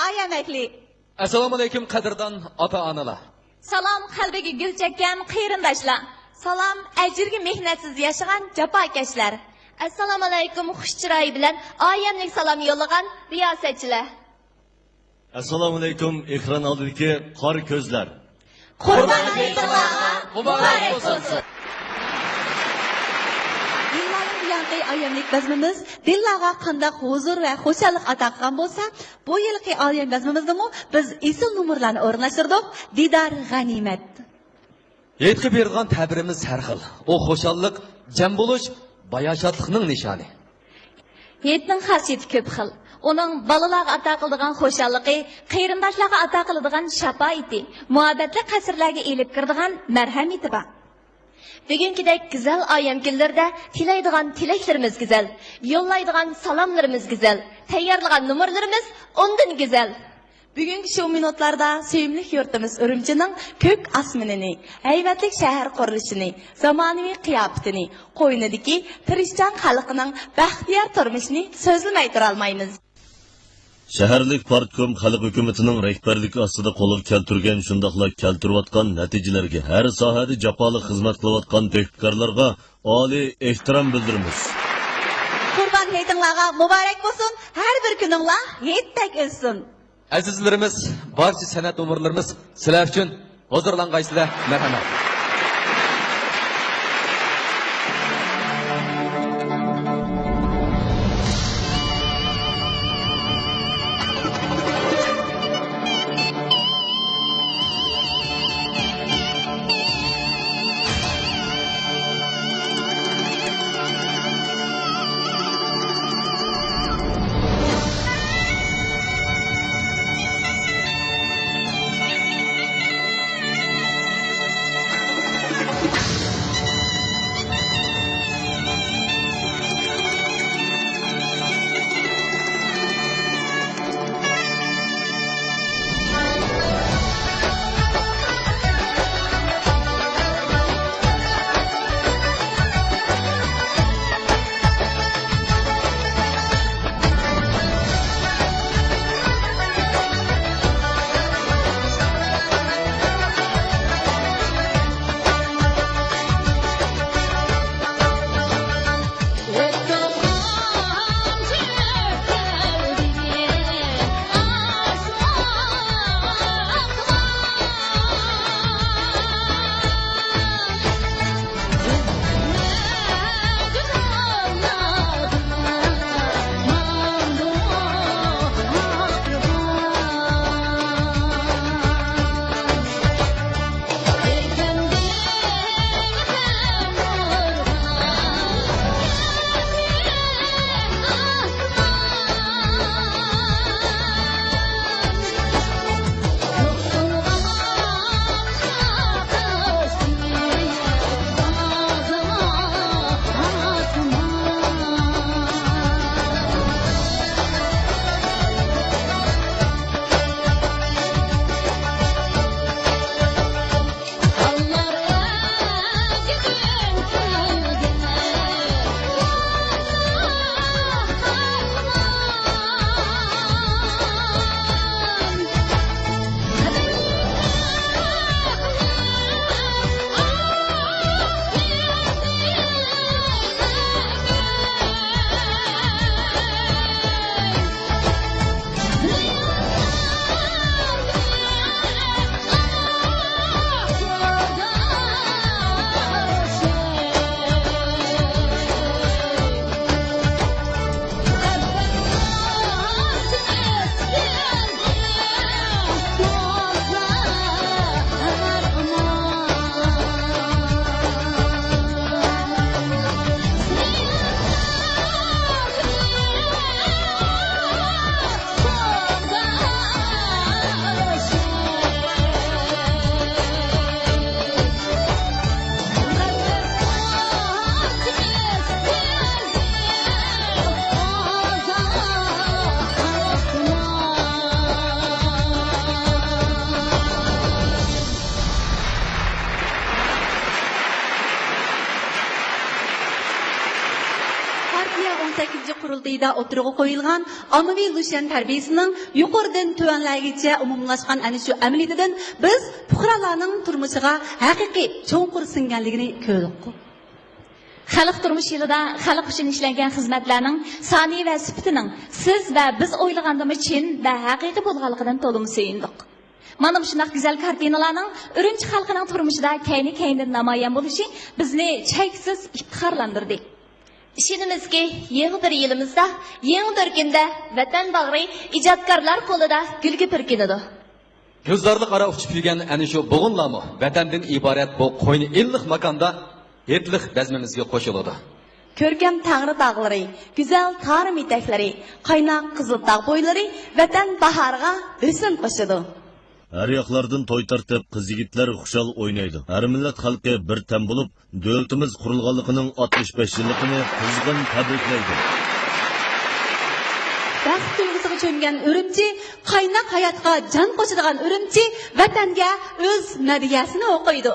ayamekli. Assalomu alaykum qadrdon ota-onalar. Salam qalbiga gul chekkan qirindoshlar. Salam ajrga mehnatsiz yashagan jafokashlar. Assalomu alaykum xush chiroy bilan oyamlik salom yo'llagan riyosatchilar. Assalomu alaykum ekran oldidagi qor ko'zlar. Qurban hayitlar muborak bo'lsin. Yillarning buyanqi ayamlik bazmimiz dillarga qandaq huzur va xo'shalik ato qilgan bo'lsa, bu yilgi ayam bazmimizdami biz esil nomerlarni o'rnashtirdik. Didar g'animat. Yetki bergan tabirimiz har xil. O xo'shallik, jam bo'lish, bayashatlikning nishoni. Yetning xasiyati ko'p xil. Uning balalarga ato qiladigan xo'shalligi, qarindoshlarga ato qiladigan shafoati, muhabbatli qasrlarga elib kiradigan marhamati bor. Bugünkidek güzel ayam günlerde tilaydigan tileklerimiz güzel, yollaydigan salamlarımız güzel, tayyorlagan numaralarımız ondan güzel. Bugünkü şu minutlarda sevimli yurtimiz Ürümchining kök asminini, hayvatlik shahar qurilishini, zamonaviy qiyofasini, qo'ynidagi tirishchan xalqining baxtiyor turmushini so'zlamay tura olmaymiz. Shaharlik partkom xalq hukumatining rahbarligi ostida qo'lga keltirgan shundoqla keltirayotgan natijalarga har sohada jafoli xizmat qilayotgan tehqirlarga oliy ehtirom bildiramiz. Qurban hayitlarga muborak bo'lsin, har bir kuninglar yettak o'tsin. Azizlarimiz, barcha san'at umurlarimiz sizlar uchun hozirlangaysizlar. Marhamat. boyida o'tirg'i qo'yilgan ommaviy lushan tarbiyasining yuqoridan tuvanlargacha umumlashgan ana shu amaliyatidan biz fuqarolarning turmushiga haqiqiy cho'nqur singanligini ko'rdik. Xalq turmush yilida xalq uchun ishlangan xizmatlarning soni va sifatining siz va biz o'ylagandimi chin va haqiqiy bo'lganligidan to'liq suyundik. Mana bu shunday go'zal kartinalarning Urumchi xalqining turmushida kayni-kaynidan namoyon bo'lishi bizni cheksiz iftixorlantirdi. İşinimizki yeni bir yılımızda, yeni bir günde vatan bağrı icatkarlar kolunda gülgü pürkünüdü. Gözlarlı qara uçup yürgen ana şu boğunlarmı vatandan ibaret bu qo'yni illiq makanda yetliq bezmimizga qo'shiladi. Ko'rkam tangri tog'lari, go'zal tarim etaklari, qaynoq qizil tog' bo'ylari vatan bahoriga husn qo'shadi. Her yaklardan toy tartib kız yigitler xuşal oynaydı. Her millet halkı bir tem bulup, devletimiz kurulganlıkının 65 yıllıkını kızgın tebriklaydı. Baxt tuyg'usiga cho'mgan Urumchi, qaynoq hayotga jon qo'shadigan Urumchi vatanga o'z madhiyasini o'qiydi.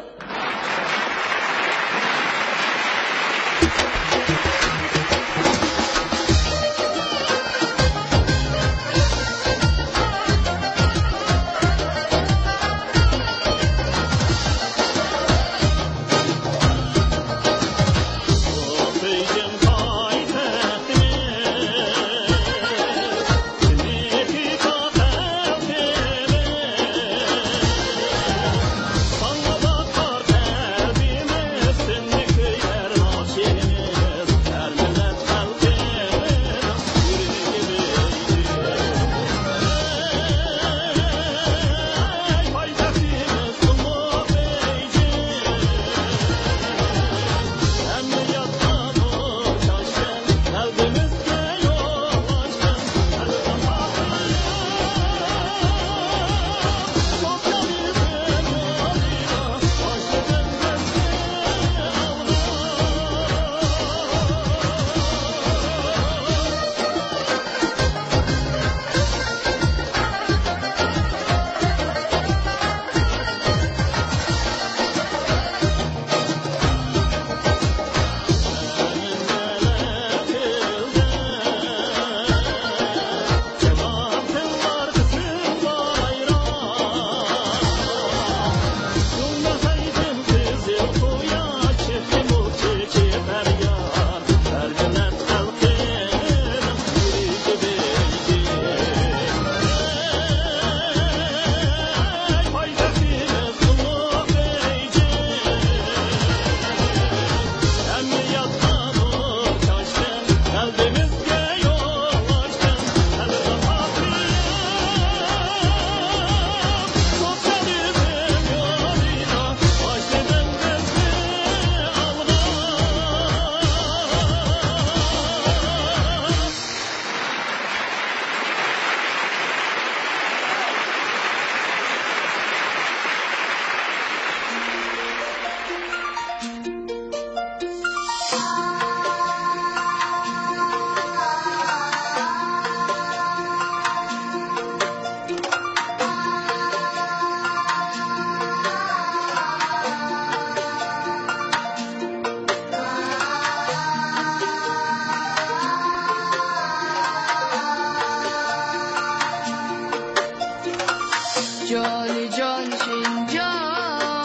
Jolly John Şincan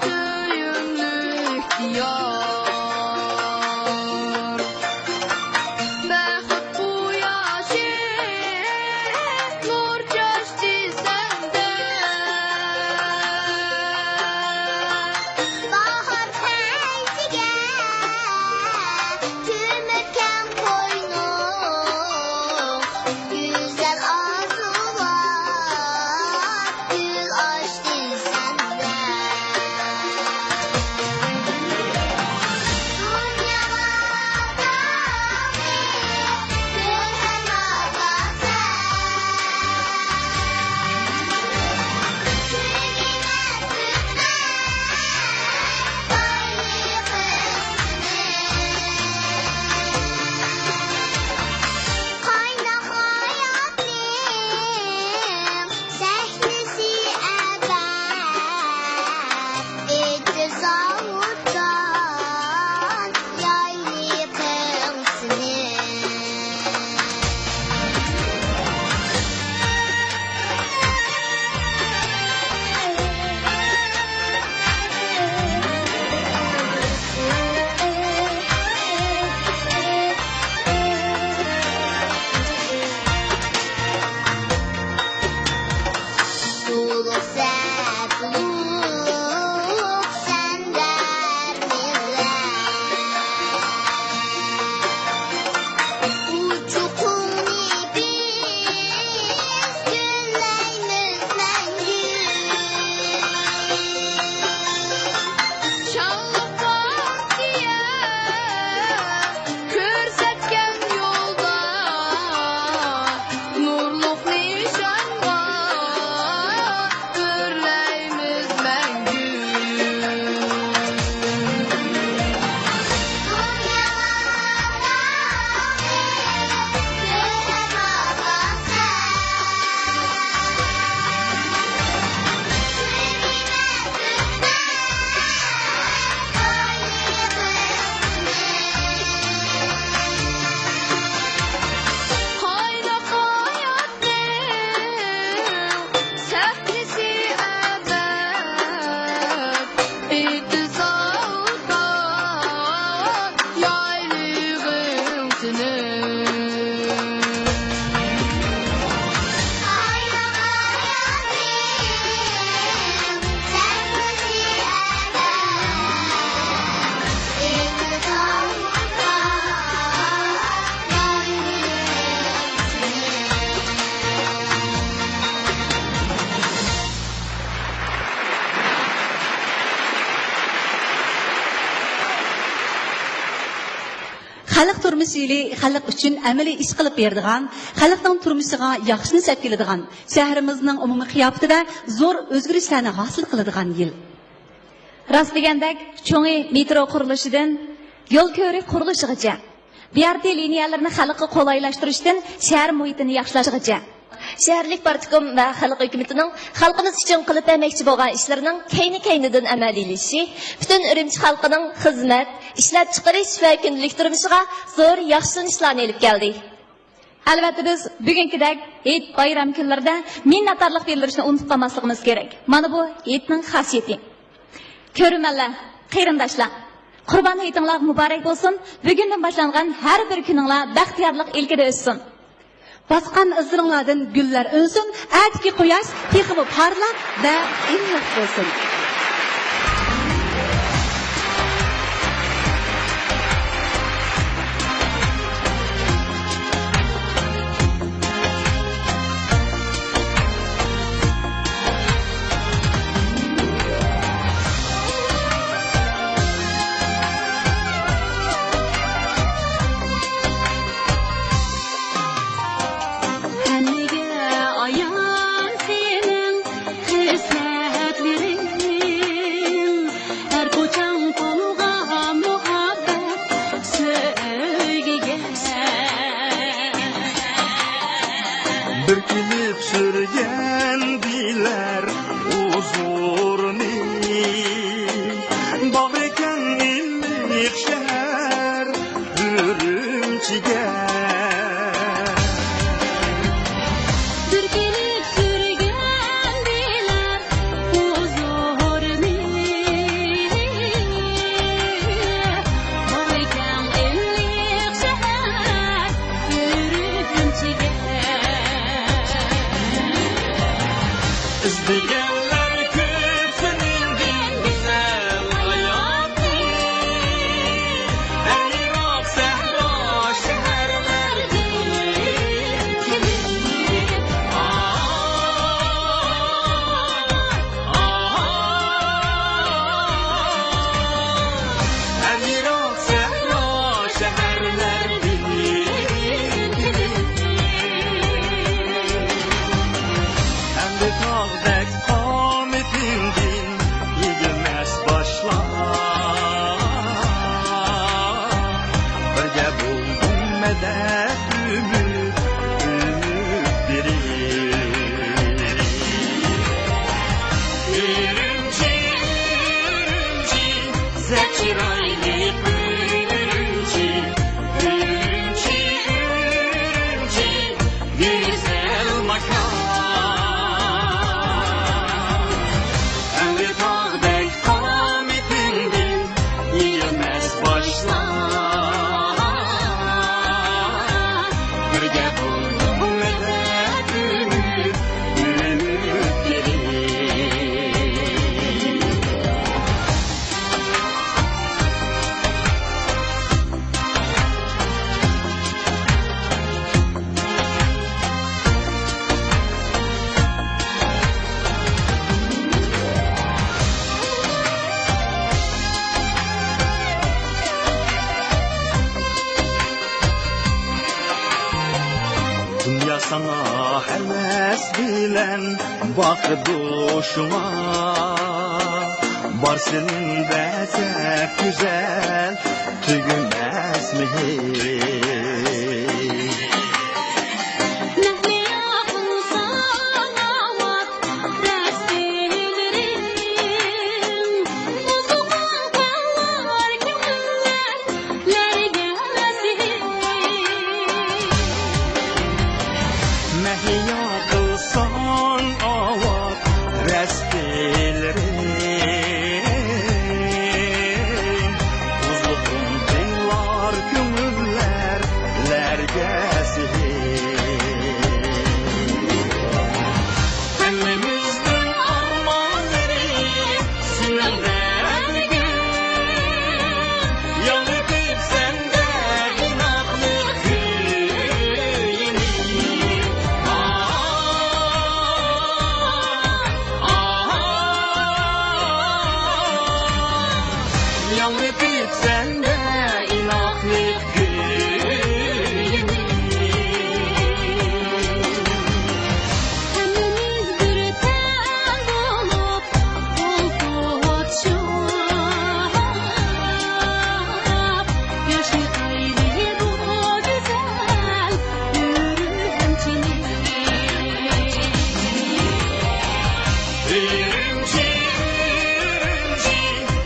köyümlü ihtiyar Bəxət bu yaşı nur çaşdı səndə Bahar pençige tümöken koynum güzel arzular gül açtı maqsadluk sandar millat uchuqni biz gullaymiz mangu Şanlı partiya ko'rsatgan yo'lda nurluq nishonga birlaymiz mangu Haynak hayatning sahnesi abad İttisavda yaylığın sınır Xalq turmuş ili xalq üçün əməli iş qılıb berdigan, xalqның turmuşiga yaxshini səp keladigan, shahrimizning umumiy qiyofatida zo'r o'zgarishlarni hosil qiladigan yil. Rost degandek, cho'ngi metro qurilishidan yo'l ko'rik qurilishigacha, BRT liniyalarini xalqqa qulaylashtirishdan shahar muhitini yaxshilashgacha, Şəhərlik Partikom və Xalq Hökumətining xalqımız üçün qılıb əməkçi bolğan işlərinin keyni-keynidən əməliləşişi bütün Ürümçi xalqının xizmət, işləp chiqarish və gündəlik turmushiga zo'r yaxshilanishlarni elib keldi. Albatta biz bugünkidek Eid bayram kunlarida minnatdorlik bildirishni unutib qolmasligimiz kerak. Mana bu Eidning xosiyati. Ko'rmanlar, qarindoshlar, Qurban Hayitinglar muborak bo'lsin. Bugundan boshlangan har bir kuninglar baxtiyorlik ilkida o'tsin. Basqan izlaringlardan gullar o'nsin, atki quyosh texmi parlaq va iliq bo'lsin. Bükülüp sürgen diler huzurni Bağreken illik şehir Ürümçi'ge Türkiye'lik sürgen diler huzurni Boykan ellik şehir Ürümçi'ge İzleyenler köpününden güzel hayatı Her Irak sehra şehirler Her Irak sehra şehirler Hem de tağdek kametindin Yigilmez başlar Birge buldum medet ümit birir Ürümçi, ürümçi Zekiraylı ürümçi Ürümçi, ürümçi Güzel makan Emri tağdek kametindin Yiyemez başlar Birge buldum medet ümit birir bakduşuma Varsın desek güzel tügümez mi Mehme yapılsan avat rastgelerim Bozulgan kallar gönüller gelmesin Mehya kılsan avat restelerim Uzun dinlar gönüller gelsin Hemmimizden armağanları sürelerde Yanıp sende inatlı köyünü Yanıp sende inatlı köyünü Hemmimiz bir ten olup koltuğuşup Yaşlı hayli bu güzel yürümçini Ürümçi,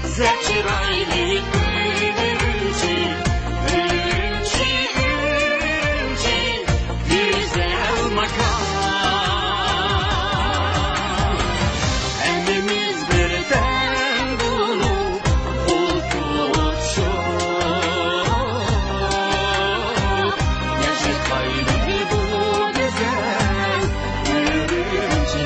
zevçiraylı ürümçi Ürümçi, güzel makam Hemmimiz birden bulup uçuşup Yaşık hayli bu güzel ürümçi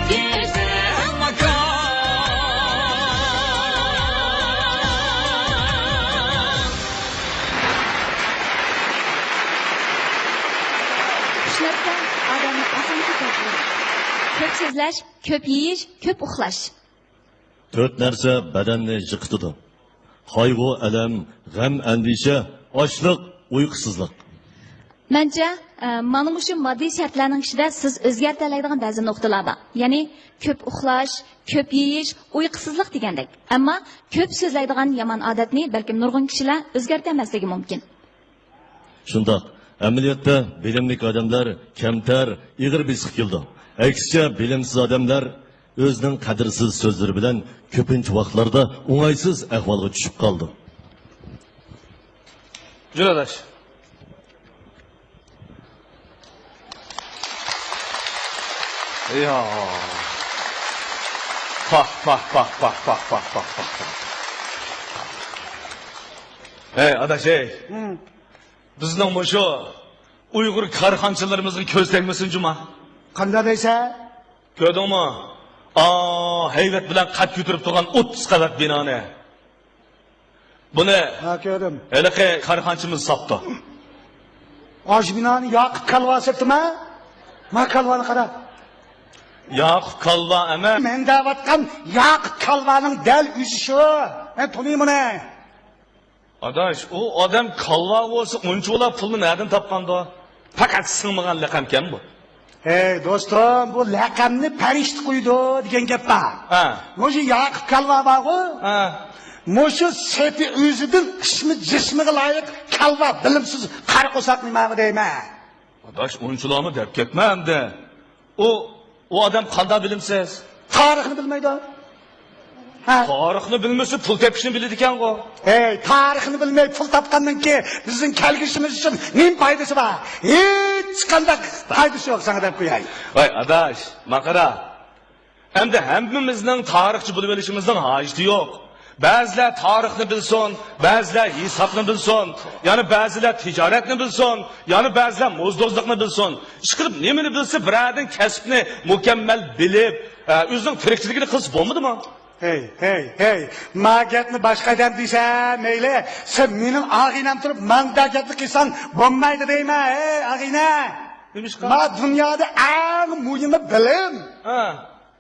güzel makam Shularga odamni osoncha toplaydi. Ko'p so'zlash, ko'p yeyish, ko'p uxlash. To'rt narsa badanni yiqitadi. Qayg'u, alam, g'am, andisha, ochliq, uyqusizlik. Mencha mana shu moddiy shartlarning ichida siz o'zgartira oladigan ba'zi nuqtalar bor. Ya'ni ko'p uxlash, ko'p yeyish, uyqusizlik degandek. Ammo ko'p so'zlaydigan yomon odatni balkim nurg'un kishilar o'zgartira olmasligi mumkin. Shundoq, amaliyotda bilimlik odamlar kamtar, ig'ir besiq keldi. Aksicha bilimsiz odamlar o'zining qadrsiz so'zlari bilan ko'pincha vaqtlarda o'ng'aysiz ahvolga tushib qoldi. Juradaş. Ya. Bak. Hey adaş hey. Bizning bu şu Uyg'ur karxanchilarimizga ko'z tegmasin juma. Qanday deysa? Ko'rdingmi? Hayvat bilan qad ko'tarib turgan 30 qavat binoni. Buni Ha, ko'rdim. haliqi karxanchimiz sopdi. Osh binoni yoqib kalvasitmi? Ma kalvani qara. Yo'q, kalva emas. Men davatgan yoqib kalvaning dal o'zi shu. Men tunayman buni. Adaş, o adam kalva olsa uncho'lab pulni nereden topgandi? Fakat sığmagan laqamkan bu. Hey do'stim, bu laqamni farishta qo'ydi degan gap bor. Ha. Mo'shu yoqib kalva bor-ku? Ha. Mo'shu sepi o'zidan ismi jismiga loyiq kalva bilimsiz qari qo'saq nima deyman. Adaş, uncho'larni deb ketma endi. O adam qanday bilimsiz? Tarixni bilmaydi. Ha. Tarixni bilmasa pul tepishni biladi ekan-ku. Hey, tarixini bilmay pul topgandan keyin bizning kelgishimiz uchun nim foydasi bor? Hech qanday foydasi yo'q sana deb qo'yay. Vay adaş, maqara. Endi hammamizning tarixchi bo'lib olishimizning hojati yo'q. Ba'zilar tarixni bilsin, ba'zilar hisobni bilsin, yana ba'zilar tijoratni bilsin, yana ba'zilar mo'zdozlikni bilsin. Ishqilib nimani bilsa, biradin kasbni mukammal bilib, o'zining tirikchiligini qilsa bo'lmadimi? Hey, magətni başqadan deysə, meyli, sen menin ağinam turub, mən dagətni qilsan, bo'lmaydi deyma, hey, ağina. Ma dünyada ən mühimi bilim.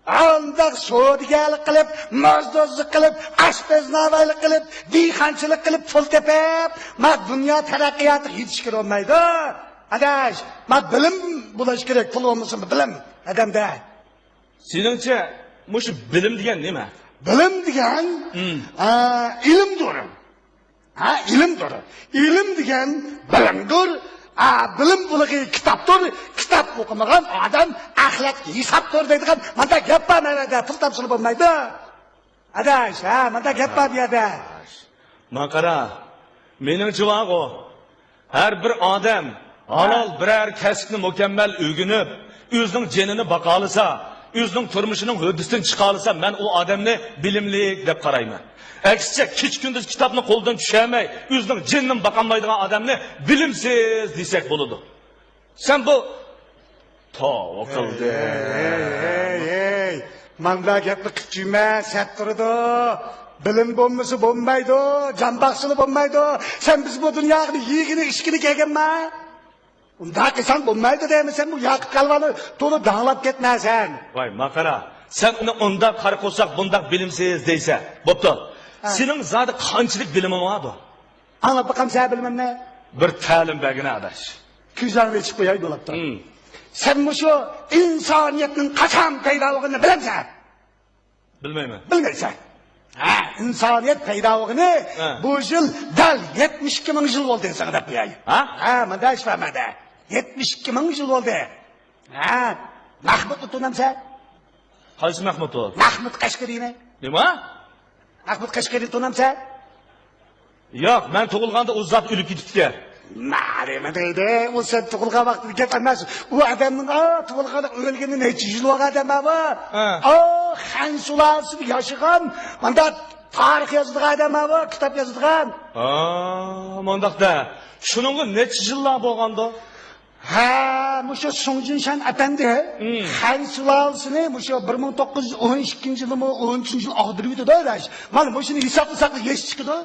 Anda soğudigelik kılıp, mozdozluk kılıp, aşpeznavaylık kılıp, diyhançılık kılıp, pul tepep, ma dünya terakkiyatı yetişkir olmaydı. Adaş, ma bilim bulaş gerek, pul olmasın bilim, adamda. Seningcha, mushu bilim degan nima? Bilim degan, ilimdir. Ha, ilimdir. İlim degan bilimdir. Bilim buluğu kitaptır. Kitap okumagan adam ahlak hesaptır deydigan. Manda gap var mevada, pul tapşılıp olmaydı. Adaş, manda gap var biyada. Maqara, meningcha o. Har bir odam halol biror kasbni mukammal o'rganib, o'zining jenini baqolisa, o'zining turmushining huddidan chiqolisa, men u odamni bilimli deb qarayman. Aksicha kech kunduz kitobni qo'ldan tushamay, o'zining jinini baqolmaydigan odamni bilimsiz desak bo'ladi. Sen bu tavakkilde. Hey, manda gapni kichima, sat turdi. Bilim bo'lmasa bo'lmaydi, jambaqsili bo'lmaydi. Sen biz bu dunyoga yigini ishkini kelganma? Unda qilsang bo'lmaydi deymisan, bu yoqib qalvani to'la dağlab ketmasan. Voy Maqara, sen uni unda qarab qo'ysak, bunda bilimsiz deysa, bo'pti. Sening zodi qanchalik biliming bor bu? Anlab baqam sen bilmem ne? Bir ta'lim bagina adash. Ko'zlarni ichib qo'yay bo'libdi. Sen shu insoniyatning qachon paydoligini bilamsan? Bilmayman. Bilmaysan. İnsaniyet peydaligini bu yıl dal 72 ming yıl oldu sana da qo'yay. Manda ish vermedi. 72 ming yıl oldu. Mahmudni tunamsan? Qaysi Mahmud o? Mahmud Qashqariyni. Nima? Mahmud Qashqariyni tunamsan? Yo'q, men tug'ilganda u zot o'lib ketibdi. Nima deydi? U sen tug'ilgan vaqtida gap emas. U odamning tug'ilganda o'lgani necha yil bo'lgan odam bu? Xan sulolasi yashagan, manda tarix yozadigan odam bu, kitob yozadigan. Mondaqda. Shuningga necha yillar bo'lganda? Mushu Sungjinshan apandi Xan sulolasini mushu 1912-yilmi, 13-yil og'dirib o'tdi. Mana mushuni hisoblasak yesh chiqdi.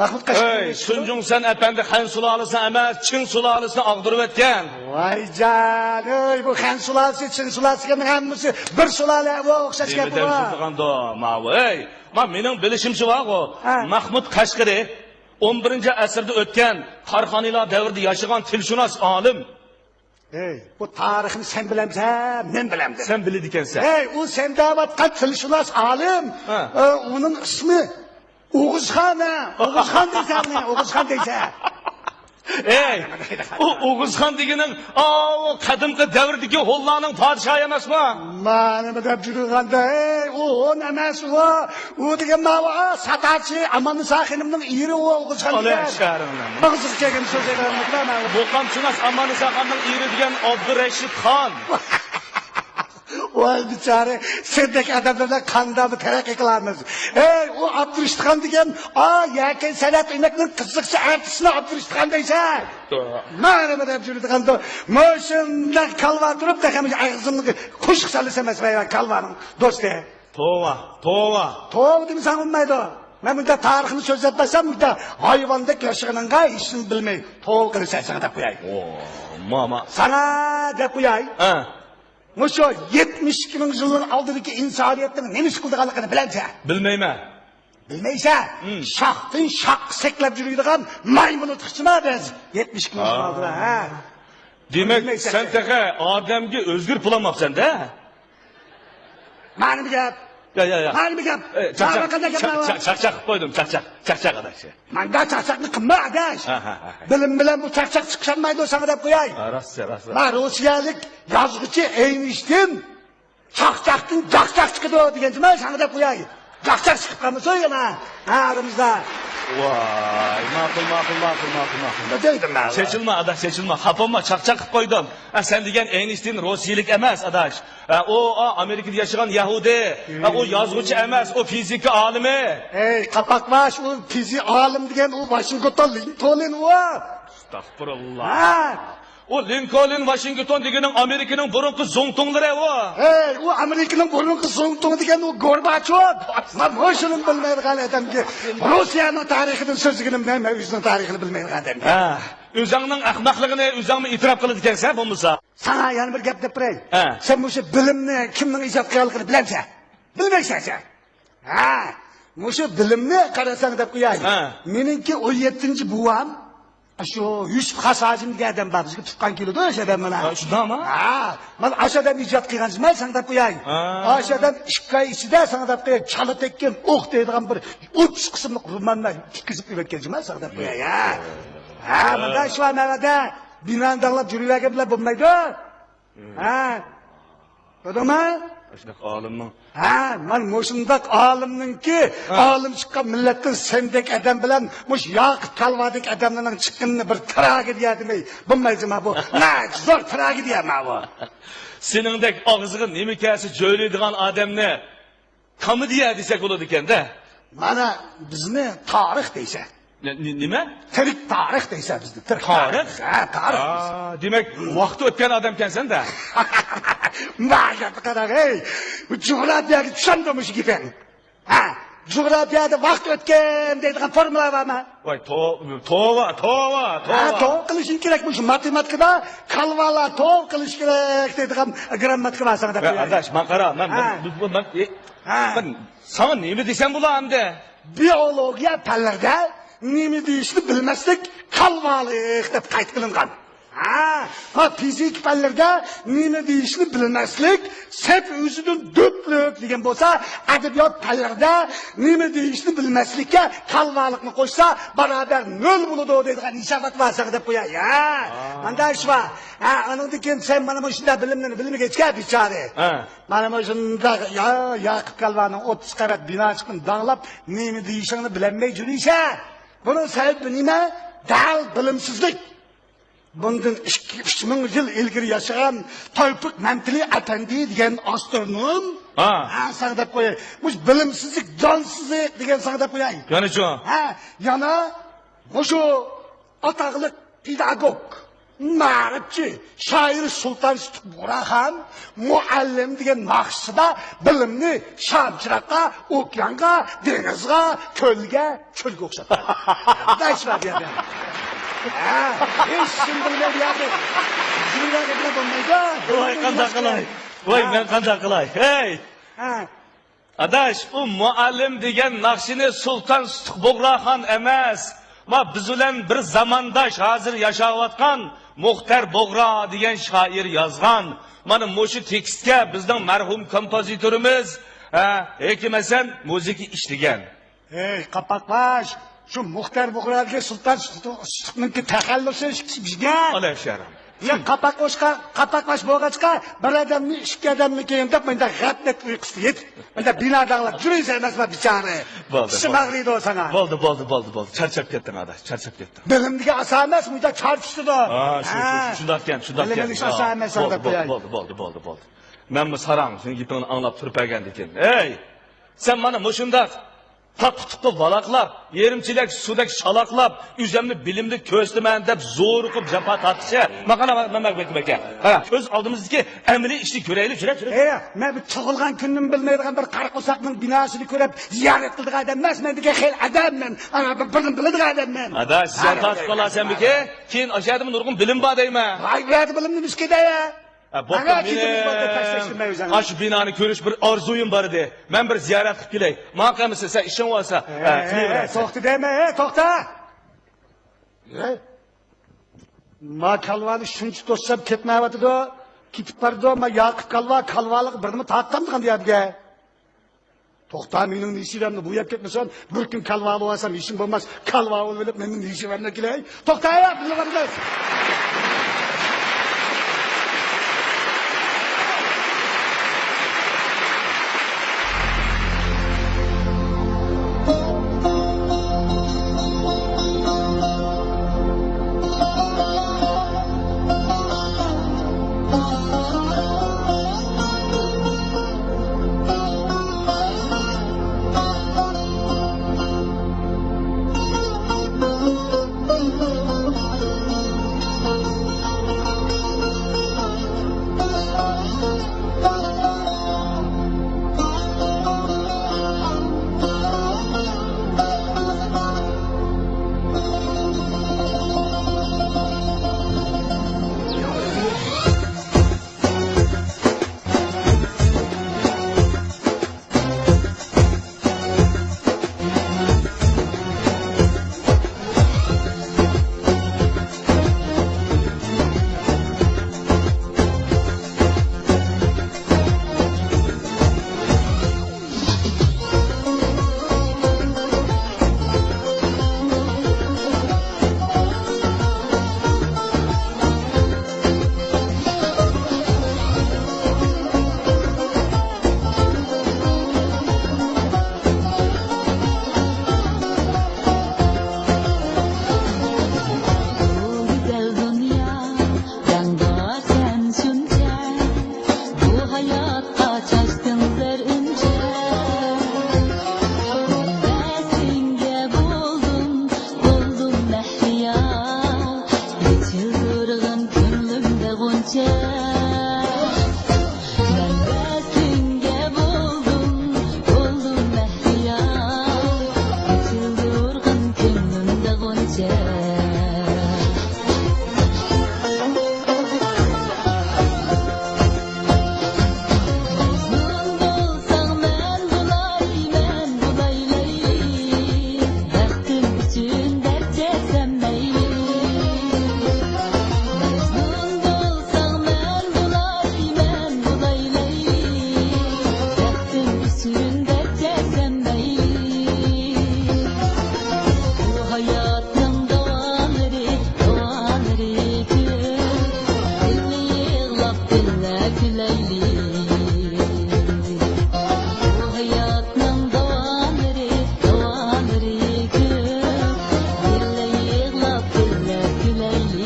Mahmud Qashqariy. Sunjungsan apandi Xan sulolasi emas, Chin sulolasini og'dirib o'tgan. Voy jan, bu Xan sulolasi, Chin sulolasiga hammasi bir sulola o'xshash gap bu. Ma mening bilishimcha bor-ku, Mahmud Qashqariy 11-asrda o'tgan Qarxonilar davrida yashagan tilshunos olim. Bu tarixni sen bilamsan, men bilamdim. Sen biladi ekansan. U sen da'vatqa tilshunos olim. Uning ismi O'g'izxon deysan. O O'g'izxon deganing, qadimgi davrdagi Hollarning podshohi emasmi? Mana bu deb yurganda, u emas u. U degan ma'vo satachi Amanisa xonimning eri O'g'izxon degan. Og'izga kelgan so'z aytmoqda. Bu qamchimas Amanisa xonning eri degan Abdurashid xon. Voy bichare, sendek adamlardan qanday taraqqiy qilamiz. U Abdurashidxon degan, yakin san'at o'ynakning qiziqchi artistni Abdurashidxon deysan. Mana bu deb yurganda, moshunda kalvan turib, taxamiz og'zimni qo'shiq salasa emas, kalvaning do'sti. Tova demasan bo'lmaydi. Men bunda tarixni so'zlatmasam, bunda hayvondek yashaganingga ishni bilmay, tov qilsan sana deb qo'yay. Mama. Sana deb qo'yay. Mushu 72 ming yilning oldidagi insoniyatning nima ish qilganligini bilamsan? Bilmayman. Bilmaysan? Shoxdan shoq seklab yuradigan maymun o'tqichimi biz? 72 ming yil oldin, Demak, sen taqa odamga o'zgir bulamabsan-da? Mana bu gap. Yo. Mana bu gap. Chaqchaq qo'ydim, chaqchaq adash. Manda chaqchaqni qilma adash. Bilim bilan bu chaqchaq chiqishmaydi sana deb qo'yay. Rossiya. Ma Rossiyalik yozuvchi Eynshteyn chaqchaqdan chaqchaq chiqdi deganmi sana deb qo'yay. Chaqchaq chiqib qolmasa yana aramizda. Voy, ma'qul. Deydim men. Chechilma adash, chechilma. Xapolma, chaqchaq qilib qo'ydim. Sen degan Eynshteyn Rossiyalik emas adash. O Amerikada yashagan Yahudi, o yozuvchi emas, o fizika olimi. Qapaqmash, u fizik olim degan u Washington Lincoln u. Astagfirullah. O Lincoln Washington deganing Amerikaning burunqi zo'ngtonglari u. U Amerikaning burunqi zo'ngtong degan u Gorbachev. Men shuni bilmaydigan odamga Rossiyaning tarixidan so'zligini bilmayman, o'zining tarixini bilmaydigan odamga. O'zingning ahmoqligini o'zingmi e'tirof qiladi ekansan bo'lmasa. Sana yana bir gap deb beray. Ha. Sen bu bilimni kimning ijod qilganligini bilamsan? Bilmaysan sen. Ha, mushu bilimni qarasang deb qo'yay. Ha. Meningki 17-buvam shu Yusuf Hasajim degan odam bor, bizga tuqqan keladi o'sha odam mana. Shundami? Ha, mana o'sha odam ijod qilgan jimal sang deb qo'yay. Ha. O'sha odam 2 oy ichida sang deb qo'yay, chala tekkan o'q deydigan bir 3 qismli romanni tutkizib qo'ygan jimal sang deb qo'yay. Ha, mana shu amalda binani tanlab yuravergan bilan bo'lmaydi. Ha. Ko'rdingmi? Shunaqa olimning. Ha, men mushundaq olimninki, olim chiqqan millatdan sendek odam bilan mush Yoqut Kalvodek odamlarning chiqqanini bir tragediya demay, bo'lmaydimi bu? Na, zo'r tragediya bu. Seningdek og'ziga nima kelsa jo'ylaydigan odamni komediya desak bo'ladi ekanda. Mana bizni tarix deysa. Nima? Tirik tarix deysa bizni. Tarix? Ha, tarix. Demak, vaqt o'tgan odam ekansan-da. Maga qarang, ey. Bu jo'g'rafiyaga tushundimi shu gaping? Ha, jo'g'rafiyada vaqt o'tgan deydigan formula bormi? Voy, tova. Ha, to'g'ri qilishing kerak bu matematikada kalvalar to'g'ri qilish kerak deydigan grammatika bor sanada. Adash, men qara, men sana nima desam bo'lardi? Biologiya fanlarida nima deyishni bilmaslik kalvalik deb qayd qilingan. Ha, fizik fanlarida nima deyishni bilmaslik sep o'zidan do'plik degan bo'lsa, adabiyot fanlarida nima deyishni bilmaslikka kalvalikni qo'shsa barobar 0 bo'ladi deydigan ishorat bor deb qo'yay. Ha, manda shu va. Ha, andan keyin sen mana shunday bilimni bilmaga yetgan bichora. Mana shunda Yoqut Kalvoning 30 qavat bino chiqib danglab nima deyishini bilmay yurishar. Buning sababi nima? Dal bilimsizlik. Bundan 2000 yil ilgari yashagan Tevfik Mamtili Efendi degan astronom, saqdab qo'yay. Bu bilimsizlik, jonsizlik degan saqdab qo'yay. Yana shu. Ha, yana shu ataqli pedagog, ma'rifchi, shoir Sulton Buxoron muallim degan naqshida bilimni shamchiroqqa, okeanga, dengizga, ko'lga o'xshatdi. Dashma bu yerda. Ha, hech kim bilmaydi. Jumlaga bilan bo'lmaydi. Voy, qanday qilay? Voy, men qanday qilay? Hey! Ha. Adash, u muallim degan naqshini Sulton Buxoron emas. Va biz bilan bir zamondosh hozir yashayotgan Muxtar Bog'ro degan shoir yozgan. Mana shu tekstga bizning marhum kompozitorimiz, Hekimasan musiqa ishlagan. Hey, qapaqlash. Şu Muxtar Bog'roga Sulton Sutninki taxallusi bizga. Alay sharim. Ya qapaqlash bo'lg'achqa bir odamni ikki odamni keyin deb menda g'aflat uyqusi yetib, menda binodagilar juraysa emasmi bichora. Shimag'riydi sana. Bo'ldi. Charchab ketdim adash, charchab ketdim. Bilimga oson emas, bunda charchishdi. Shundoq ekan. Bilimga oson emas deb qo'yay. Bo'ldi. Men bu sarang sening gapingni anglab turpagan ekan. Ey! Sen mana mushundaq Tatlıqlı valaqlab, yerimçilek sudak şalaqlab, üzemli bilimli köstümen deb zo'r qilib japa tartışa. Maqana beka. Ha, öz aldığımızdaki emri işni göreylik, jure. Men bu tug'ilgan kunimni bilmaydigan bir qarqo'saqning binosini ko'rib ziyorat qildigan odam emas, men degan xil odamman. Ana bilim biladigan odamman. Adash, sen tatib qolasan beka, keyin ashadimi nurg'un bilim bor deyman. Voy, bilimni miskida-ya. Aş binanı görüş bir arzuyum var de. Ben bir ziyaret qilib kelay. Maqamisi sen işin varsa, to'xta dema, to'xta. Ma Kalvani shuncha to'sab ketmayapti-da. Ketib bordi, ma Yoqut Kalvalik birni tattamdigan deyapga. To'xta, mening nishivamni bu yerga ketmasan, bir kun Kalvali olsam ishim bo'lmas. Kalvali bilib mening nishivamni kelay. To'xta, bilamiz. Çıldırgın gönlümde gonca Nefesinde buldum mehriyar Çıldırgın gönlümde gonca Mecnun bolsang men bulaylayli Baxtim üçün dert çeksem meyli Mecnun bolsang men bulaylayli Baxtim üçün dert çeksem meyli Bu hayatın doğanları gün Dilli yığlap dille güleyli Bu hayatın doğanları gün Dilli yığlap dille güleyli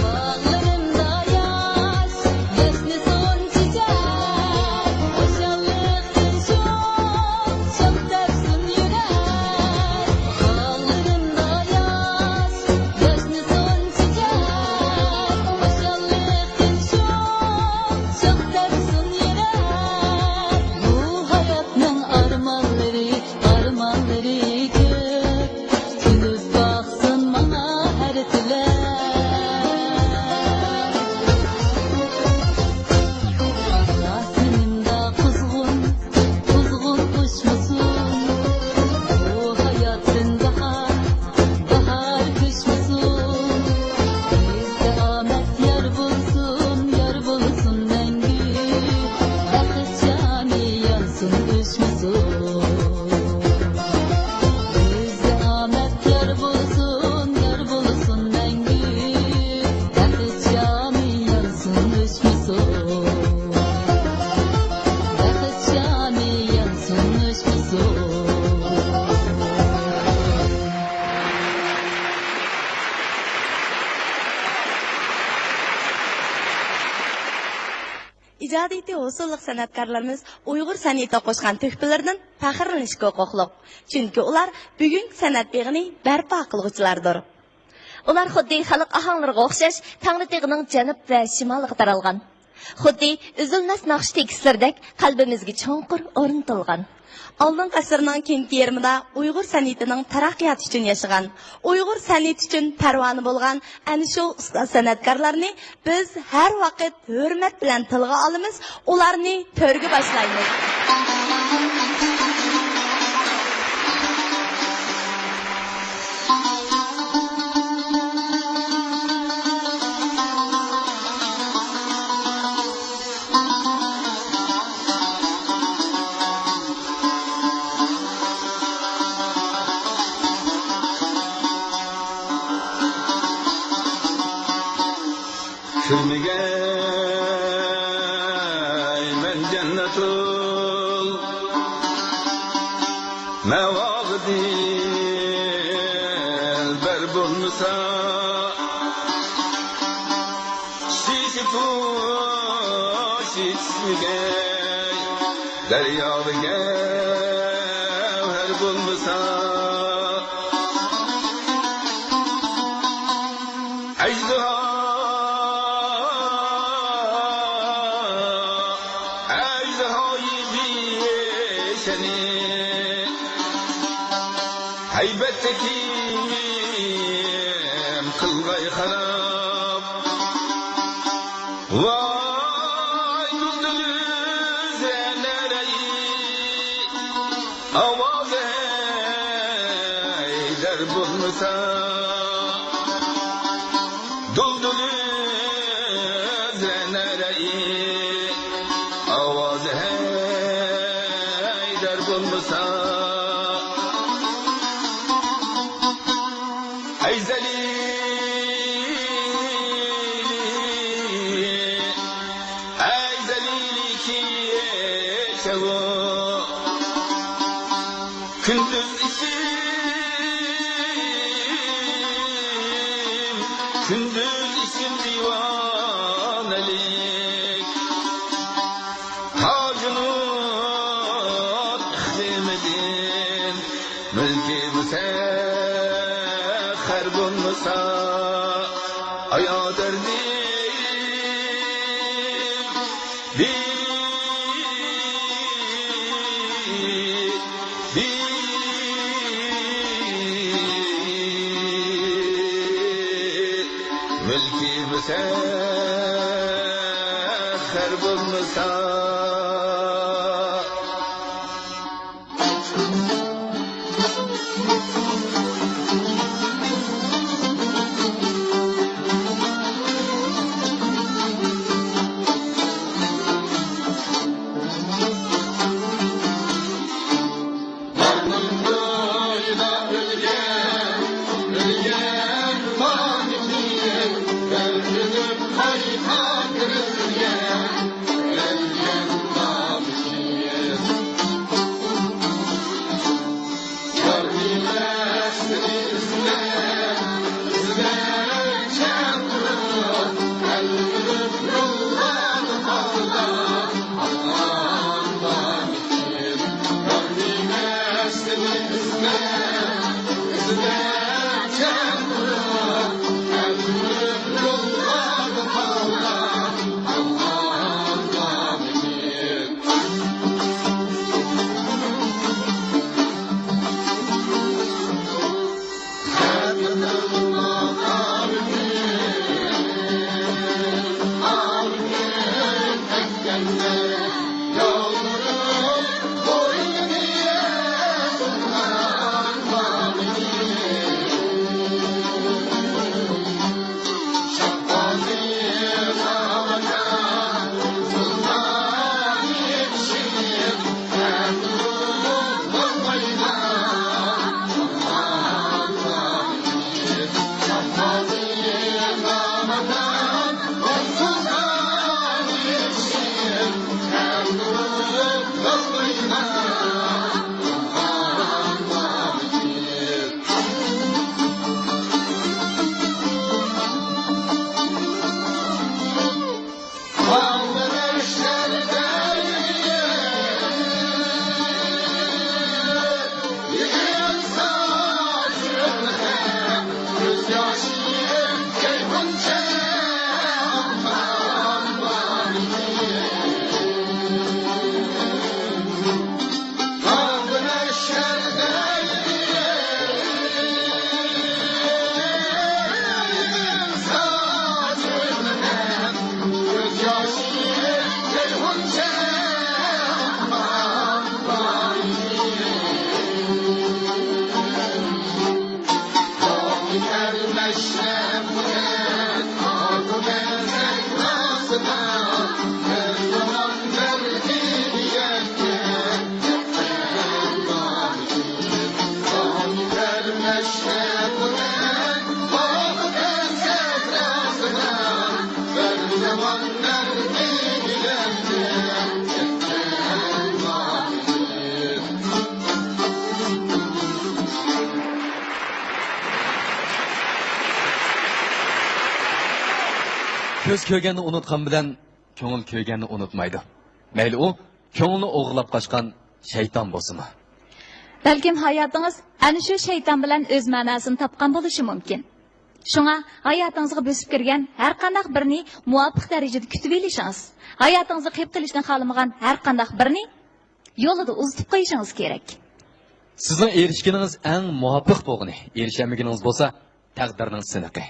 Bağlarımda yaş, yaşlı son çiçek Hoşallıktın çok dersin yürek Bağlarımda yaş, yaşlı son çiçek Hoşallıktın çok dersin yürek Bu hayatın armanları köp Gülüp baksın bana her tilek Yasinimda kuzgun kuşmusun Bu hayatın bahar kışmusun Bizde amet yar bulsun mengü Bakış cani yansın düşmüsun Bizde amet yar bulsun mengü Bakış cani yansın düşmüsun Bakış cani yansın düşmüsun İcadiyeti usulluq sanatkarlarımız Uyghur sanatına qo'shgan töhfelerden faxrlanishga huquqliq. Chunki ular bugungi sanat beg'ini barpo qiluvchilardir. Ular xuddi xalq ahanglarga o'xshash Tangriteg'ining janub va shimoliga taralgan. Xuddi uzilmas naqsh tekislardek qalbimizga cho'nqur o'rnatilgan. Oldin asrning keyingi yarmida Uyg'ur san'atining taraqqiyoti uchun yashagan, Uyg'ur san'ati uchun parvona bo'lgan ana shu ustoz san'atkorlarni biz har vaqt hurmat bilan tilga olamiz, ularni to'rga boshlaymiz. Sürmegey men cennetul mevagdil berbunsa şişmegey deryavge her bulmusa Haybettekim kılgay harap Vay düldülüz nereyi Avaz eyler bulmasa Düldülüz nereyi Avaz eyler bulmasa Eyzeli Gündüz için divanelik Hacunun ihtimedin Mülki müsehher bulmasa Aya derdim Mülki müsehher bulmasa Көз көйгенni unutgan bilan ko'ngil көйгенni unutmaydi. Mayli u ko'ngilni o'g'irlab qochgan shayton bo'lsinmi. Balkim hayotingiz ana shu shayton bilan o'z ma'nosini topgan bo'lishi mumkin. Shunga hayotingizga bosib kirgan har qanday birini muvofiq darajada kutib olishingiz, hayotingizni qilib qilishni xohlamagan har qanday birini yo'lida uzitib qo'yishingiz kerak. Sizning erishganingiz eng muvofiq bo'lgani, erishamagingiz bo'lsa taqdirning siniqi.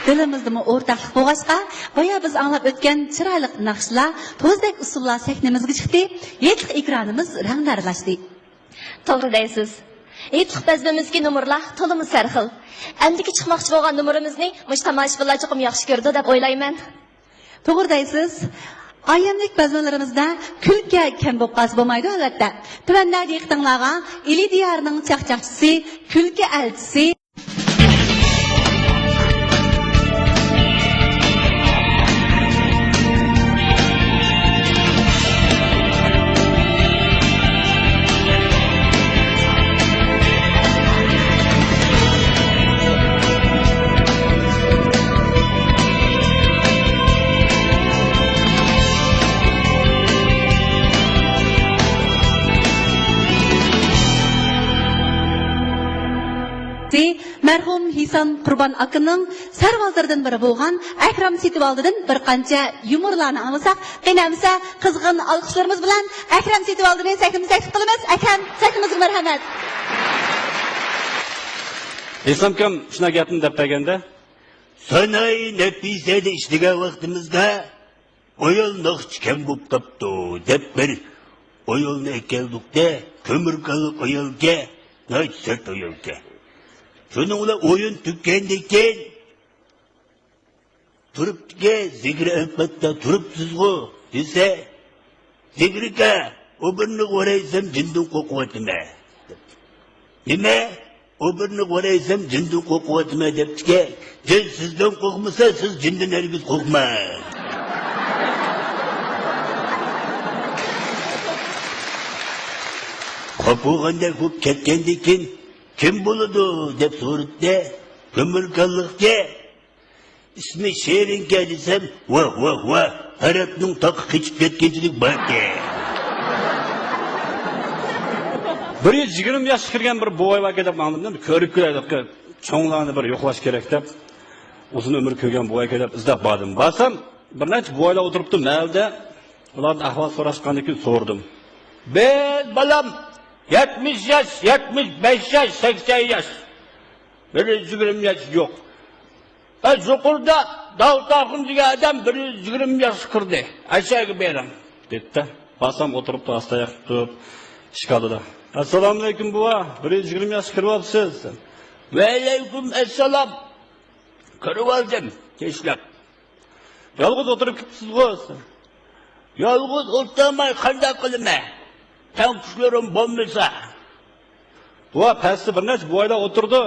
dilimizdimi o'rtaqlik bo'lg'achqa, boya biz anglab o'tgan chiroyli naqshlar, to'zdek usullar sahnamizga chiqdi, yetlik ekranimiz rangdarlashdi. To'g'ri deysiz. Yetlik bazmimizga numurlar to'limi sarxil. Andiki chiqmoqchi bo'lgan numurimizni mush tomoshabinlar chiqim yaxshi ko'rdi deb o'ylayman. To'g'ri deysiz. Ayamlik bazmanlarimizda kulga kam bo'lib qolsa bo'lmaydi albatta. Tuvanda yiqtinglarga ili diyarining chaqchaqchisi, kulga elchisi Mərhum Hisan Qurban akının sarvallardan biri bo'lgan Akram Setivaldidan bir qancha yumorlarni anglasak, qiynamasa qizg'in alqishlarimiz bilan Akram Setivaldini sahnamizga taklif qilamiz. Akram, sahnamizga marhamat. Eslamkam shuna gapni deb berganda, Sanay nafisada ishlagan vaqtimizda oyolnoq chikan bo'lib qopti deb bir oyolni ekeldikda ko'mirqaliq oyolga, nayt oyolga. Şunun ulan oyun tükkendikken turup ki zikri empette turupsuz o dese zikri ki o birini koraysam cindin kokuvatime. Nime? O birini koraysam cindin kokuvatime depti ki cin sizden kokmasa siz cindin herkes kokmayın. Kopuğunda kop ketkendikken kim buludu dep soruttu, kömürkallıkta. İsmi şehrinke desem, vah, Arap'nın takı keçip ketkençilik barke. 120 yaş kirgan bir boylar kelib ma'lumdan ko'rib keladi ki cho'nglarni bir yo'qlash kerak deb uzun umr ko'rgan boy kelib izlab bordim. Basam bir necha boylar o'tiribdi malda ulardan ahvol so'rashgandan keyin so'rdim. "Ben balam 70 yaş, 75 yaş, 80 yaş. Böyle 120 yaş yok. Zukurda Davut Akın diye adam 120 yaş kırdı. Aşağı berim. Dedi. Basam oturup da hastaya tutup çıkardı da. Esselamu aleyküm buva. 120 yaş kırıvapsız. Ve aleyküm esselam. Kırıvaldım. Keşlap. Yalğız oturup gitsiz koysun. Yalğız oturmay kanda kılma. Tankuşlarım bombasa. Buva pasti bir necha boylar o'tirdi.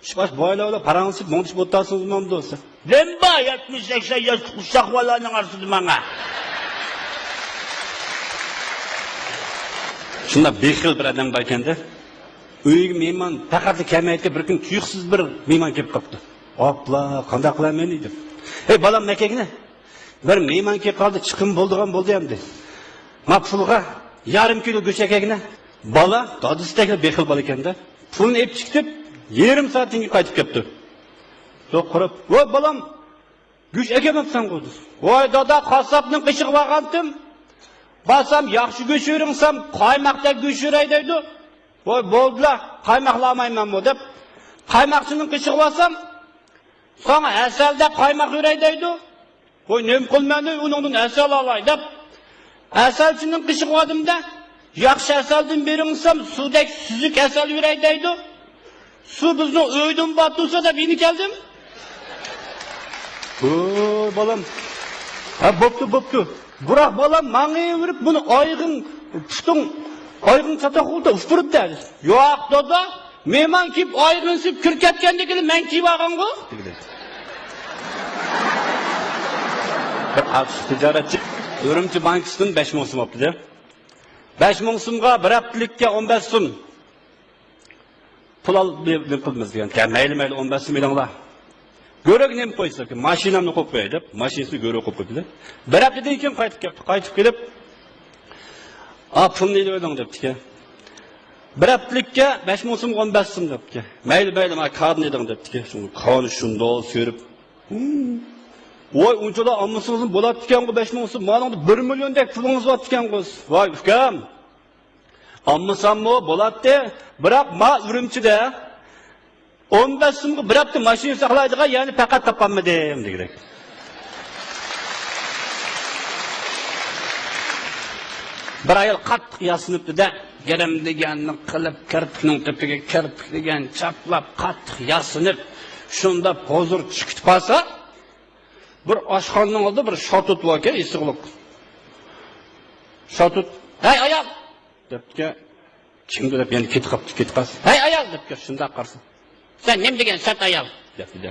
Ishbash boylarga paranglashib mo'ngishib o'tasizmi mom do'st? Lemba 70-80 yaş uşaklarının arsızı bana. Shunda bexil bir odam bor ekanda. Uyga mehmon faqat kamaytga bir kun tuyuqsiz bir mehmon kelib qolibdi. Hopla, qanday qilaman dedi. "Ey balam makagina. Bir mehmon kelib qoldi, chiqim bo'ldigan bo'ldi ham dedi. Maqsulga yarım kilo göçekegine bala dadısıdaki bekil bal ekende pulunu ep çıkıp yarım saatin kaytıp kepti. Yok kurup, "Vay balam güç ekemepsen koyduz. Vay dada kasapның kışık vakandım. Basam yakşı göçürüngsem kaymakta göçürey deydi. Vay boldular kaymaklamayman bu dep. Kaymakçının kışık vasam sonra eselde kaymak ürey deydi. Vay nem kılmanı onun esel alay dep. Asalçının kışık vadımda yakşı asaldan beringsem sudek süzük asal yüreydeydi. Su bizning öydüm battıysa da beni geldim. Oy balam. Ha boptu. Burak balam mangı verip bunu aygın tutun. Aygın çatakılda uçturup derdi. Yok dada. Mehman kip aygın sip kürketkendekili men kip ağan bu. Bir akış ticaretçi. Ürümçi bankasının 5 ming so'm olibdi. 5 ming so'mga bir haftalikka 15 so'm pul olib qilamiz degan. Mayli 15 so'm elinglar. Go'rak nem qo'ysa ki mashinamni qo'yib qo'yay deb, mashinasini go'rak qo'yib qo'ydi. Bir haftadan keyin qaytib kelib, pulni o'ylang debdi. Bir haftalikka 5 ming so'm 15 so'm debdi. Mayli ma kadni eding debdi. Shuni qoni shundoq so'rib Vay unchalar olmasangiz bo'ladi ekan bu 5 ming so'm. Mana 1 milliondek pulingiz bor ekan qo'z. Voy ukam. Olmasammi bo'ladi. Biroq ma Urumchida 15 so'mga bir hafta mashina saqlaydigan, ya'ni faqat topolmadim degan. Bir ayol qattiq yasinibdi-da, garam deganni qilib, kirpikning tepiga kirpik degan chaplab qattiq yasinib, shunda hozir chiqib qolsa, bir oshxonaning oldida bir shotut bor ekan, isig'liq. Shotut, "Hey ayol!" debdi. Kimdir deb yana ketib qolsa, "Hey ayol!" debdi. Shunda qarsin. "Sen nima degan sat ayol?" debdi.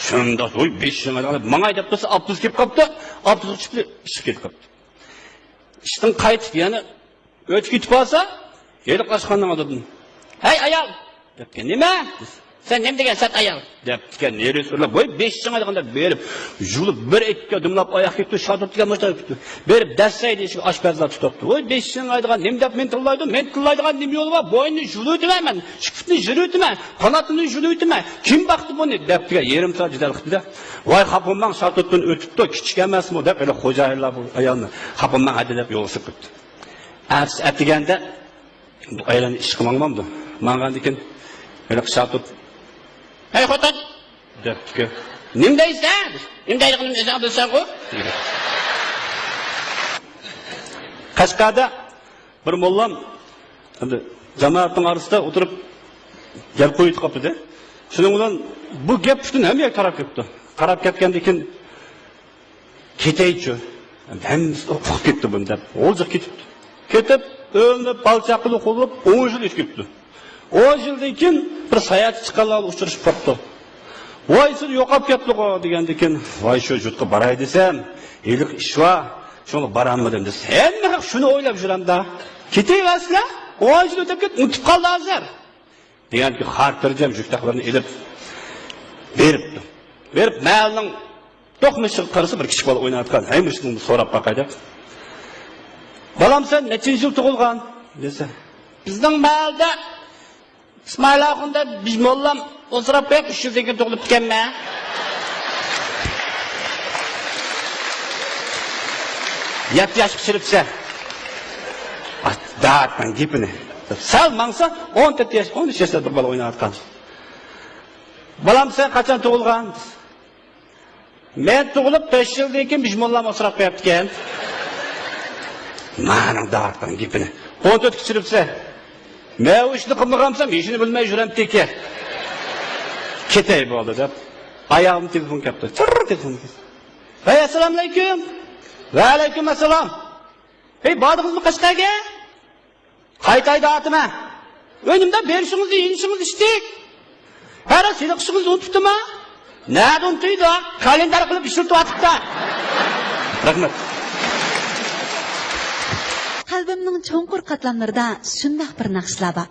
Shunda o'y 5 yil olib, "Mangay" deb tursa, avtobus kelib qopti, avtobus chiqdi, ishib ketib qopti. İşten qaytib yana o'tib ketib qolsa, yeri qashqondan oldim. "Hey ayol!" debdi. "Nima? Sen nima degan sat ayol?" debdi. "Neri so'rlab, voy 5 yil olganda berib, yulib bir etga dumlab oyoq ketdi, shotutga mo'shtab ketdi. Berib dassaydi ishga oshpazlar tutibdi. Voy 5 yil olganda nima deb men tillaydigan nima yo'li bor? Bo'yni yuluydiman, shiftni yuruydiman, qanotini yuruydiman. Kim baxti buni?" debdi. Yarim soat jidal qildi. "Voy xapimman shotutdan o'tibdi, kichik emasmi?" deb elə xo'jayinlar bu ayolni xapimman hadilab yo'lsib ketdi. Atiganda bu ayolni ish qilmamdi. Mangandikin elə shotut "Hey xotin!" debdi. "Nim deysan? Nim deydig'ini o'zing bilsan-ku?" dedi. Qashqarda bir mollam jamoatning orasida o'tirib gap qo'yib qopdi. Shuning bilan bu gap butun hammaga tarab ketdi. Qarab ketgandan keyin ketaychi. Hammasi o'qib ketdi bunda. O'zi ketibdi. Ketib, o'lni balchaqini qo'lib 10 yil ketibdi. 10 yildan keyin bir sayohat chiqqanlar uchrashib qopdi. "Voy, siz yo'qolib ketdi-ku" degandan keyin, "Voy, shu yurtga baray desam, eliq ish bor, shuni borammidim" dedi. "Sen nima shuni o'ylab yuramda? Ketayapsizlar? 10 yil o'tib ketdi, unutib qoldi hozir." deganki, xotirjam juftaqlarni elib beribdi. Berib, malning to'qmishib qarasa bir kichik bola o'ynayotgan. "Haymushni so'rab boqay" deb. "Balam, sen nechinchi yil tug'ilgan?" desa, "Bizning malda İsmail Ağa'nda biz mollam o'sirab qo'yib 3 yildan keyin tug'ilib ketganman." "7 yosh pishiribsa." Da'atman gapini. Sal mangsa 14 yosh, 13 yoshda bir bola o'ynayotgan. "Balam, sen qachon tug'ilgan?" "Men tug'ilib 5 yildan keyin biz mollam o'sirab qo'yibdi ekan." Ma'ning da'atman gapini. 14 pishiribsa, "Men u ishni qilmagamsam, ishini bilmay yuram teka. Ketay bo'ldi" deb oyog'im telefon kapdi. Chirr telefon. "Hey, assalomu alaykum." "Va alaykum assalom." "Hey, bordingizmi Qashqarga?" "Qaytaydi atma. O'ynimda berishingizni, yinishingizni ishtik. Hara seni qishingizni unutibdimi?" "Nada unutaydi? Kalendar qilib ishlatyapti." Rahmat. Qalbimning cho'nqur qatlamlarida shunday bir naqshlar bor.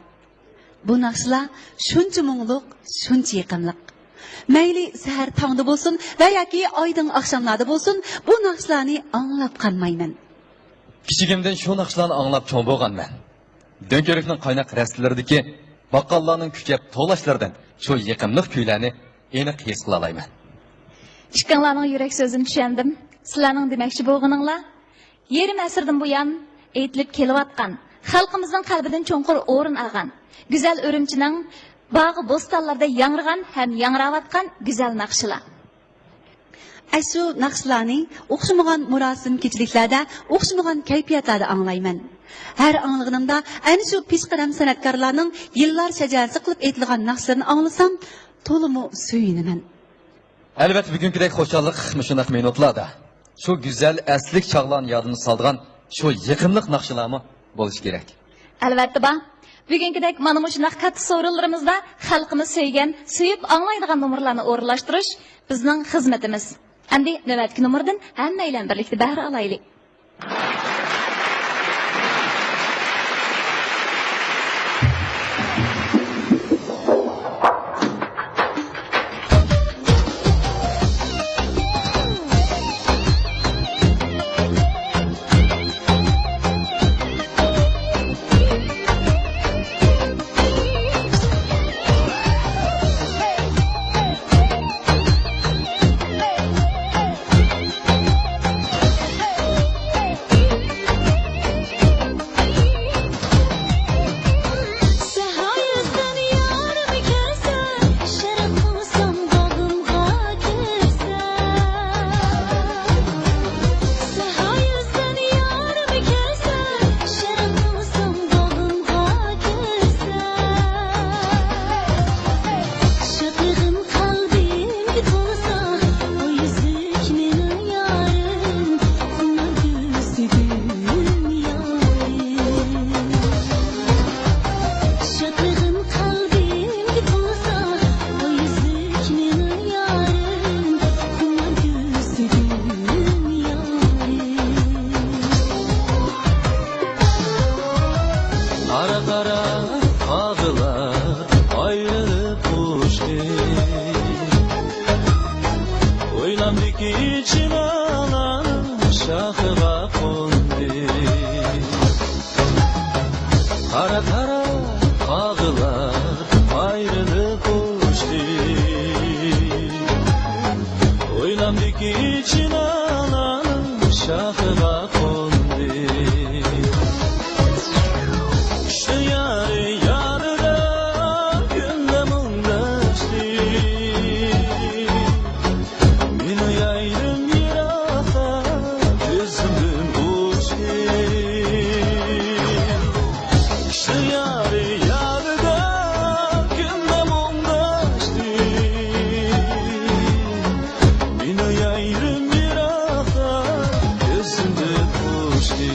Bu naqshlar shuncha mungluq, shuncha yiqimliq. Mayli sahar tongda bo'lsin va yoki oydin oqshomlarda bo'lsin, bu naqshlarni anglab qolmayman. Kichigimdan shu naqshlarni anglab cho'ng bo'lganman. Dönkörekning qaynoq rastlaridagi baqqallarning kuchab to'lashlardan shu yiqimliq kuylarni aniq his qila olaman. Chiqqanlarning yurak so'zini tushundim. Sizlarning demoqchi bo'lganinglar yarim asrdan buyon aytilib kelayotgan, xalqimizning qalbidan cho'nqur o'rin olgan, go'zal Urumchining bog'i bo'stonlarda yangragan ham yangrayotgan go'zal naqshlar. Shu naqshlarni o'xshamagan murosim kechiliklarda, o'xshamagan kayfiyatlarda anglayman. Har anglaganimda ana shu peshqadam san'atkorlarning yillar shajarasi qilib aytilgan naqshlarni anglasam, to'liq suyunaman. Albatta bugünkidek xo'shallik shunday minutlarda shu go'zal aslik chog'larni yodini solgan shu yiqimliq naqshlarmi bo'lish kerak. Albatta ba. Bugünkidek mana shunday qattiq so'rinlarimizda xalqimiz sevgan, suyib anglaydigan nomerlarni o'rinlashtirish bizning xizmatimiz. Endi navbatdagi nomerdan hammaylar birlikda bahra olaylik. qara qog'ilar ayrılıp uçtu. O'ylamdiki chinolar shoxiga qo'ndi. Qara qara qog'ilar ayrılıp uçtu. O'ylamdiki chinolar shoxiga qo'ndi. Kishni yari yarida kunda mundashdi. Meni yayrim yiroqqa ko'zimdan o'chdi. Kishni yari yarida kunda mundashdi. Meni yayrim yiroqqa ko'zimdan o'chdi.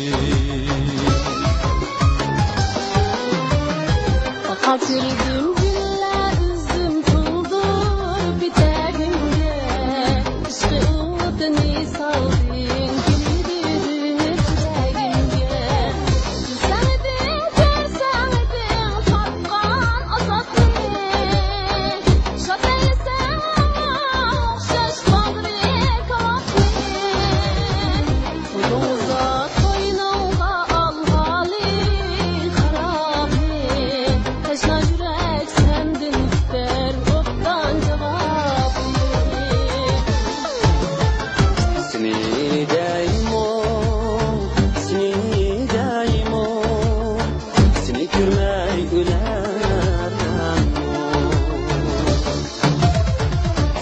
Hatırladım günler üzüm tuldu biteğimde. İşte umudunu saldın gülüdün yüreğimde. Sevdin sevdin tatkan azaklını. Şataysan şaşmadır kavaklını. Uzak koynumda al hali harabi. Taşna yürek sendin ister ottan cevap. Seni daimo, seni daimo, seni görmey ölemem.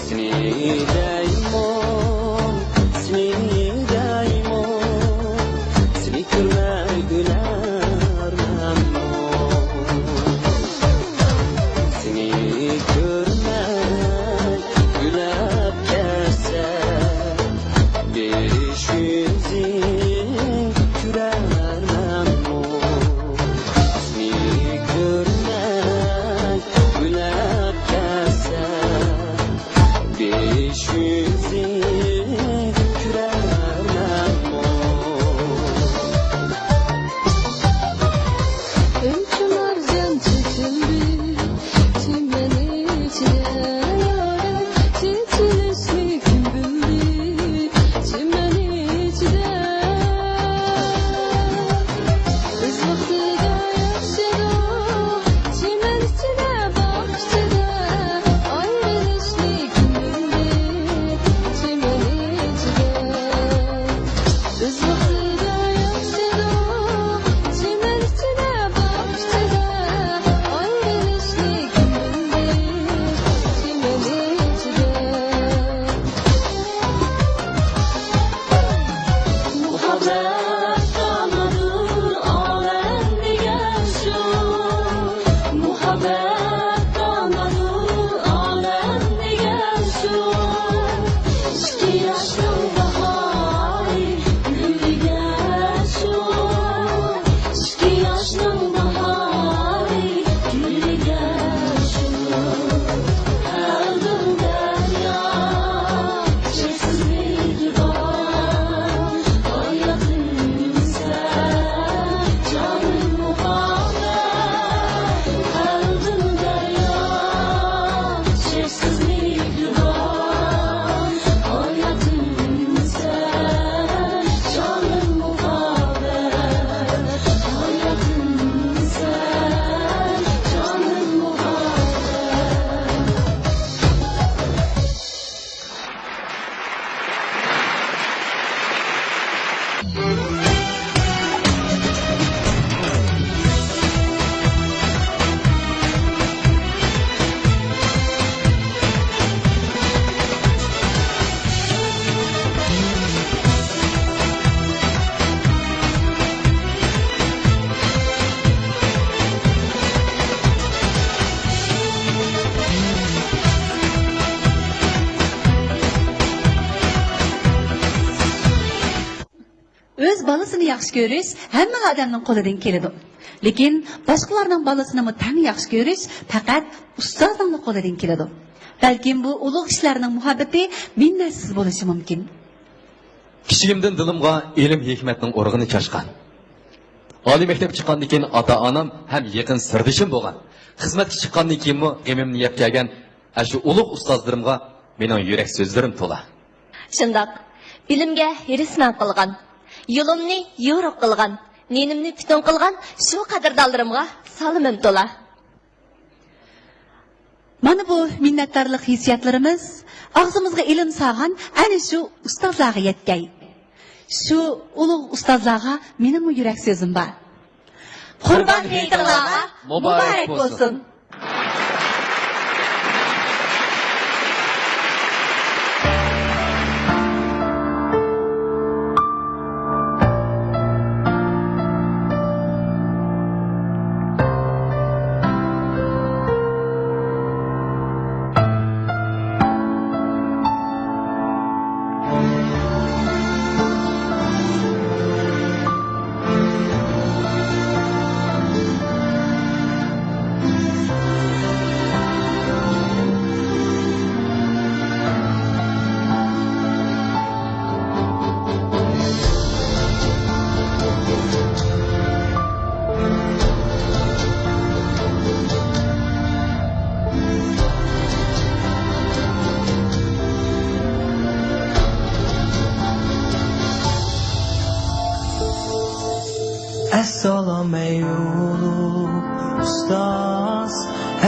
Seni daimo, seni daimo, seni görmey ölemem. Seni görmey gülüp gelse. Beş yüzün kürermem o. Seni görmek gülüp gelse. Beş yüzün kürermem o. Ömçüler can çekildi çimenin içine yâre. Çekilişi kim bildi çimenin içine. Biz vaktida yaşadık çimen içine bahçede. Ayrılışını kim bildi çimenin içine. Biz vaktida yaşadık çimen içine bahçede. Ayrılışını kim bildi çimenin içine. Muhabbet kanadır alem diyen şu. Muhabbet kanadır alem diyen şu. İki yaşın bahari gülgen şu. İki yaşın bahari gülgen şu. Eldim derya çeksiz bir divan. Hayatım sen canım muhabbet. Eldim derya çeksiz bir divan. Hayatım sen canım muhabbet. Hayatım sen canım muhabbet. Öz balasını yaxshi ko'rish hamma odamning qo'lidan keladi. Lekin boshqalarning balasini tang yaxshi ko'rish faqat ustozning qo'lidan keladi. Balkim bu ulug' ishlarning muhabbati minnatsiz bo'lishi mumkin. Kichigimdan dilimga ilm hikmatning urug'ini chashgan. oliy maktab chiqqandan keyin ota onam ham yaqin sirdishim bo'lgan. Xizmatga chiqqandan keyinmi g'amimni yeb kelgan shu ulug' ustozlarimga mening yurak so'zlarim to'la. Shundoq, bilimga hirisman qilgan, yo'limni yo'riq qilgan, nenimni butun qilgan shu qadrdonlarimga salomim to'la. Mana bu minnatdorlik hissiyotlarimiz og'zimizga ilm sog'an ana shu ustozlarga yetgay. Shu ulug' ustozlarga mening yurak so'zim bor. Qurban hayitlarga muborak bo'lsin. Assalamu ey ulug' ustoz,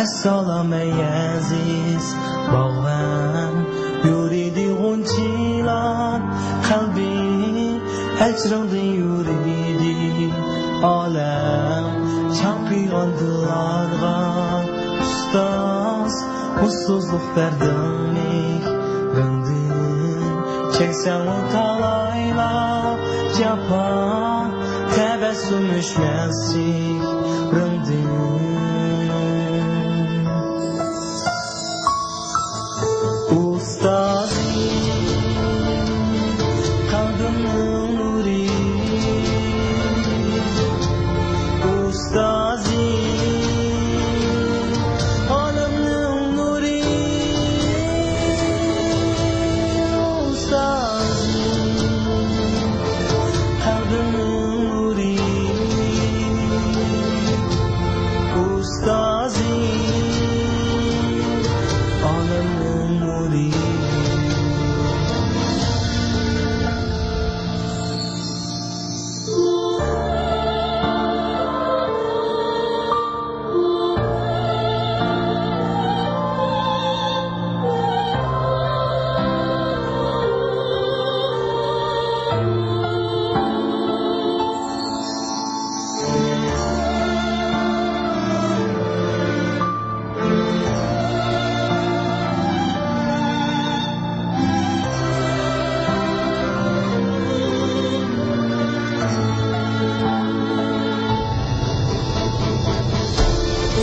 assalamu ey aziz bog'ban, yuridi g'unchilar qalbi hajrida yuridi olam champion dillarga ustoz usto'zlik berding rindin çeksen o talaylar jafo tebessüm üşmezsin rindin ustazi kalbimnin nuri ustazi alemnin nuri ustazi kalbimnin nuri ustazi alemnin nuri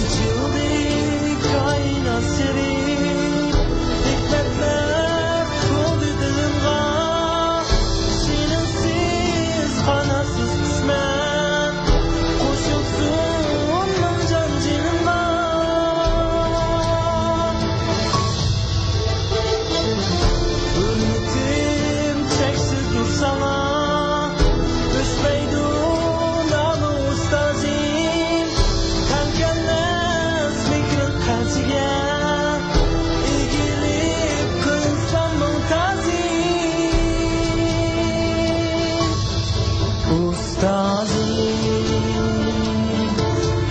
Açıldı kainat serin, hikmetler doldu dilimga. Seninsiz kanatsız kısmet, koşulsun can canımga. Hürmetim çeksiz sana, düşmeydi namı ustazim. Kalkenmez fikrin kalsiye, ilgilip kılsam muntazim. Ustazim,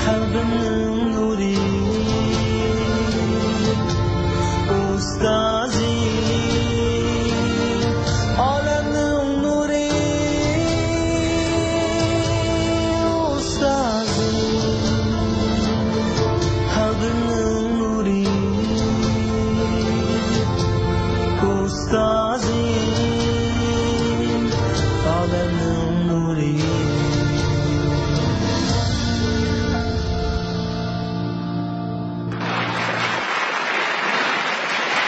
kalbimnin nuri. Ustazim, alemnin nuri. Ustazim, kalbimnin nuri. Ustazim, alemnin nuri.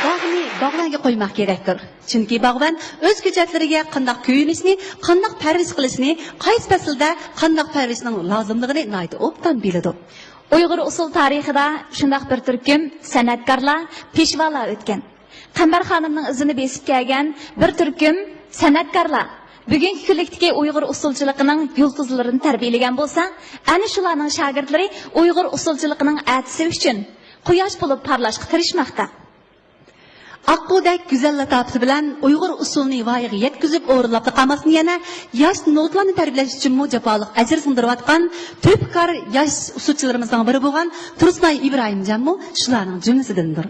Bağını bağlarga qo'ymoq kerakdir. Chunki bog'ban o'z ko'chatlariga qandoq kuyinishni, qandoq parvarish qilishni, qaysi faslda qandoq parvarishning lozimligini noyda obdan biladi. Uyg'ur usul tarixida shundoq bir turkum san'atkorlar, peshvolar o'tgan. Qambar xonimning izini besib kelgan bir turkum san'atkorlar Bugungi kunlikdagi Uyg'ur usulchiligining yulduzlarini tarbiyalagan bo'lsa, ana shularning shogirdlari Uyg'ur usulchiligining atisi uchun quyosh bo'lib parlashga tirishmoqda. Akkudek güzel latafeti bilen Uygur usulünü vayiga yetkizip o'rinlab qolmasın yana yosh notlarni tarbiyalash uchun mujapalık ajr sindirivatgan tüpkar yosh usulchilarimizdan biri bo'lgan Tursunay İbrahimjanmu shularning jumlasidandir.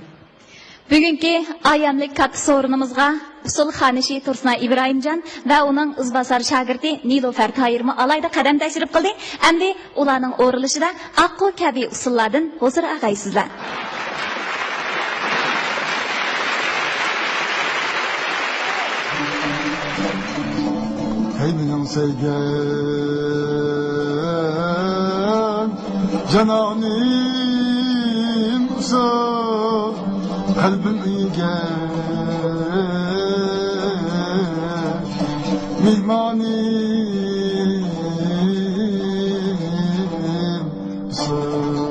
Bugungi ayamlik katta so'rinimizga usul xonishi Tursunay İbrahimjan va uning izbosar shogirdi Nilufar Toyirmi alayda qadam tashrif qildi. Endi ularning o'rilishida Aqqu kabi usullardan hozir ag'aysizlar. Hey benim sevgim cananim usul kalbim iyge mihmanim usul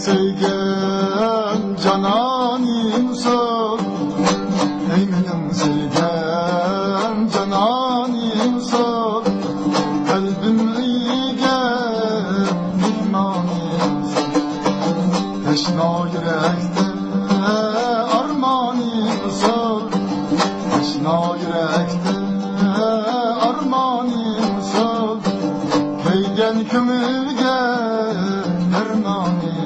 sevgim cananim sol ey benim sevgim cananim sol kalbim iyge mihmanim sol teşna yürekte armanim sol teşna yürekte armanim sol keygen kömürge dermanim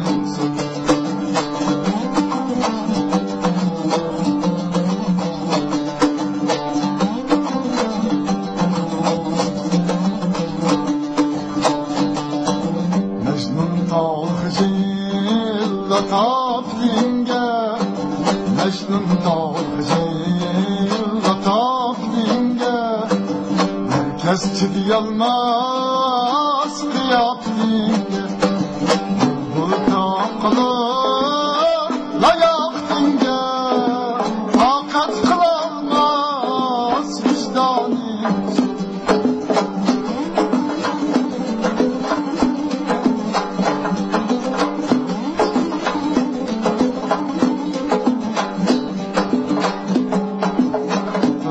lataflinge Mecnun dağılcil lataflinge Herkes çidiyalmaz kıyaflinge Bulbul takılır layaklinge Takat kılamaz vicdanim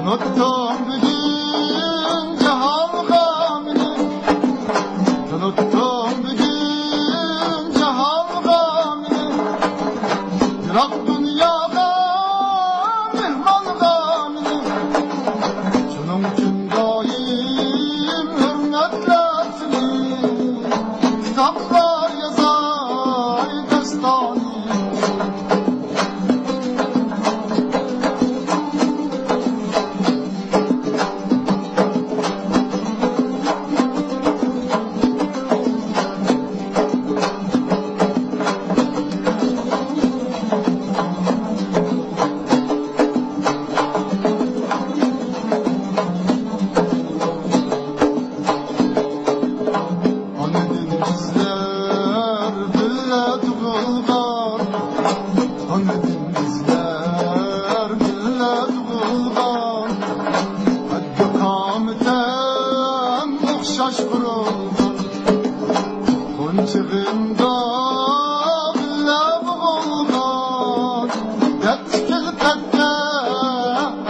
Unuttum bugün cehal gamini Unuttum bugün cehal gamini Bırak dünyada mihman gamini Şunun için daim hürmetlersini Kitaplar yazar destani Çığımda bile bulgan Yetkil tette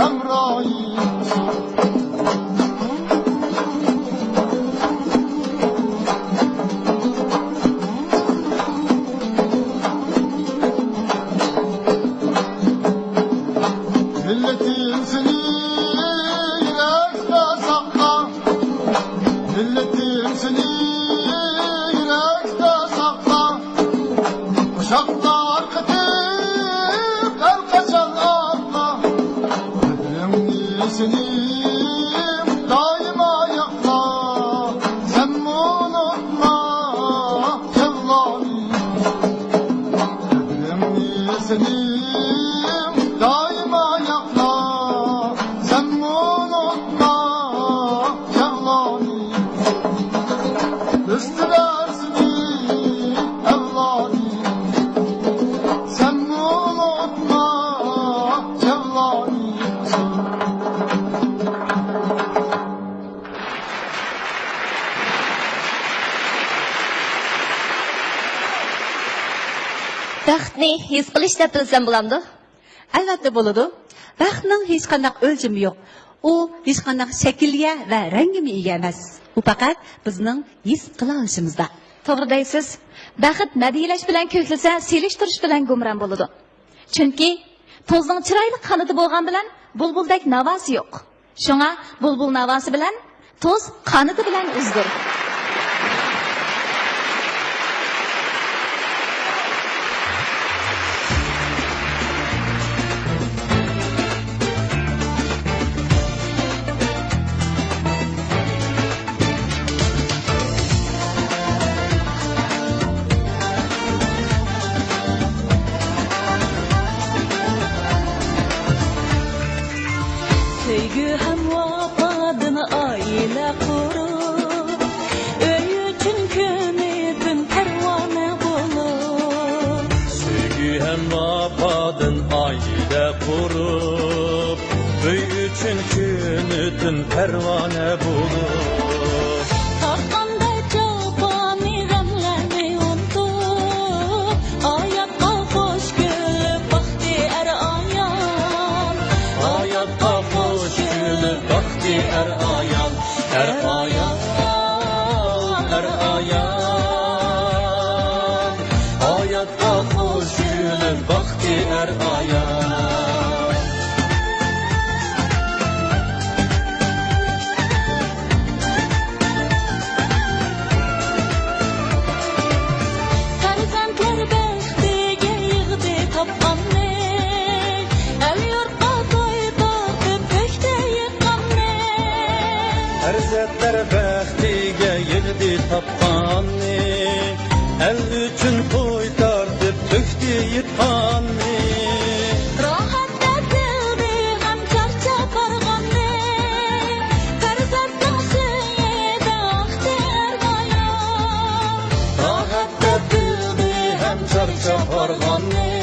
emrayim Milletin seni yürekte sakla Milletin seni Uşaklar kıtıp her kaçan atla Bedrimli senim daima yakla Sen unutma Cevlani Bedrimli senim daima yakla Sen unutma Cevlani Üstüler seni evlani Sen unutma Cevlani Baxtni his qilish deb bilsam bo'lamdi? Albatta bo'ladi. Baxtning hech qanday o'lchami yo'q. U hech qanday shaklga va rangga ega emas. U faqat bizning his qila olishimizda. To'g'ri deysiz. Baxt madiyalash bilan ko'klasa, selishtirish bilan gumron bo'ladi. Chunki tozning chiroyli qanoti bo'lgan bilan bulbuldek navosi yo'q. Shunga bulbul navosi bilan toz qanoti bilan uzdir. Söygü hem vafadan aile kurup Öy üçün könüdün pervane bulup Sevgi hem vafadan aile kurup Öy üçün künüdün pervane bulup Takkanda çapani gamlarni unutup Ayakka hoş gülüp baktı er ayan Hayatda hoş gülüp baktı er ayan Er ayan, er ayan Hayatda hoş gülüp baktı er ayan Farzandlar baxtiga yig'di topqanni El yurtqa to'y tortib ko'kda yiqqanni Farzandlar baxtiga yig'di topqanni El üçün to'y tortib to'kdi yiqqanni Rohatda dildi ham charchab borganni Farzandning suyida oqdi er-ayon Rahatda dildi hem charchab borganni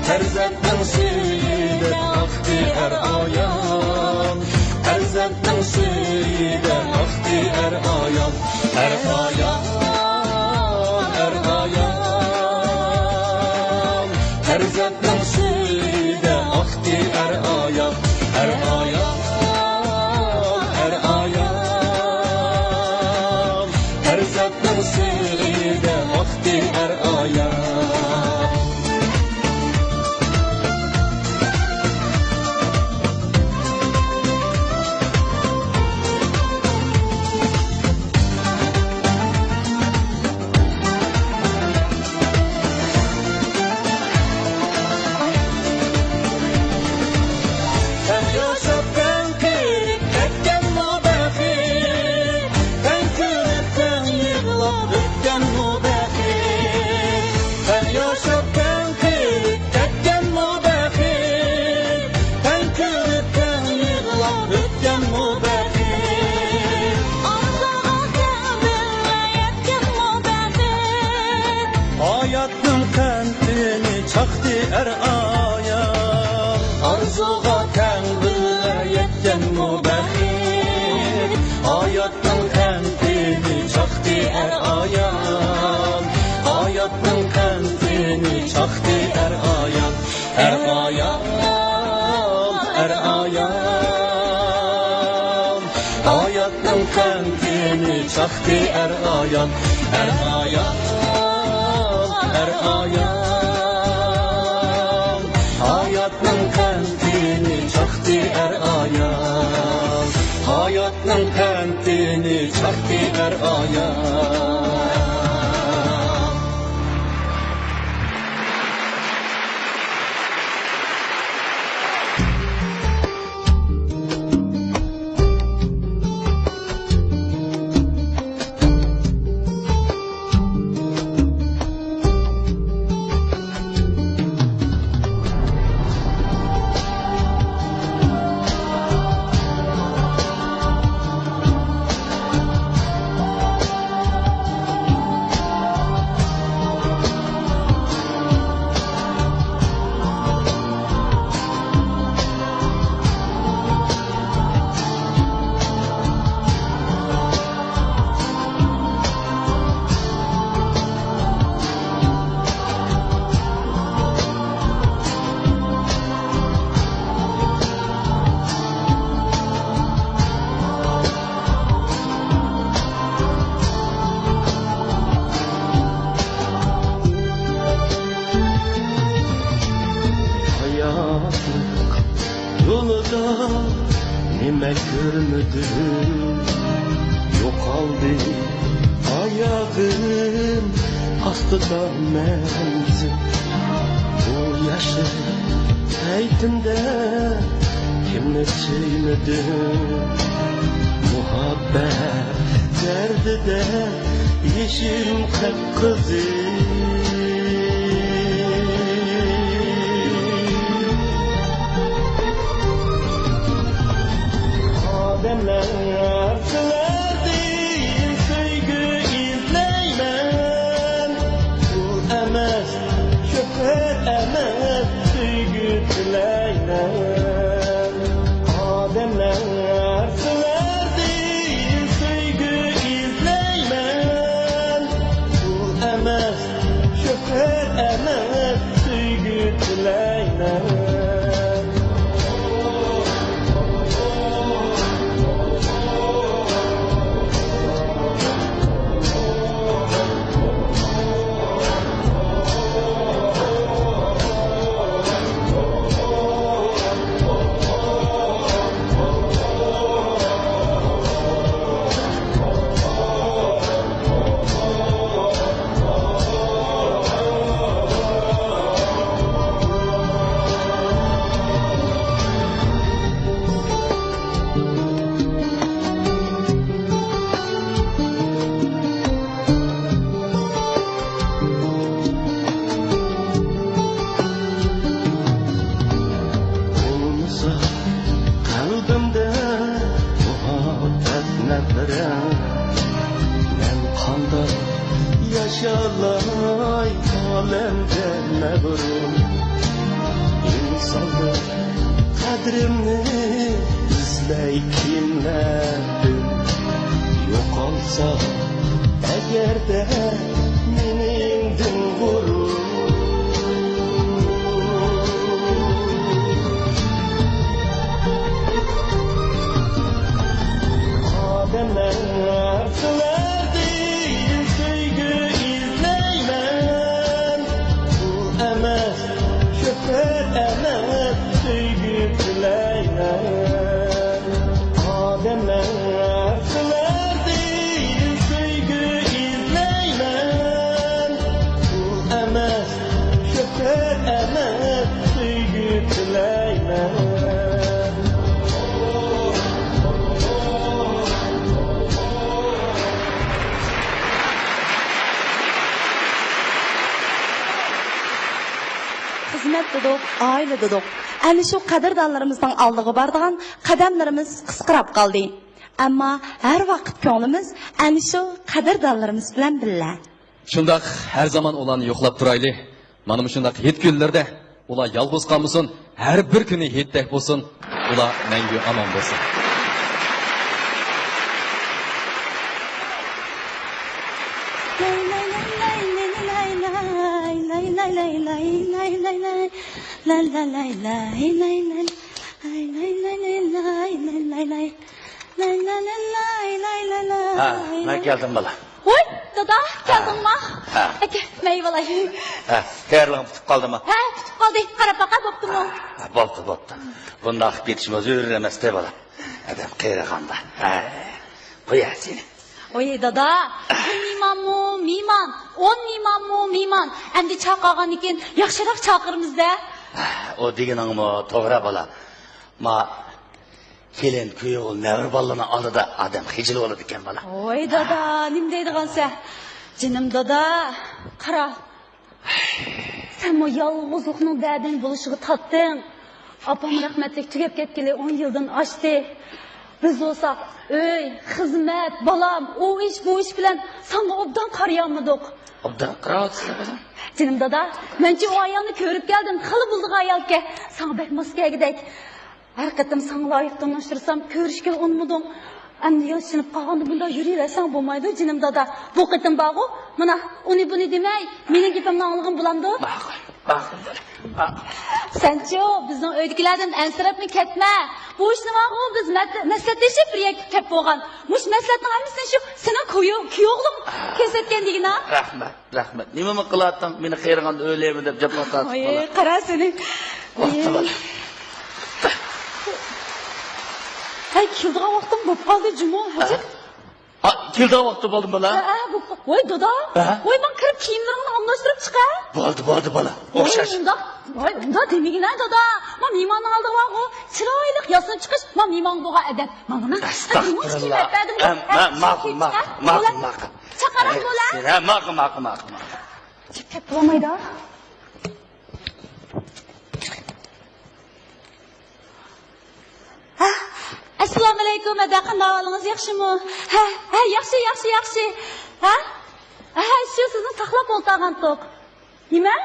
Farzandning suyida oqdi er ayon Farzandning suyida oqdi er ayon Er ayon, er ayon Farzandning suyida oqdi er ayon Er ayon, er ayon Farzandning suyida oqdi er ayon Sen yaşapken kırık etken mu bekir Ben kırıkten yığılıp ötken mu bekir Sen yaşapken kırık etken mu bekir Ben kırıkten yığılıp ötken mu bekir Arzuga kavga yetken mu baxir Hayatın kentini çaktı er ayan Arzuga kengille yetken mu bekir Hayatın kentini çaktı er ayan Hayatın kentini çaktı er ayan Er ayan, er ayan Hayatın kentini çaktı er ayan Er ayan, er ayan Hayatın kentini çaktı er ayan Hayatın kentini çaktı er ayan nime görmedim. Yo'qoldi oyog'im ostida manzil. Bu yaşlı paytimda kimni suymadim. Muhabbet derdide yeşim kıpkızıl. Ademler severdiğin sevgi izleymen. Bu emez, şoför emez, sevgi dileymen. Ademler severdiğin sevgi izleymen. Bu emez, şoför emez, sevgi dileymen. Kalbimde muhabbet nefret. Ben kanda yaşalay alemde mebrum. İnsanlık kadrimni izley kimlerdim. Yok olsa eğer de meningdin gurur. Ademler severdiğin sevgi izleymen. Bu emez, şoför emez, sevgi dileymen. Ademler severdiğin sevgi izleymen. Bu emez, şoför emez, sevgi dileymen. Xizmat dedik, aile dedik. Ana shu qadrdonlarimizning oldiga boradigan qadamlarimiz qisqarib qoldi. Ammo har vaqt ko'nglimiz ana shu qadrdonlarimiz bilan birga. Shundoq har zaman ularni yo'qlab turayli. Mana shundoq hit kunlarda ular yolg'iz qolmasin, har bir kuni hitdek bo'lsin, ular mangu omon bo'lsin. Ha, ben geldim bala. Oy, dada, geldin mi? Ha. Eke, meyveler. Ha, terliğim tutup kaldı mı? Ha, tutup kaldı. Karapaka boptu mu? Ha, boptu. Bunda akıp yetişmez öğrenemez de bala. Adam kıyrakanda. Ha, koyar seni. Oy, dada, miman mu, miman. 10 miman mu, miman. Endi çaqagan iken, yaxşırak çaqırmız da. Ha, o digining mi to'g'ri bala. Ma kelin kuyi ol nevr balını alı da adam hicil olur diken bala. Oy, dada, nim deydigan sen? Canım dada, qara. Sen o yalğızlıqның bədin buluşuğu tattın. Apam rahmetlik tügep ketkili 10 yıldan açtı. Biz olsak, öy, hizmet, balam, o iş bu iş bilen sana obdan qarayamadık. Obdan qarayapsın bala. Canım dada, mence o ayağını körüp geldim. Kalı bulduk ayalke. Sana bek maskeye gidek. Her katım sana layık tanıştırsam körüşke olmadım. Endi yaşınıp kalğandı bunda yürüyersen bulmaydı canım dada. Bu katım bağı, bana onu bunu demey. Menin gipimden anlığım bulandı. Bakın böyle. Senço, bizden öylekilerden ensirep mi ketme? Bu işini var o biz mesletleşip bir yer kep boğan. Muş mesletten almışsın şu, sana kuyoğlum kesetken digin ha? Rahmet. Nime mi kılattın? Beni kıyırganda öyleyim deyip ceplatat. Oy, kara seni. Vakti bala. Ay kildiğin vaktim bu kaldı Cuma. Hacı. Keldi vaqti bo'ldi bola. Voy dada. Voy ben kırıp kiyimlerini anlaştırıp çıkar. Bo'ldi bola. O'xshash. Unda demigine dada. Ma mimanın aldığı var o. Çıraylık yasın çıkış. Ma miman boğa edep. Ma buna. Astagfirullah. Ma'qul. Çakaran bola. Ma'qul. Çekip bulamaydı. Assalomu alaykum, ada qanday ahvolingiz, yaxshimi? Ha, yaxshi. Ha? Shu sizni saqlab o'ltirgan to'q. Nima?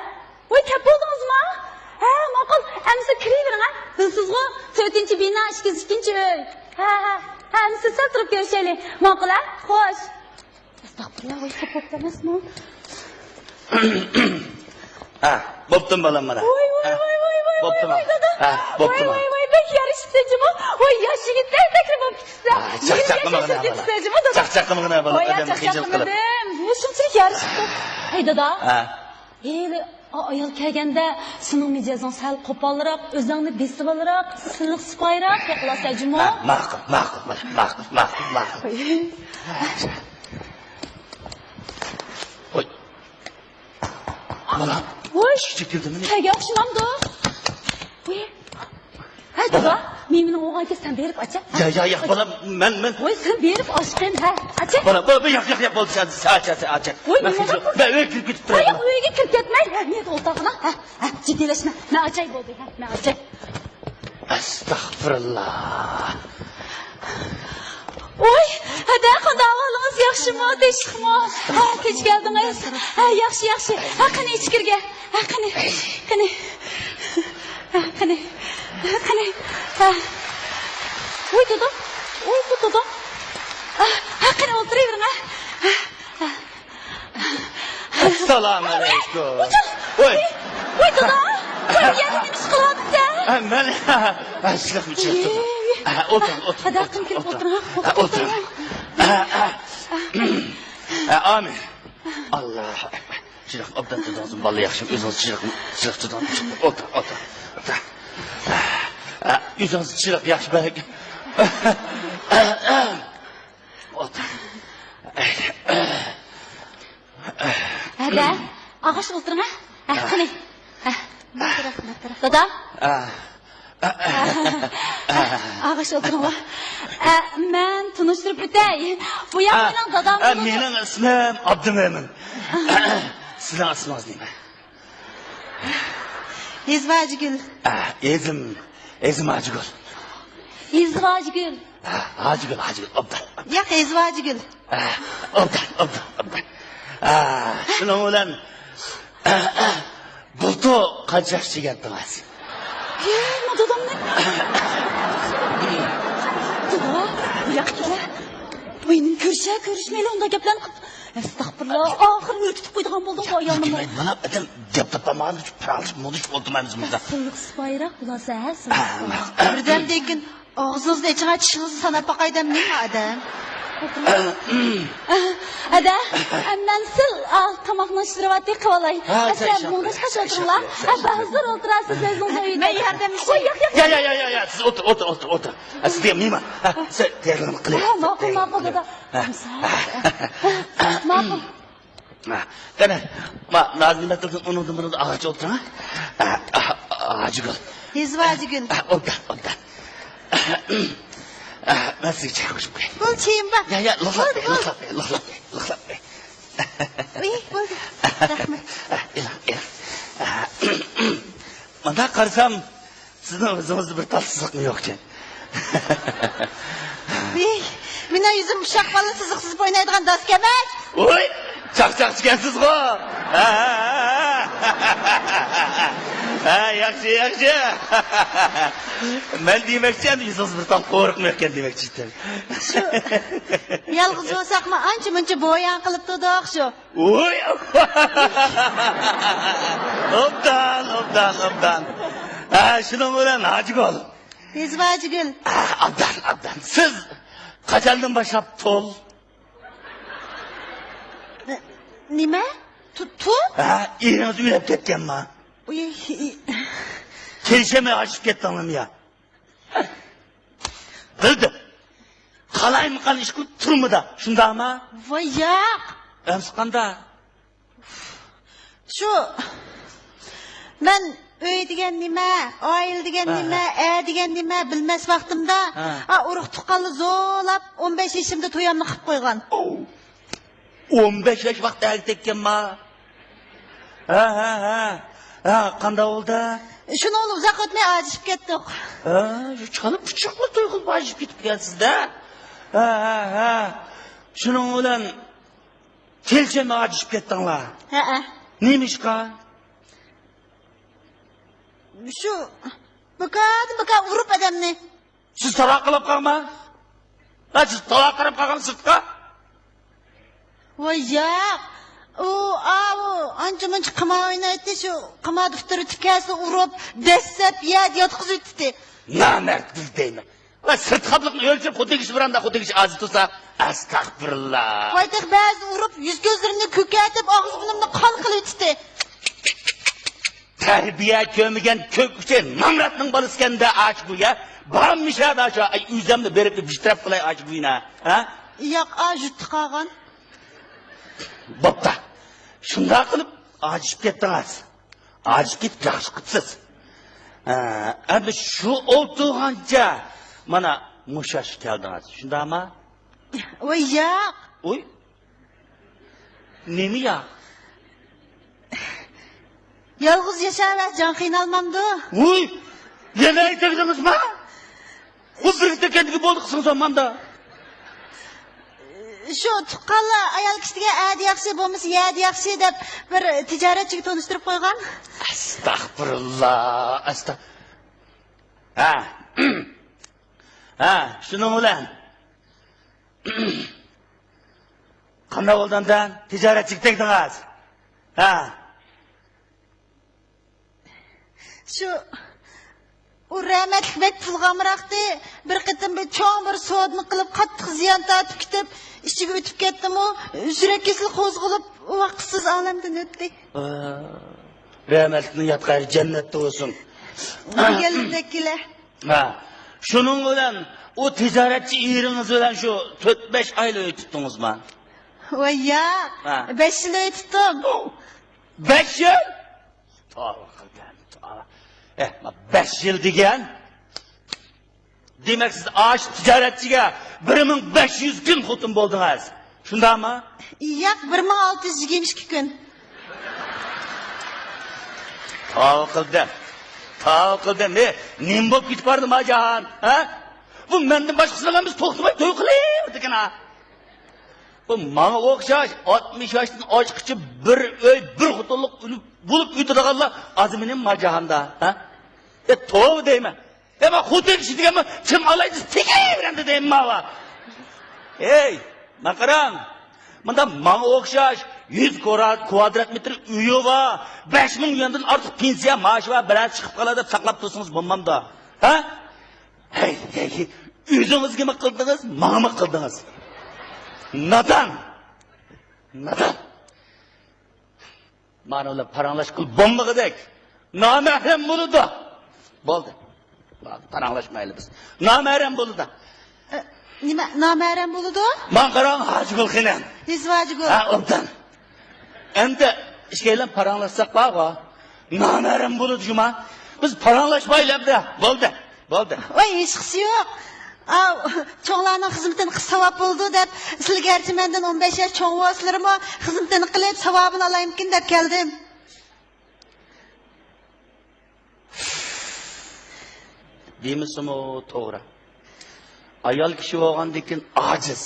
Voy, tap bo'ldingizmi? Ha, ma'qul. Amsa kiravering, ha? Bilsizmi? 4-bino, 2-uy. Ha, amsa sal turib ko'rishaylik. Ma'qul, ha? Xo'sh. Astagfirullah, voy, katta emasmi? Bo'ptim bolam mana. Voy. Bo'ptimi? Bo'ptimi? Voy, bek yarıştıcımı. Voy, yaş yigitler taklif olmuş size. Chaqchaqimagina bola. Voy, chaqchaqimidim. Bu shunchalik yarışibdi. Hey dada. Eyle, ayol kelganda sening mijozing sal qo'polroq, o'zingni besibroq, silliq sipoyroq qilsajimi? Ma'qul. Voy. Bola. Voy, Kichikdimi? kaga o'xshamamdi. Voy. Hey dada, men o'g'ayga sen berib acha. Ya bola, men. Voy, sen berib ochqin, ha? Acha. Bola, yo'q bo'ldi. Acha. Voy, Ben kirib ketib Hayır, turaman. uyga kirib ketmay. Niyat o'rtog'ina. Jiddiylashma. Men achay bo'ldi, ha? Men achay. Astagfirullah. Oy, hada qanday ahvolingiz, yaxshimi, tinchlikmi? Ha, kech keldingiz. Ha, yaxshi. Ha, qani ichkirga. Ha, qani. Ha. Voy, dada. Bu dada. Ha, qani o'tiravering, ha? Assalomu alaykum. Voy, dada. Qo'yga nima ish qilyapsan? Men chiqib turdim. O'tir. Hada qim kirib o'tiring. O'tir. Amin. Allohu akbar. Chiroq obdan tutdim, bola yaxshi. O'zingiz chiroq tutdim. O'tir. O'zingiz chiroq yaxshi barak. O'tir. Hada, ağaç o'tiring, ha? Qani. Dada. Ağaç o'tiring. Men tanishtirib o'tay. Bu yoq mening dadam. Mening ismim Abdumo'min. Sizning ismingiz nima? Ezvajgul. Ezim Hajigul. Izg'ojgul. Hajigul. Obdan. Yo'q, ezvajgul. Obdan. Shuning bilan bulto qancha chigantdingiz? Ma dadamni. Dada, bu yoqqa kel. Mening ko'rishmaylar unda gaplarni. Astagfirullah. Oxir o'rkitib qo'ydigan bo'ldim bu ayolni. Mana adam gap topamadi, paralish modish o'tirmaymiz. Silliq sipoyroq bo'lsa, ha? Birdan dekin og'zingizni ichiga tishingizni sanab boqaydam nima adam? Ada, men sil tomoqni shirvatli qilib olay. Siz bunga chiqish o'tiringlar. Ba'zir o'tirasiz o'zingiz uyda. Men yordamchi. Ya, siz o'tir. Sizga nima? Siz tayyorlanib qiling. Ma'qul dada. Ma'qul. Qani, nima tursin, uni ag'acha o'tiring. Hajigul. Ezvajgul. Obdan. Ben sizi çağırmışım buraya. Bul çeyim bak. Ya, lıhlap bey. İyi, buldu. Rahmet. İlan. Bana karısam, sizin ağzınızda bir tatsızlık mı yok ki? İyi, mina yüzüm şakmalı sızıksız oynaydıgan das kemer. Oy, çak çıkarsız o. Yaxshi. Men demekçen yüzünüz bir tam korkmuyorken demekçiydim. Yalğız olsaqmı ancha-muncha boyan qilib turdiq shu. Oy. Obdan. Şunun bilan Hajigul. Ezvajgul. Abdan. Siz qachondan boshlab to'l? Nima? Tul? Eringiz uylab ketganmi? Kelishemay ochib ketdingmi ya? Bildim. Qalaymiqan ish qilib turmida. Shundaqmi? Voy yo'q. Amsi qanda? Shu men uy degan nima, oil degan nima, degan nima bilmas vaqtimda, urug' tuqqanni zo'lab 15 yoshimda to'yamni qilib qo'ygan. 15 yosh vaqt tekkanma. Ha, qanday bo'ldi? Shuni uzoq o'tmay ajishib ketdik. Chiqanib pichoqla to'y qilib ajib ketib kelsiz-da. Ha. Shuning bilan kelchami ajishib ketdinglar. Ha. Nemishqa? Shu buka urib odamni. Siz taloq qilib qolma. Siz taloq qilib qolgansizqa? Voy yo'q. U ancha-muncha qima o'ynaydi, shu qima dufturi tikasi urib, dessab yotqizib o'tdi. Namard deyman. Va sirt qabliqni o'lchab xudigish biranda xudigish aziz tursa, astag'firullah. Qo'ydiq ba'zi urib, yuz ko'zlarimni ko'katib, og'iz burnimni qon qilib o'tdi. Tarbiya ko'migan ko'k uchi namratning boliskanda ach buya, bormishada shu uyzamni berib bishtirab qilay ach buyna, ha? Yo'q, jutdi qolgan. Bo'pti. Shunday qilib ajib ketdingiz. Ajib ketib yaxshi qilibsiz. Endi shu o'ltirgancha mana mushash keldingiz. Shundaymi? Voy yo'q. Oy. Nima yo'q? Yolg'iz yashab jon qiynalmamdi. Uy! Yana aytdingizmi? Huzurga kendigi bo'ldi qismamda. Shu tuqqanlar ayol kishiga adi yaxshi bo'lmasa yadi yaxshi deb bir tijoratchiga tanishtirib qo'ygan. Astagfirullah. Ha, shuning bilan qanday bo'lgandan tijoratchiga tegdingiz? Ha. Shu u rahmatlik pulg'amroqdi. Bir qitim bir cho'ng bir sodni qilib qattiq ziyon tortib ketib, ishiga o'tib ketdim-u, yurak kesili qo'zg'alib, vaqtsiz olamdan o'tdi. Rahmatlikning yotqari jannatda bo'lsin. Gelindakilar. Ha. Shuning bilan o tijoratchi eringiz bilan shu 4-5 oylik o'tibdingizmi? Voy yo'q. 5 yil o'tdim. 5 yil? To'g'ri. 5 yil degan. Demak siz ash tijoratchiga 1500 kun xotin bo'ldingiz. Shundaymi? Yo'q, 1622 kun. Tavqildi. Nim bo'lib ketib bordim ajan, ha? Bu mendan boshqasidan biz to'xtamay to'y qilayverdik ana. Bu menga o'xshash 60 yoshdan ochiqchi bir uy, bir xotinlik bo'lib o'tirganlar azmining majahanda, ha? To'g'ri deyman. Men xotin kishi deganman, kim olaydi tegayveradi deyman va. Ey, maqaram. Bunda menga o'xshash 100 kvadrat metr uyi va 5000 yuandan ortiq pensiya maashi va bilan chiqib qoladi deb saqlab tursangiz bo'lmamda. Ha? Hey, o'zingizga mi qildingiz, menga mi qildingiz? Nadan? Mana ular paranglash qilib bo'lmagidek. Nomahram bo'ldi. Bo'ldi. Paranglashmayli biz. Nomahram bo'ldi. Nima nomahram bo'ldi? Men qarang Hajigul xinan. Hizvajigul. Ha, obdan. Endi ishkaylan paranglashsak baqo. Nomahram bo'ldi juma. Biz paranglashmaylikda. Bo'ldi. Voy, hech qisi yo'q. Cho'nglarning xizmatini qilib savob bo'ldi deb, sizlarga mendan 15 yosh cho'ng voslarimni xizmatini qilib savobini olaymikin deb keldim. Demisimi to'g'ri. Ayol kishi bo'lgandan keyin ojiz.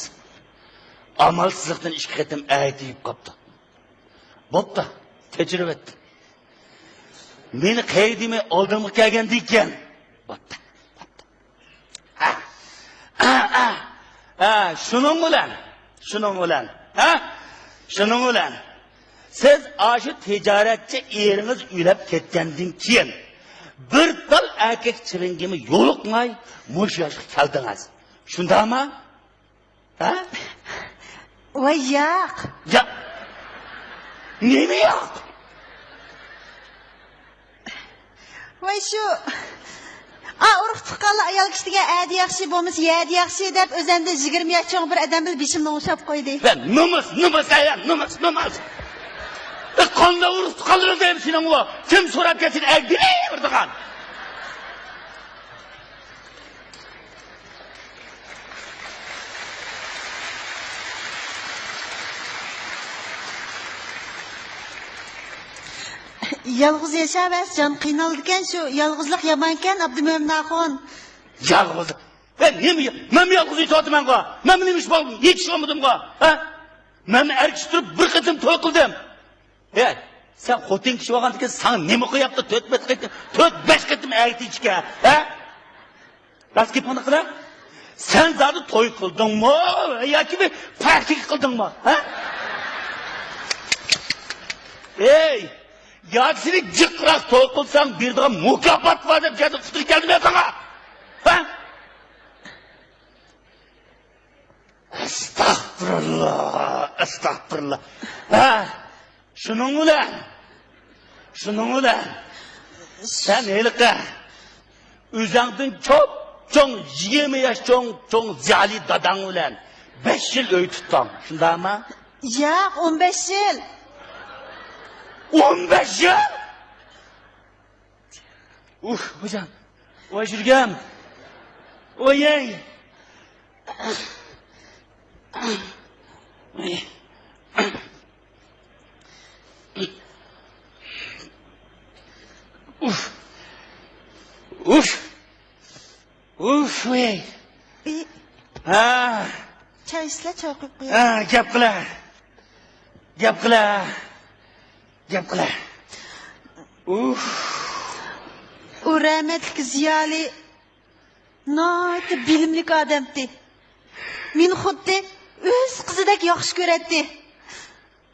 Amalsizlikdan ish qitim aytib qopti. Bo'pti, kechirib etdim. Meni qaydimay oldimga kelgandan keyin bo'pti. Shuning bilan. Siz aşı ticaretçi eringiz uylab ketgandan keyin bir tal erkek chivingimi yo'liqmay mush yoshga keldingiz. Shundaymi? Ha? Voy yo'q. Nima yo'q? Voy shu Urug' tuqqanlar ayol kishiga adi yaxshi bo'lmasa yadi yaxshi deb o'zanda 20 yosh cho'ng bir odam bil beshimni o'shab qo'ydi. Ben numus ayol, numus. Qanday urug' tuqqanlar deyim sening o. Kim so'rab ketsin, agdilay urdigan. Yalğız yaşabas, can qiynaldikan shu yalğızlık yamankan Abdumom Naxon. Yalğız. Ben yalğız yetotman go. Men nimish bo'ldim? Yetish olmadim go. Ha? Men erkish turib bir qitim to'y qildim. Ey, sen xotin kishi bo'lgandan sana nima qo'yapti? 4-5 qitim aytishga, ha? Baski buni qila? Sen zodi to'y qildingmi yoki bir praktik qildingmi, ha? Ey, yaksini jiqroq to'y qilsang berdigan mukofot bor deb jadu fitir keldim sana. Ha? Estağfurullah. Ha? Şunun ulan. Sen eliqe. Özüngdün çok 20 yaş çok ziyali dadan ulan. 5 yıl öy tuttam. Şunda mı? Yo'q, 15 yil. 15 yıl? Hocam. Oy yurgam. Oyey. Wey. Ha. Çay isla, çay qo'yib qo'y. Ha, gap qila. U rahmetli ziyali noyta bilimlik odamdi. Meni xuddi o'z qizidek yaxshi ko'radi.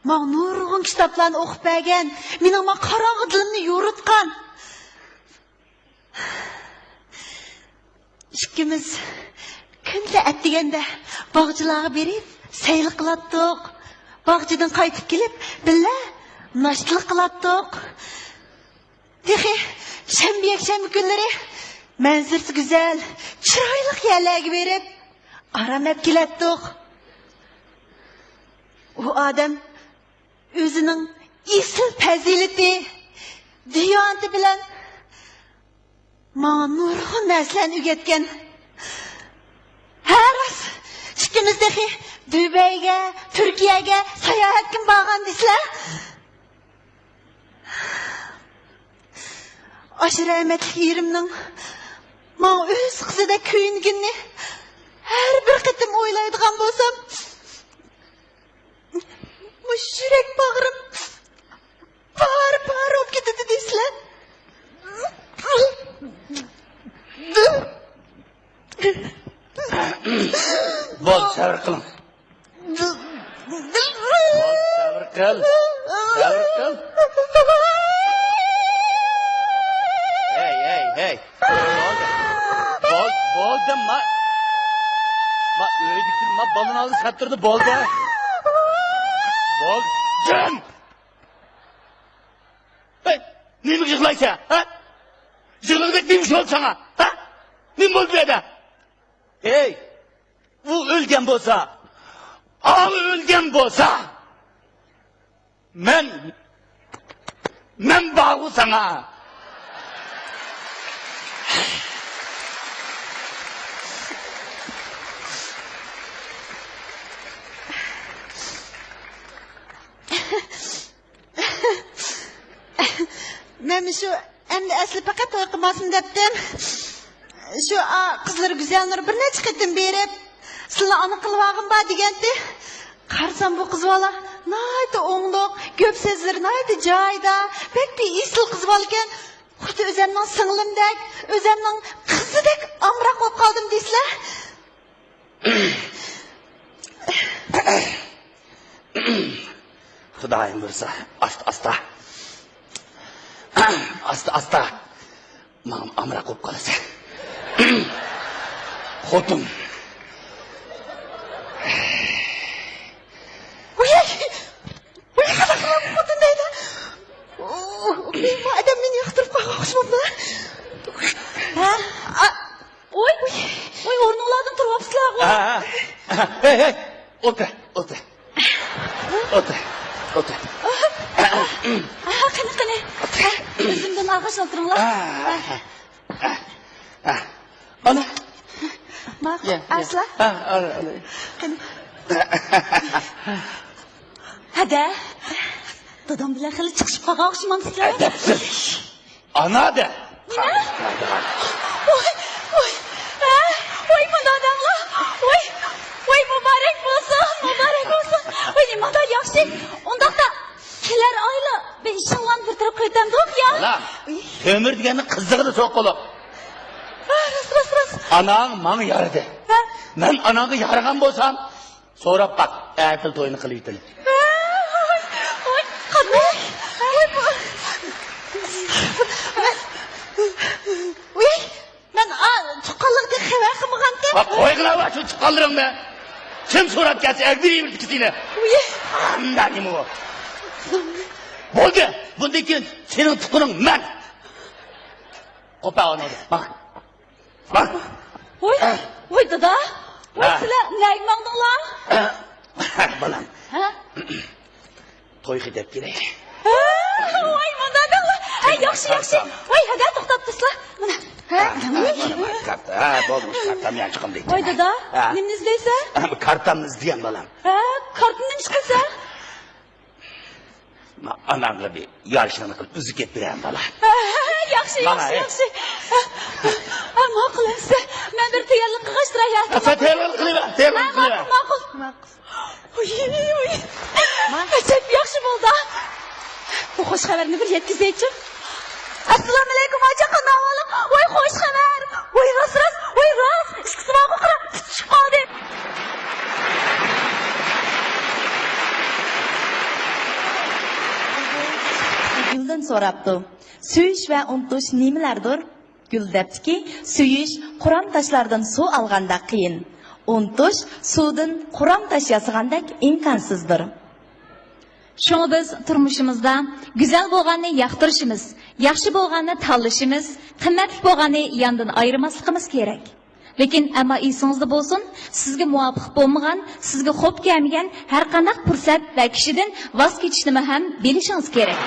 Men nurg'un kitoblarni o'qib bergan, mening qorong'i dilimni yo'ritgan. İkimiz kunda atdiganda bog'chilarga berib, sayl qilatdik. Bog'chidan qaytib kelib, billa nashlik qilatdik. Texi shanba kunlari manzarasi go'zal, chiroyli yerlarga berib, aramlab kelatdik. U odam o'zining isl fazilati, diyonati bilan men nurg'un narsalarni o'rgatgan. Har rost ikkimizdagi Dubayga, Turkiyaga sayohatga borgan desizlar. Aşı rahmetli yerimning men o'z qizida kuyinginni har bir qitim o'ylaydigan bo'lsam, yurak bag'rim par bo'lib ketadi desizlar. Bol sabr qiling. Sabr qil. Hey. Boldu ma. Öyle gittim ma balon aldı sattırdı boldu. Can. Hey, ne mi yıklaysa? Ha? Yıklayacak neymiş oldu sana? Ha? Ne mi oldu ya? Hey, bu ölgen bolsa, ağlı ölgen bolsa, men bağlı sana. Men şu endi asli faqat to'y qilmasin debdim. Şu qizlar go'zallar bir necha qitim berib, sizlar ana qilib olg'in ba degandi. Qarsam bu qiz bola nayta o'ngdoq, ko'p so'zlar nayta joyda, pek bir isl qiz bola ekan. Xuddi o'zimning singlimdek, o'zimning qizidek amroq bo'lib qoldim deysizlar. Xudoyim bo'lsa, asta. Asta. Men amroq bo'lib qolasan. Xotin. Uy, qanaqa xotin deydi? Men odam meni yoqtirib qo'ymoqchimman. Ha? Otur. Qani. O'zimdan og'ash o'tiringlar. Ana. Ma'qul. Asla. Hada. Dadam bilan xili chiqishib qolgan o'xshamamsizlar? Ana de. Voy dadamlar. Voy muborak bo'lsin. Voy nimadan yaxshi. Undaqda kelar oyli ben ishimni bitirib qo'ytamdim ya. Lan. Temir deganni qizig'ini so'qqoloq. Ras. Anang manga yaradi. Men anangga yaragan bo'lsam, so'rab bak, aytil to'yini qilib yitil. Voy, qanday? Voy, men tuqqanlikda xabar qilmagandim. Bak, qo'yg'ina va shu chiqqanlaringni. Kim so'rab kelsa, agdirib ikkisini. Qanday nima bu? Bo'ldi. Bundan keyin sening tuqqaning men. Qo'pa onu. Bak. Voy dada. Voy sizlar nega mangdinglar? Balam. To'y qilib kelaylik. Voy dadamlar. Yaxshi. Voy hada to'xtab tursizlar. Mana. Bo'ldi, kartam yaxshi qildik. Voy dada, nimni izlaysan? Kartamni izlagan balam. Kartni chiqsa? Anamga bir yarışlarını qilib uzib ketib beraman balam. Yaxshi. Ma'qul endi. Men bir tayyorlik qilg'ashtiray. Tayyorlik qilaman. Ma'qul. Oy. Acayip yaxshi bo'ldi. Bu xo'sh xabarni bir yetkazaychi. Assalomu alaykum acha qanday? Voy xo'sh xabar. Voy ras. Ikkisi ma'qul qilib chiqib qoldi. Gülden so'rabdi. Suyish va unutish nimalardir? Gül debdiki, suyish Qur'on tashlardan suv olganda qiyin. Unutish suvdan Qur'on tash yasagandek imkonsizdir. Şunu biz turmushimizda güzel bo'lganni yoqtirishimiz, yaxshi bo'lganni tanlashimiz, qimmatli bo'lganni yandan ayirmasligimiz kerak. Lekin amma esingizda bo'lsin, sizga muvofiq bo'lmagan, sizga xo'p kelmagan har qanday fursat va kishidan voz kechishni ham bilishingiz kerak.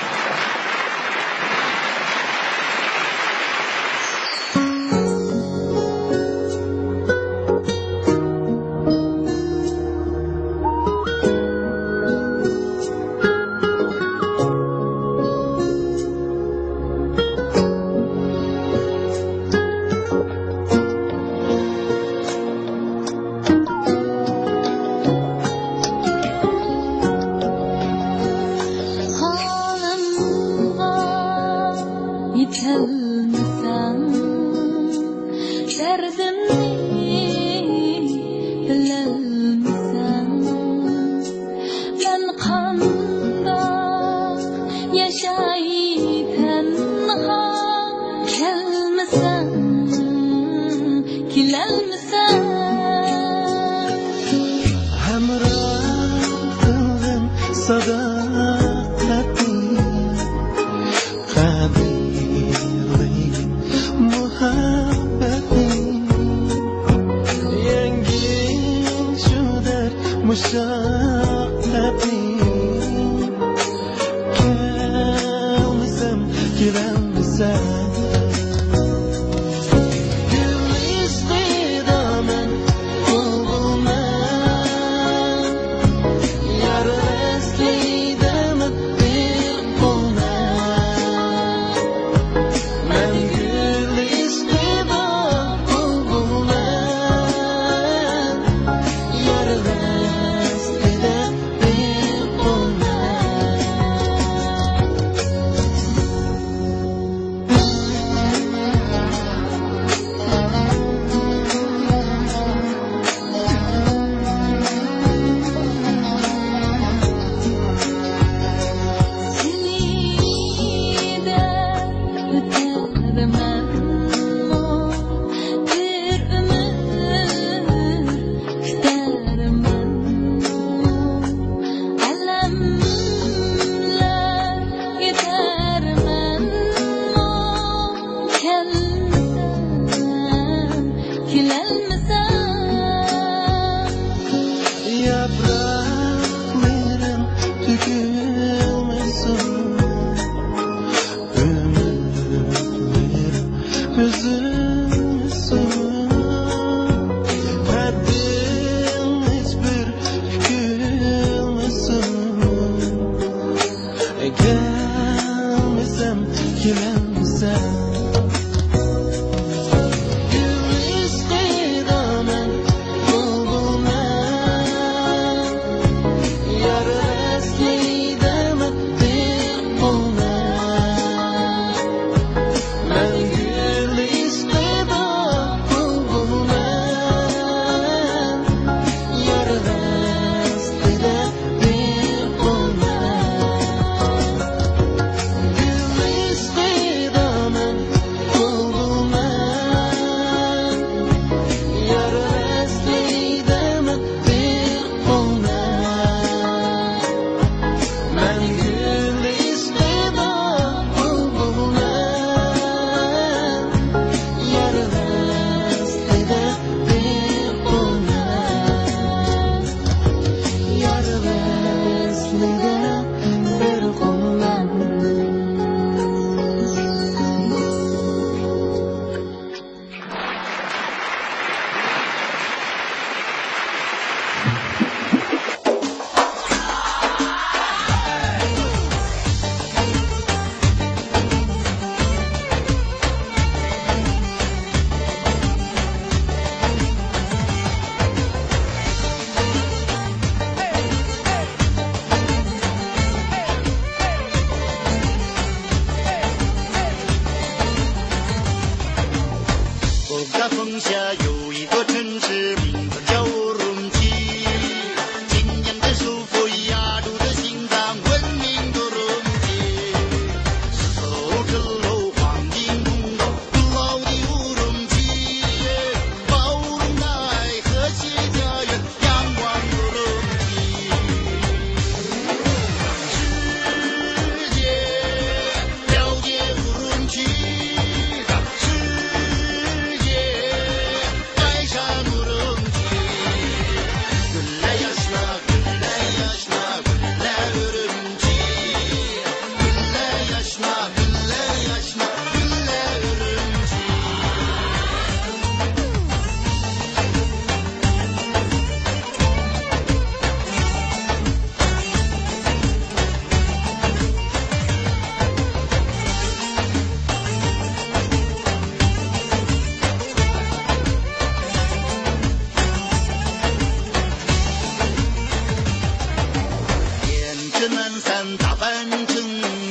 是南山大半城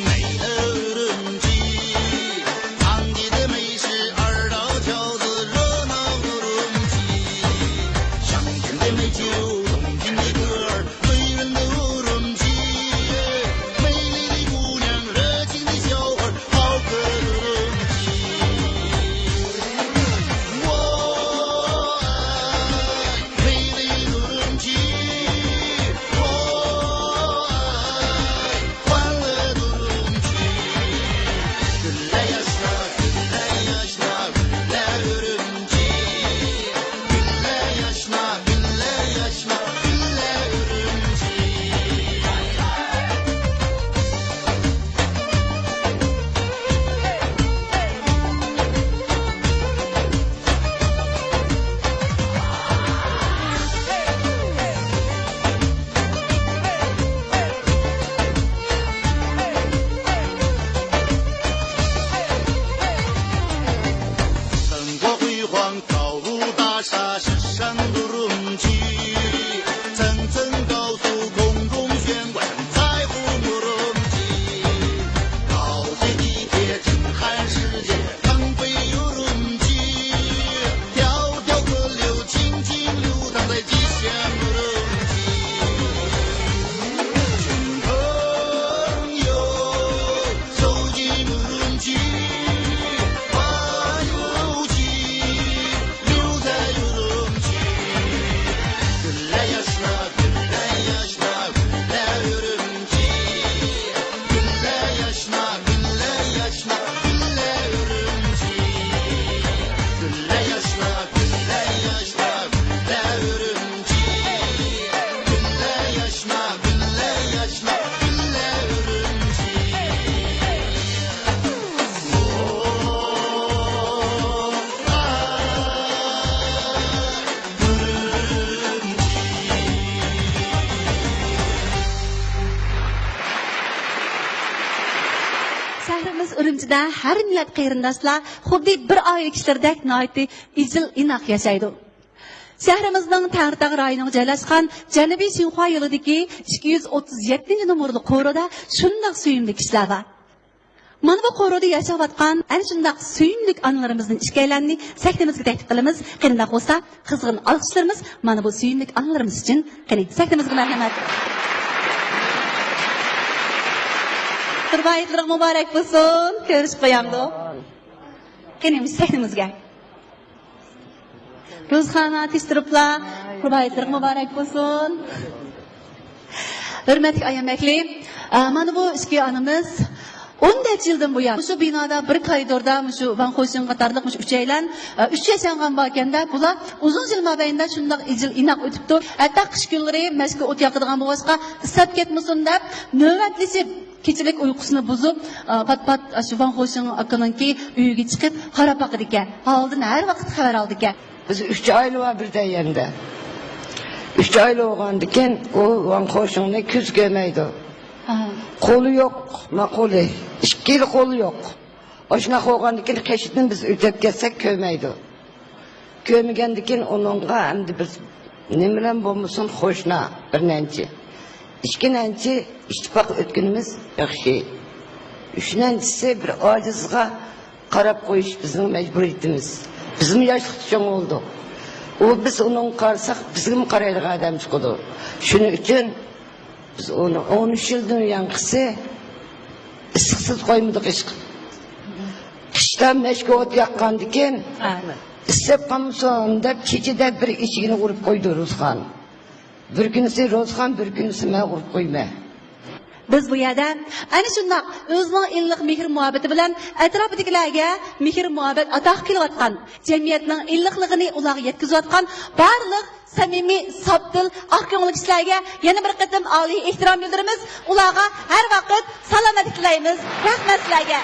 美人计，当地的美食二道条子热闹人气，香甜的美酒，动听的歌儿，醉人的人气，美丽的姑娘，热情的小伙儿，好客人气。我爱美丽的人气，我爱欢乐的人气。gülle yaşla, gülle yaşla, gülle örümcek. Gülle yaşla, gülle yaşla, gülle örümcek.灯火辉煌，高楼大厦，时尚的人气，层层高速，空中悬挂彩虹的人气，高铁地铁震撼世界，腾飞有人气，条条河流，轻轻流淌在吉祥的人气。亲朋友，走进人气。把友情留在人气。gülle yaşla, gülle yaşla, gülle örümcek. Gülle yaşla, gülle yaşla, gülle örümcek. Gülle yaşla, gülle yaşla, gülle örümcek. Gülle yaşla, gülle yaşla, gülle Shahrimiz Urumchida har millat qarindoshlar xuddi bir oila kishilardek noiti izil inoq yashaydi. Shahrimizning Tangritog' rayoniga joylashgan Janubiy Xinhua yo'lidagi 237-nomerli qo'rida shundoq suyimli kishilar bor. Mana bu qo'rida yashayotgan ana shundoq suyimli onalarimizning ishkaylarini sahnamizga taklif qilamiz. Qanday bo'lsa, qizg'in olqishlarimiz mana bu suyimli onalarimiz uchun. Qani sahnamizga marhamat. Qurbayitlar muborak bo'lsin. Ko'rishib qo'yamdi. Qani sahnamizga. Ko'zxona tistiriblar. Qurbayitlar muborak bo'lsin. Hurmatli ayamakli, mana bu ikki onamiz 10 yildan buyon shu binoda bir koridorda shu Van Xo'shin qatorliq uchaylan 3 yashangan bo'lganda bular uzun yil mobaynida shundoq ijil inoq o'tibdi. Hatto qish kunlari mashqa o't yoqadigan bo'lsa, isab ketmasin deb navbatlashib kechilik uyqusini buzib, pat-pat shu Van Xo'shin akaninki uyiga chiqib qarab boqar ekan. Oldin har vaqt xabar oldi ekan. Biz 3 oyli var bir deyende. 3 oyli olgandiken o Van Xo'shinni kuz görmeydi. Kolu yok, makolu. 2 yıl kolu yok. Oşuna olgandiken keşidini biz ötep gelsek köymeydi. Köymegendiken onunla hem de biz nemilen bulmuşsun hoşuna bir nenci. 2 nenci iştipak ötkünümüz yakşı. 3 nencisi bir acizga karab koyuş bizim mecburiyetimiz. Bizim yaşlık çoğun oldu. O biz onun karsak bizim karaylık adam çıkıyordu. Şunun için biz onu 13 yıldan yankısı ısıksız koymadık iş. Kıştan meşke ot yakkandiken ısıp kalmışsın da keçide bir içigini vurup koydu Rozxan. Bir günüsü Rozxan, bir günüsü ben vurup koyma. Biz bu yerda ana shundoq o'zining illiq mehr muhabbati bilan atrofidagilarga mehr muhabbat ato qilayotgan, jamiyatning illiqligini ularga yetkazayotgan barliq samimiy, sodil, oq ko'ngil kishilarga yana bir qatim oliy ehtirom bildiramiz. Ularga har vaqt salomatlik tilaymiz. Rahmat sizlarga.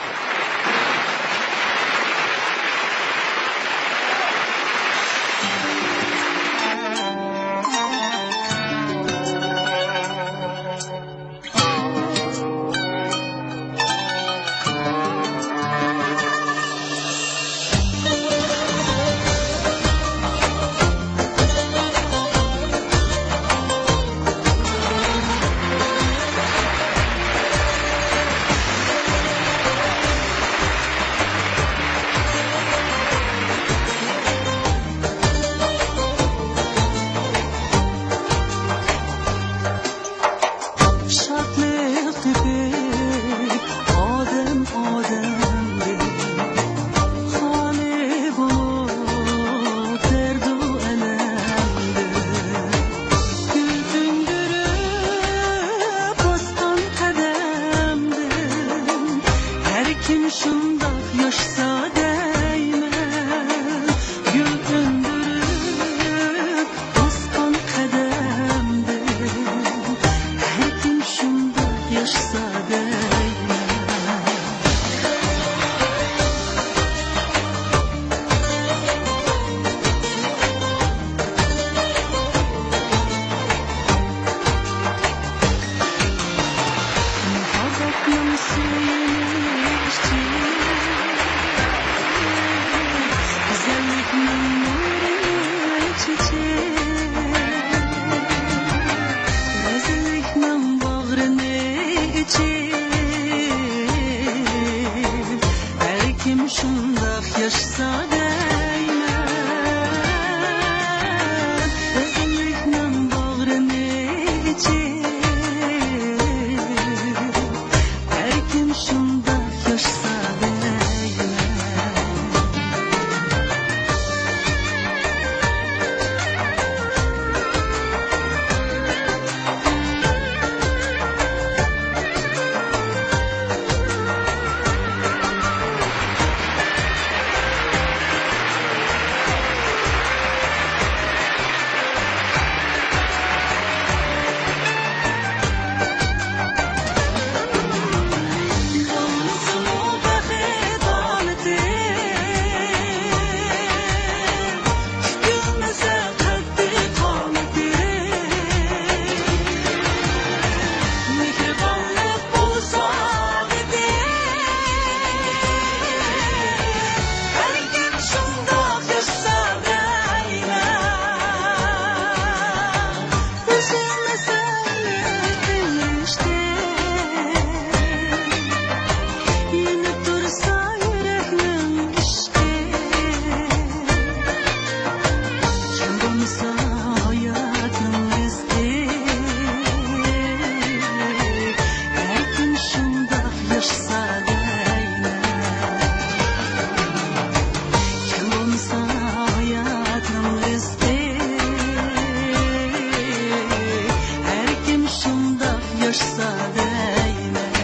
bo'lsa deyman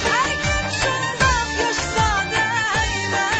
har kim shundoq yashsa deyman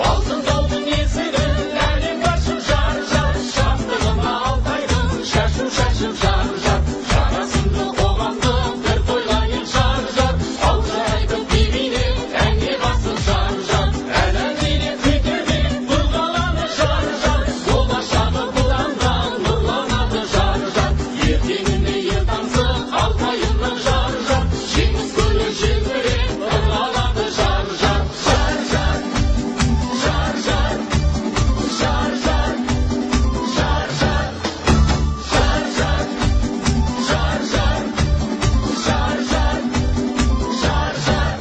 Altın doldun yezirin, elim başım şar şar. Şaftığıma altaydım, şaşım şaşım şar şar. Şarasında oğlandım, bir toylayın şar şar. Alçaydım birbirini, engi basın şar şar. Elendini tükürdüm, burgalanı şar şar. Dolaşadı bulandan, nurlanadı şar şar. Yetkininde yırtansın, altayının şar şar. Şimiz gülü şildirim, ırlaladı şar şar. Şar şar. Şar şar, şar şar, şar şar, şar şar, şar şar, şar şar, şar şar.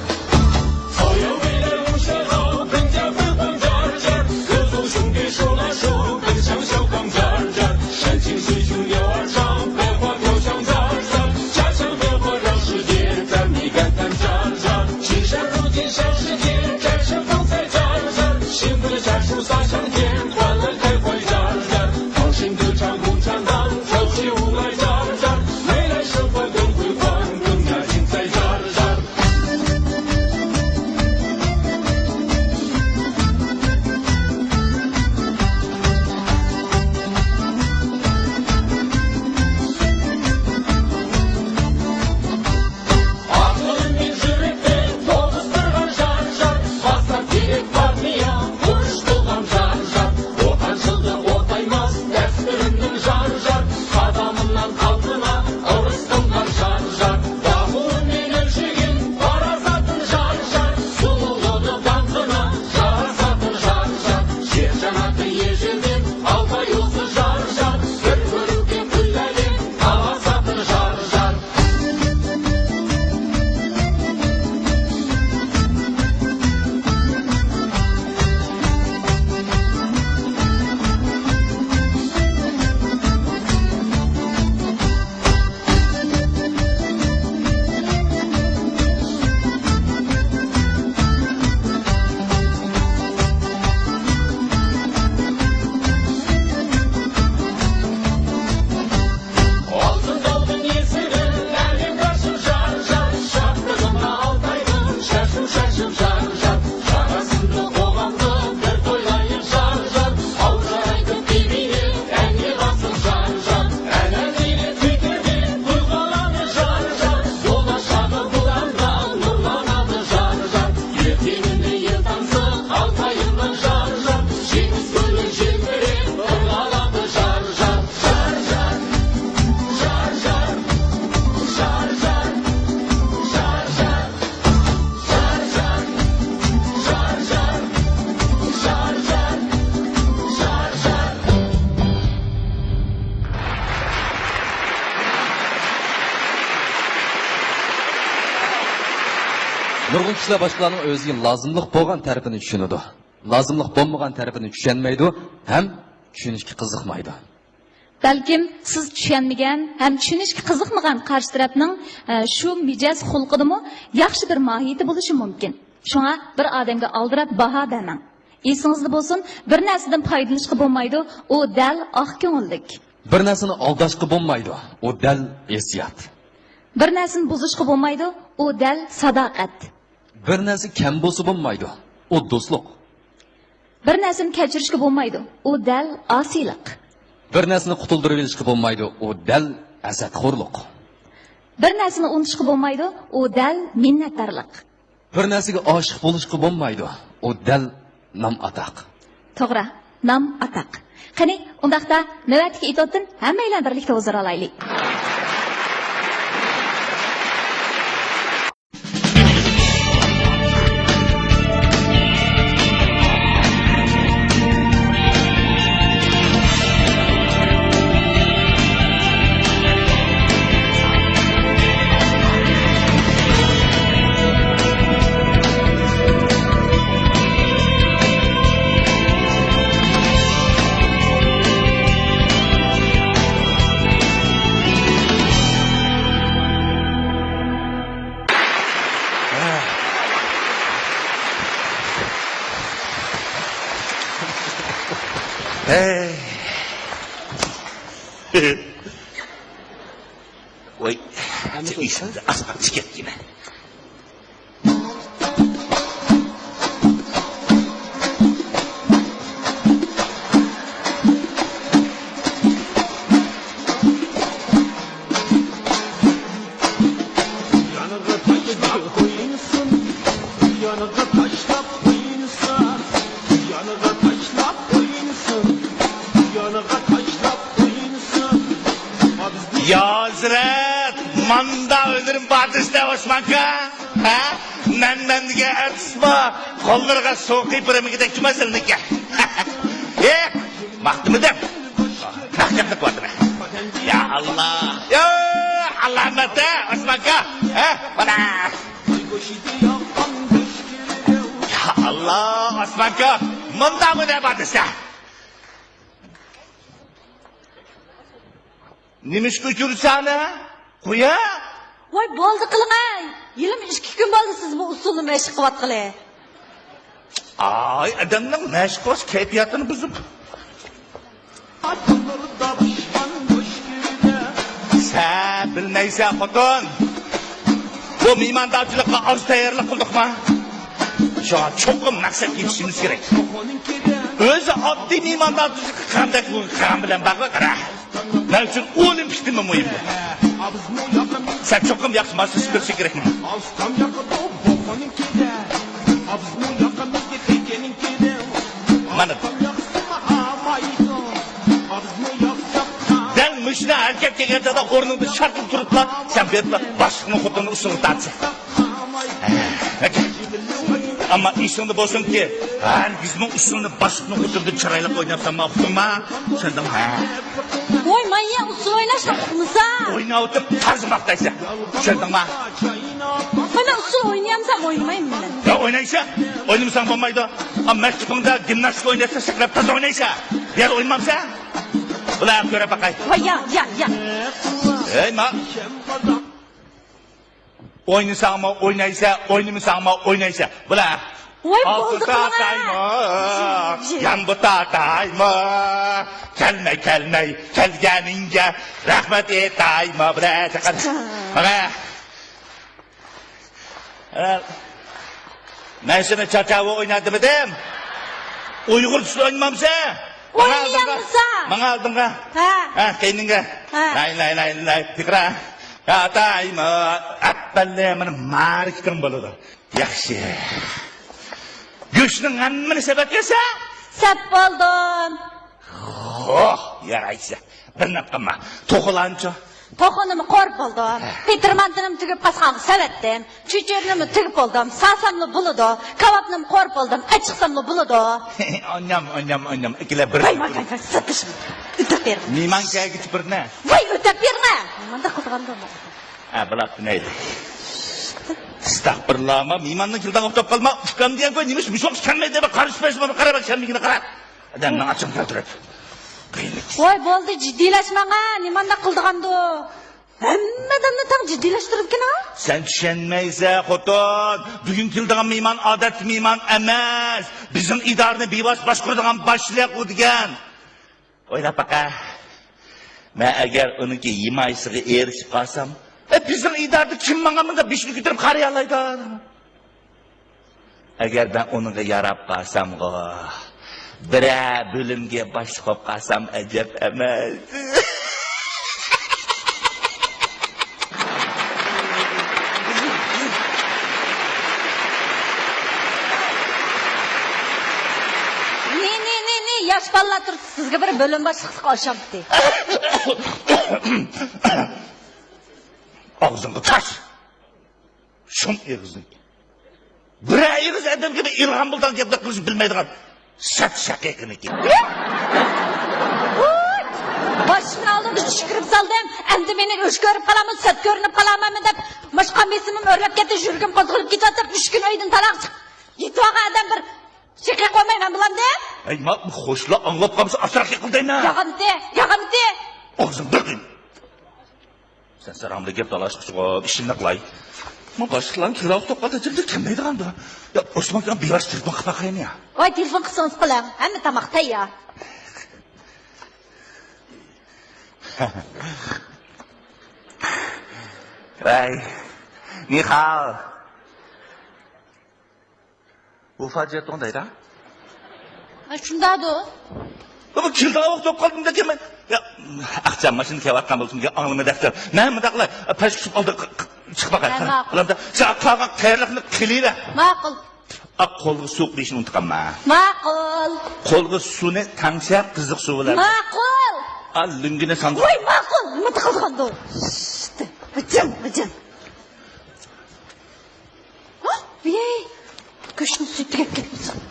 Soyu bile uşağı, bince fırtın car car. Kızıl şungi şuna şu, ben şang şao gang car car. Shan qing sui qiu yao er zhang,百花飘香car car。家乡变化让世界在你感叹car car。青山如今小世界，战胜风采car car。幸福的战术洒向天，欢乐开怀car car。放心歌唱共产党，挑起无赖car car。未来生活更辉煌，更加精彩car car。Aklın bin zürreti, toz pırgan şar şar. Bastap direk batmaya, kuruştuğum şar şar. O kançıldı ortaymaz, defterimden şar şar. Adamından altına, ırıstımdan şar şar. Dağılın bin ölçügün, parazatın şar şar. Sululuğunu bankına, şarasatın şar şar. Şer canatı yeşildim, alta yolsu şar şar. Bir görürken küllerim, havasatın şar şar. Altın doldun yezirin, elim başım şar şar. Şaftığıma altaydım, şaşım şaşım şar şar. Şarasında oğlandım, bir toylayın şar şar. Alçaydım birbirini, engi basın şar şar. Elendini tükürdüm, burgalanı şar şar. Dolaşadı bulandan, nurlanadı şar şar. Yetkininde yırtansın, altayından şar şar. Şimiz gülün şildirim, ırlaladı şar şar. Şar şar. Şar şar, şar şar, şar şar, şar şar, şar şar, şar şar, şar şar. Nurg'un kishilar boshqalarning o'ziga lozimliq bo'lgan tarafini tushunadi. Lozimliq bo'lmagan tarafini tushunmaydi ham tushunishga qiziqmaydi. balkim siz tushunmagan ham tushunishga qiziqmagan qarshi tarafning shu mijoz xulqidimi yaxshi bir mohiyati bo'lishi mumkin. Shunga bir odamga aldirab baho bermang. Esingizda bo'lsin, bir narsadan foydalanishga bo'lmaydi, u dal oq ko'ngillik. Bir narsani aldashga bo'lmaydi, u dal esiyat. Bir narsani buzishga bo'lmaydi, u dal sadoqat. Bir narsa kam bo'lsa bo'lmaydi, u do'stlik. Bir narsani kechirishga bo'lmaydi. U dal osiylik. Bir narsani qutuldirib olishga bo'lmaydi, u dal asadxo'rlik. Bir narsani unutishga bo'lmaydi. U dal minnatdorlik. Bir narsaga oshiq bo'lishga bo'lmaydi, u dal nam ataq. To'g'ri, nam ataq. Qani, undaqda navbatga itoatdan hammanglar birlikda o'zar olaylik. Oy, işinde asmak çıket yine. Ya Hazret, manda ölürüm Batiste Osmanka. Ha? Nenmendige ertisma, kollarga soğukayıp bırımı gidek meselini ki. Baktı mı dem? Nakşatlık vardı be. Ya Allah. Ya Allah mete Osmanka. Bana. Ya Allah Osmanka. Manda mı de Batiste? Nimiş götürsene? Kuya? Voy, bo'ldi qiling ay. Yilim 2 kun bo'ldi siz bu usulni mashq qilyaptinglar. Ay, adamның meşgul keyfiyatını bozup. Sen bilmeysen xotin. Bu mimandavchilikqa az tayyorlik qildik mi? Şu an çoğum maksat yetişimiz gerek. Özü oddiy mimandavchilik qanday qilgan bilan bog'liq qara. Men uchun o'lim pishdimi muhim. Sen çoğum yaxshi mas'ul ko'rsa kerakmi? Mana dal mushna erkak kelganda o'rningda shartib turiblar, sen betla boshliqning xotini usulni tartsa. Ama işinde bolsun ki, herkesin usulünü boshliqning xotini chiroyli o'ynabsan, ma'qulmi? Senden ha. Voy, men usul o'ynashmoqmisa? O'ynab o'tib tarzmoqdaysan. Tushundingmi? Mana usul o'ynayamsam o'ynamayman men. Ya oynaysan, oynamasan bo'lmaydi. Ama maktabingda gimnastika o'ynasa, sakrab toza oynaysan. Yer o'ynamamsa, bular ko'ra baqay. Voy, ya. Ey ma. Oynasanmı oynaysa, oynamasanmı oynaysa. Bular. Voy, bo'ldi qiling. Yan bu tatayma. Kelmey, kelganinga rahmat etayma. Bular chaqar. Mana. Men seni çarçavı oynadım dedim. Uygur usul oynamamsa. Oynayamsa. Bana aldın ha. Ha, kendinge. Lay. Fikra. Ya tayma. Atballe bana mariktim buludu. Yaxşı. Güçlün anmını sebep yasa. Sep buldum. Oh, yaraysa. Bir napkama. Tokulanca. Toxunimi qo'rib bo'ldim. Petermantinim tugib qasqani savatdim. Chuchernimi tugib bo'ldim. Sasamni buludi. Kabobnim qo'rib bo'ldim. Achiqsamni buludi. Onyam. İkile bir. Voy, satishim. O'tib ber. Miman kaygi tipirne. Voy, o'tib berma. Menda qilganda. Ha, bilak neydi? Estağfurullah ama mimanın kilden oturup kalma. Ufkam diyen koy neymiş? Bir soğuk kenmeydi be. Karışmayız bana. Kara bak sen bir kara. Adamdan açım götürüp. Voy, bo'ldi, jiddiylashmaga. Nimanda qildigandi? Hammadanni tam jiddiylashtiribkin ha? Sen düşünmeyse xotin. Bugün kilden miman adet miman emez. Bizim idarını bibaş başkurduğun başlayak o diyen. Oylap baka. Ben eğer onunki yimaysığı erişip kalsam. Bizim idarda kim mangamında bişli götürüp karayalaydı. Eğer ben onunla yarap kalsam. Bire bölümge başlap kalsam acep emez. Ne yaş balla turib sizga bir bölüm boshlig'i oshamdi. Ağzını taş. Şun ağzını. Bir ağız adam gibi ilham buldan gepni qilish bilmaydigan sat shaqaqini ki. Başımın aldığında tüşkürüp saldım. Endi beni üç görüp kalamı, söt görünüp kalamı dep. Başka mesimim örlep gitti, jürgüm kozgulup gitti. 3 gün öydün talak çık. Gitti oğa adam bir şekil koymayman bulam de. Ey ma hoşla anlap kalmışsa aşağı kıldayna. Yağamdı. Ağzını bırakın. Sen saramda gep dalaşıp işimle kılay. Ma başlıkların kilavuk toplatacaklar kimdeydi kandı? Ya Osman kan biraz telefon kapakayın ya. Oy telefon kısınız kılan. Hem de tamakta ya. Vay. Ni hao. Bu facia tondaydı ha? Şunda da o. Bu kilavuk toplatımda kemen. Ya akşam maşını kevatkan bulsun ki anlama defter. Ne mi dakla? Peş kısıp aldı. Çık bakayım. Ne makul? Ulan da sen kalkak terlikini kiliyle. Makul. Kolgu soğuk deyişini unutkanma. Makul. Kolgu su ne? Tangsiyat kızlık su bular. Makul. Al lüngüne sandı. Oy makul. Mıtı kılgandı o. İşte. Bıcın. Hah, biyey. Kışın sütü gitmişsin.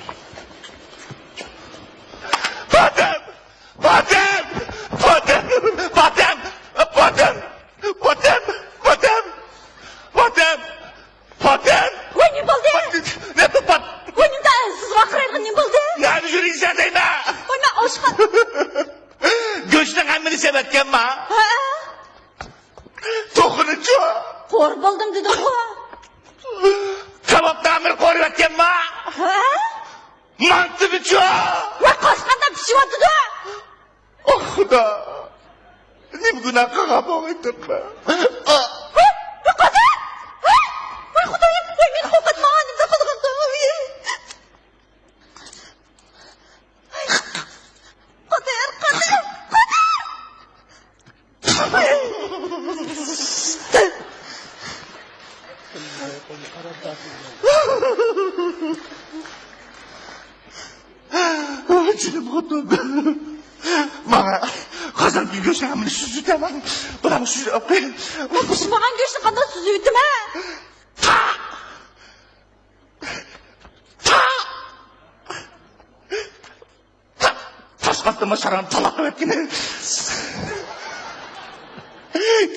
Potem! Oy ne buldu? Ne bu pat? Oy ne de siz vakırayın ne buldu? Yani jüri izledeyim ha! Oy ne aşkın. Göçten hemmini sebetken ma? Ha? Tokununcu! Kor buldum dedim o. Kebap damir koru etken ma? Ha? Mantı biço! Oy kaşkanda pişiyordu da. Oh Huda! Ne bu günah kakap oğuydun ma? Ne kadar? Oy Xudayım. Oy men kokut mağanımda kılgındı. Canım Huda! Bana kazan bir göğsüne hemmini süzü de var. Bana mı süzü öpeyim? Pişmağın göçtü kadar süzüydüm ha. Taş kattıma saran talak öpkini.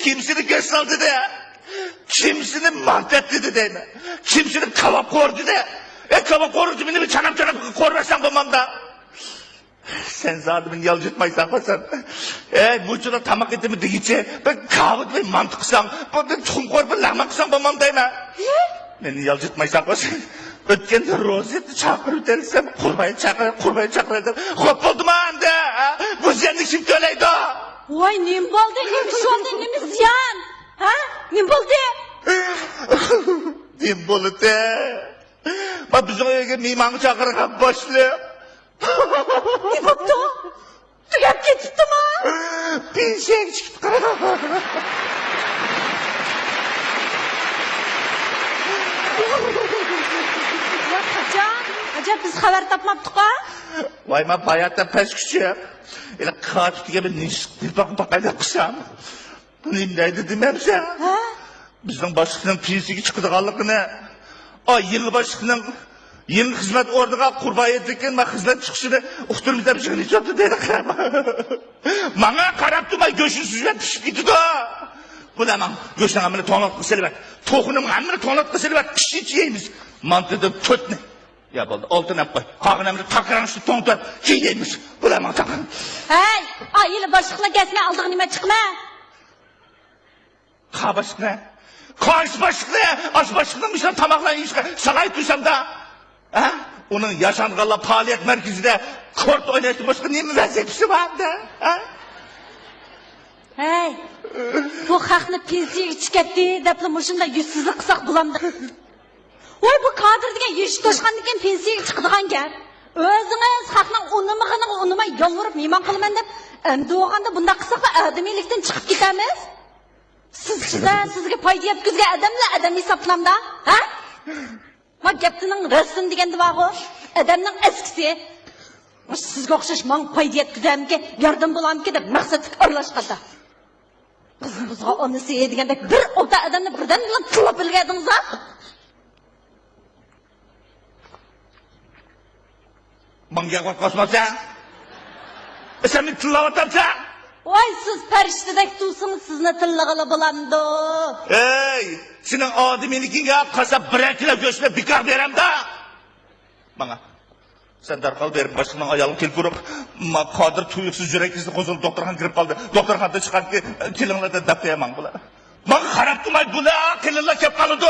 Kimsini göz saldı de. Kimsini mahvetti de değil mi? Kimsini kavap kordu de. Kavap korucu beni bir çanap korversen bulmam da. Sen zadımın yalıcıtmaysan basan. Bu çuna tamak etimi deyince ben kavut ve mantıksan. Ben çunkor bir lahmaksan bulmam değil mi? Beni yalıcıtmaysan basan. Ötkende rozeti çakır dersem kurbayı çakır. Hop oldu mu anda? Bu zenlik şimdi öyleydi o. Oy nem buldu? Nem şu anda nem ziyan. Ha? Nem buldu? Nem buldu de. Bak bizim evde mimanı çakırıp başlıyor. Ne buldu? Tüyep gitti mi? Pensiye çıktı. Ya Hacı biz haber tapmaptık ha? Vay ma bayatta pes küçük. Öyle kaçtı gibi bir bakayla kısam. Neydi demem sen? Ha? Bizden başkanın pensiye çıktıqanlığını. Ay yeni başkanın yeni hizmet orduga kurban ettikken ma hizmet çıkışını uqturmizda bir şey yaptı dedi. Bana karap durmay göçün süzülen pişip gitti de. Bu da man göçten amını tonlatqı selibet. Toxunun amını tonlatqı selibet pişiç yeyimiz. Mantıda tötne. Ya boldu oltun hep koy. Qağın amını takıranıştı tontuat ki yeyimiz. Bu da man takın. Hey, ayılı başlıkla gezme aldığın nime çıkma. Qa başlıkla. Kaç başlıkla. Aç başlıkla mışlan tamakla yiyişle. Salay tuysam da. Ha? Onun yaşanğalla faaliyet merkezinde kort oynayıştı başka niye mi vaziyetisi vardı? Ha? Hey, bu xalqni pensiyaga chiqatdi deb mushunda yuzsizlik qilsak bulamdi. Voy bu kadr degan yeshi toshqandan keyin pensiyaga chiqadigan gap. O'zingiz xalqning yolvurup meyman kılman dep, endi oğanda bunda kısak da adamilikten çıkıp gidemiz. Sizge payda yetkizge adam hesaplamda, ha? Ma geptinin resim degende var o, adamның eskisi. Sizge okşaş man payda yetkizem ki, yardım bulam ki dep maqsadlık arlaşqanda. Kızımızga onu seye degende bir oda adamni birden bilan tılap bilgediniz ha? Manga koşmasa. Sen mi tılavatamsa? Vay siz periştedek tuğsunuz sizni tillagılı bulandı. Ey, senin adiminikine kasap bırakıyla göçme bikar verem da. Bana. Sen darkal verip başımdan ayalım kelip vurup, ma kadir tuyuksuz yüreklisini kozulup doktorhan girip kaldı. Doktorhan da çıkan ki kilinlerden daptayamam bula. Bana harap dumay bula, kilinler kep kalıdı.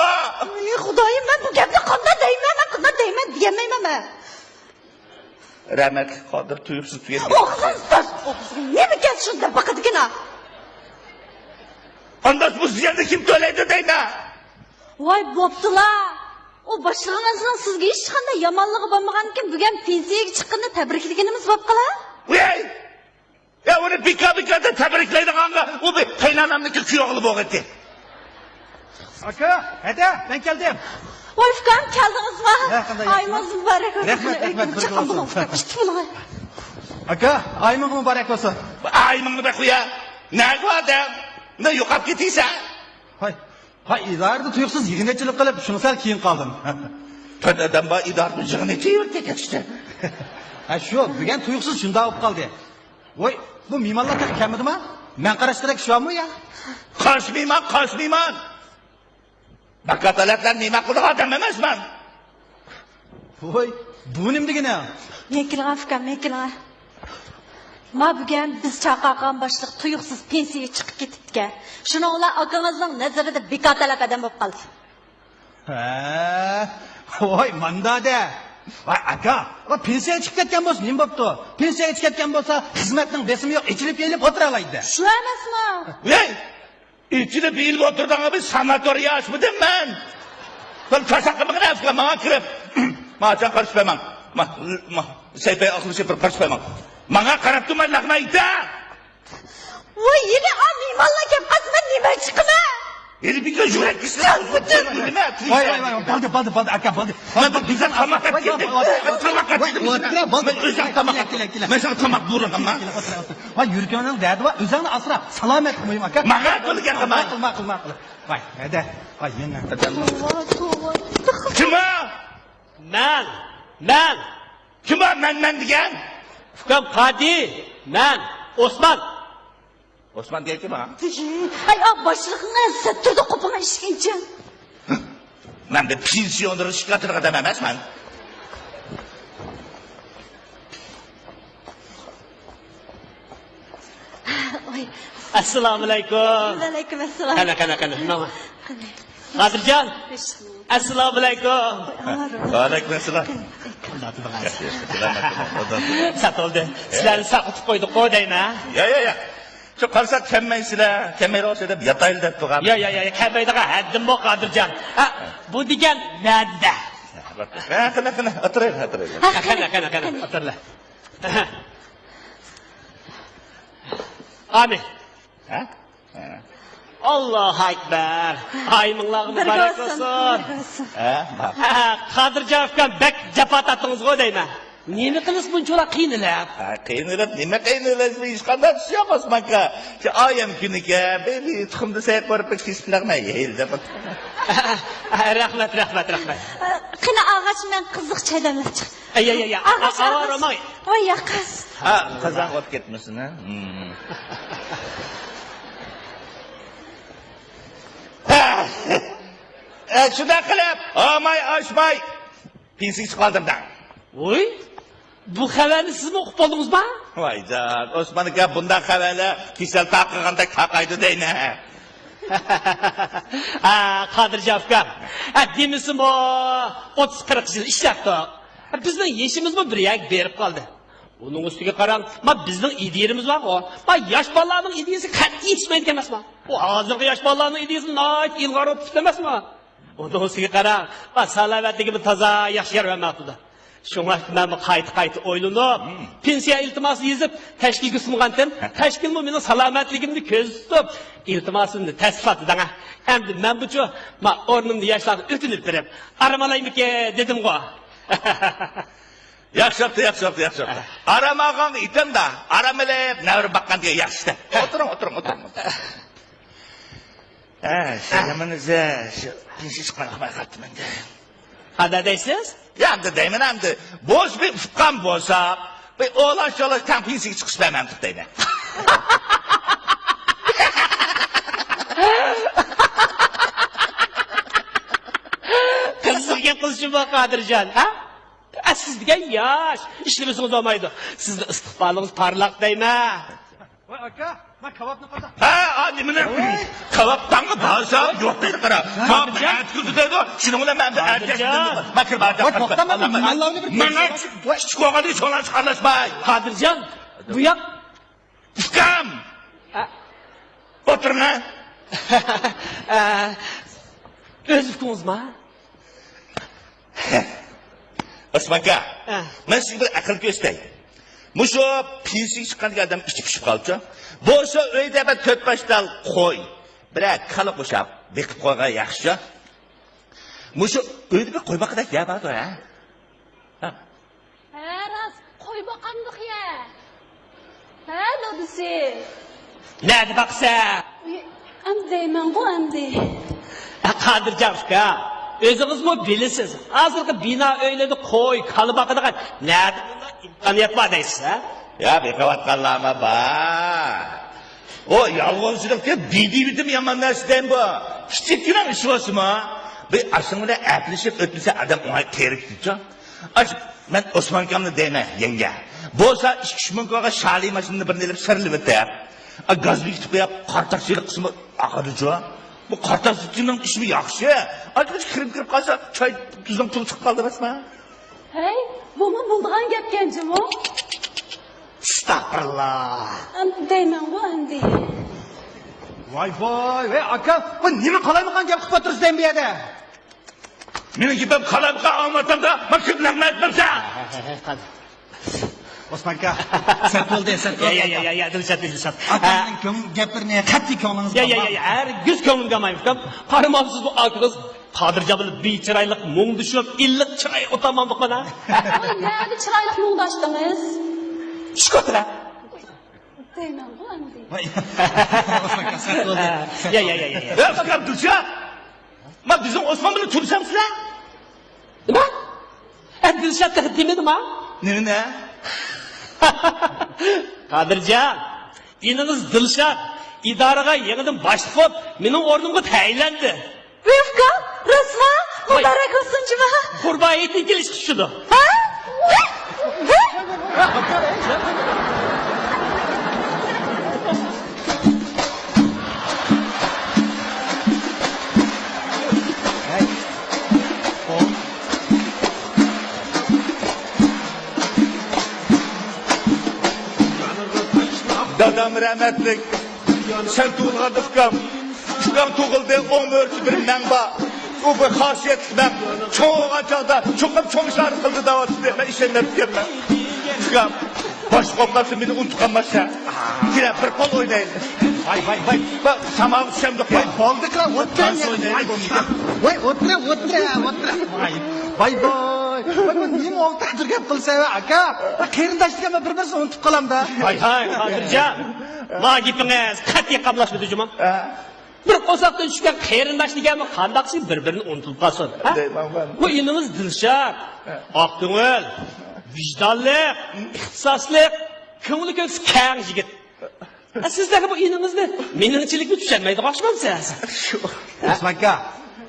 Ey Xudayım ben bu gepte kanda değmem diyemem ama. Rahmet kadir tuyuksuz tuyuyor. Oğlum ne mi gel şunda bakıdı gene? Andas bu ziyade kim söyledi deyme. Vay boptula. O başlığınızdan sizge hiç çıkanda yamanlığı bulmagan kim bugün pensiyeye çıkkanda tebrikliginimiz bop kala? Uy! Ya onu bika da tebrikleydin anga. O bir kaynanamdaki küyoğlu boğ etti. Aka, hadi ben geldim. Wolfgang geldiniz mi? Yakında. Ayımız mübarek olsun. Rahmet, bir Çıkın olsun. bunu. Aka, ayımın mübarek olsun. Aymını be kuya. Ne bu adam? Ne yokap gittiyse? Hay idarda tuyuksuz yig'inchilik qilib shuni sal keyin qoldim. Adam ba idarni jig'ini tiyib ketishdi. Ha shu, bugun tuyuksuz shunda olib qoldi. Voy, bu miymonlar tak kamidimi? Men qarashtirak shumi ya? Qo'shmayman. Bakatalatlar nima qildi odam emasman. Voy, bu nim degani? Mekilga fikam, mekilga. Ma bugün biz chaqirgan boshliq tuyuqsiz pensiyaga chiqib ketibdi. Shuni ular akangizning nazarida bekotalak odam bo'lib qoldi. Ha, voy, mandada. Voy aka, o pensiyaga chiqib ketgan bo'lsa, nima bo'pti? Pensiyaga chiqib ketgan bo'lsa, xizmatning besimi yo'q, ichilib yelib o'tira oladi. Shu emasmi? Ey! İçini bil oturduğun bir sanatoriya açmadım ben. Ben kasakımı nefkle bana kirip. Maçan karışmamam. Seyfeye akıllı şey karışmamam. Bana karaptım Allah'ına ita. Vay yine mimalla kep azman nime çıkma. Yeni bir göz yürek İslam. Baldı, aka, baldı. Ben güzel tamak ettim. Tamak ettim. Ben özel tamak ettim. Mesela tamak durun ama. Vay yürükenin derdi var, özeni asra. Salamet koyayım aka. Bana kılık ettim. Makul. Vay, hadi. Vay, yeniden. Kim o? Men. Kim o men diyen? Fukam Kadi. Men. Osman. Osman diye kim ha? Ay başlığına satırdı kopana işkence. Ben de pensiyoner şikayetine kadar emez ben. Assalomu alaykum. Aleyküm assalam. Kana. Nima? Qadirjon. Assalomu alaykum. Aleykümselam. Satoldi. Sizlarni saqitib qo'ydik qo'ydaymi? Ya. Şu karsak kemmeysizler. Kemmeyi olsa da yataylı da tuğam. Ya. Kabaydaga haddim bu Qadirjon. Ha, bu degan nada. Kana. Oturayım. Kana. O'tirla. Amin. Ha? Allohu akbar. Ayminglarga muborak bo'lsin. Qadirjon akam bek jafo tatdingiz ku deyman. Nima qilish bunchalar qiynalib? Nima qiynalib? Hech qanday ish yo'q Osmonka. Shu oyim kuniga beli tuxumni sayib borib kesiblarmi? Yeyildi. Rahmat. Qina ağaç men qiziq chaydamlar chiq. Ya. Avaromay. Voy yaqas. Ha, qizon olib ketmasin, ha? Shunda qilib, ochmay. Pensiya qoldimda. Voy. Bu xabarni siz mi o'qib qoldingizmi? Voyjon, Osmon aka bundan xabarlar kasal taqiganda taqaydi deyna. Qadirjon akam. Demisin bu 30-40 yil ishlabdi. Bizning yeshimiz bir yak berib qoldi. Uning ustiga qarang, bizning ideyamiz bor-ku. Yosh bolalarning ideyasi qat'iy yetishmaydigan emasmi? Bu hozirgi yosh bolalarning ideyasi nihoyat ilg'or o'tib emasmi? Uning ustiga qarang, salomatligi toza yaxshi yarayapti. Şuna ben qayta oylanıp, pensiya iltiması yazıp, teşkilge sunğandım. Teşkil mi benim salametligimni köz tutup, iltimasımni tasdiqladi dana. Endi men buçu, ma ornumni yaşlarni ötünüp berip, aramalayım ki dedim go. Yaxshapti. Aramağın itim da, aramalab navri baqqan diye yaxshida. O'tiring. Shagaminizda shu pensiya chiqqan qatdim endi. Qada deysiz? Endi deyman endi, bo'sh bir ufqam bo'lsa, bir o'lash tam pensiyaga chiqish bilan deyman. Kızsız gap qilishim bor Qodirjon, ha? Siz degan yosh, ishlaringiz olmaydi. Sizni istiqbolingiz parlaq deyman. Voy aka, men kabobni qada. Ha, nimani? Kebab tanga bo'lsa, yo'q deydi qara. Kebab aytdi deydi. Shuning bilan men erkakdim. Men kirib barcha. Voy to'xtama, mallarni bir. Mana chiqoqadi so'lan chiqarlashmay. Qodirjon, bu yoq Ufqam. O'tirma. o'z fikringizmi? Osmonga. Men sizga bir aql ko'rsatay. Musho pensiya chiqqan odam ichi pishib qoldi. Bo'lsa uyda bir 4-5 dal qo'y. Biroq qala qo'shab beqib qo'ygan yaxshi. Musho uyda bir qo'y boqada gap bor, ha? Ha, rost, qo'y boqandiq ya. Ha, nodisi. Nerede baksa? Amdayman bu amdi. Qodirjon uka, o'zingiz mi bilasiz? Hozirgi bino o'yladi qo'y, qala boqadigan nerede imkoniyat bor deysiz, ha? Ya beqavatqanlarma bor. O yolg'onchilikka bidim yomon narsadan bu. Kichikgina ish bo'lsa-mi? Bir aslida aplashib o'tmasa adam o'ngay kerakdi-ku. Men Osmon akamni deyman, yenga. Bo'lsa 2-3 ming qo'yga shali mashinani bir nelib sirilib o'tib. Gazlik tutib qo'yib, qartaqchilik qismi aqadi-ku. Bu qartaqchilikning ishi yaxshi. Aqlish kirib qolsa, choy tuzning pul chiqib qoldi emasmi? Hey, bu mu bulduğan gap gencim o? Estağfurullah. Amdayman bu amdi. Voy, aka, bu nima qalaymagan gap qilib o'tirsiz bu yerda? Meniki ben qalabqa olmasam-da, men kimlarni aytmamsa. Osman aka, sat bo'ldi. Ya, Dilshod. Akamning gaplarini qat'iy ko'nglingiz Ya, hergiz ko'nglimga olmaymiz. Qaramamsiz bu akınız Qodirjon bilib bechiroylik mung düşüp, illik chiroy o'tamandiq mana. Nerede çıraylık mungdaşdınız? Şukotra. Deyman bu amdi. Osman aka, sat bo'ldi. Ya. Bakam Dilshod. Men bizim Osmon bilan tursamsizlar? Nima? Dilshod demedim ha? Ne? Qodirjon, ininiz Dilshod idoraga yangidan boshliq bo'lib, mening o'rnimga tayinlandi. Rıfka, Rısma, mübarek olsun cuma. Qurban etin kelish tushdi. Ha? Dadam rahmetlik. Sen tuğulgan ufkam. Ufkam tuğuldu, on ölçü bir menba. O bir hasiyetli ben. Çoğu çağda, çok işaret kıldı davası diye. Ben işlemler tükemem. Ufkam, baş koplasın beni unutkanmazsa. Yine bir kol oynayın. Vay. Bak, tamam sen de koy. Oldık lan, otur. Voy, otur. Voy. Bu nima o'rtadir gap qilsa, aka? Qarindoshligimni bir-birimizni unutib qolamda. Hay, Qodirjon. Ma gapingiz qat'iy qablashmadi juma. Bir qo'saqdan tushgan qarindosh deganmi qandaqsi bir-birini unutilib qolsin, ha? Bu ininiz Dilshod, oqko'ngil, vijdonli, ixtisosli, ko'ngli ko'ks kang yigit. Sizlarga bu iningizni meningchilikni tushunmaydi qo'shmansiz. Osman aka,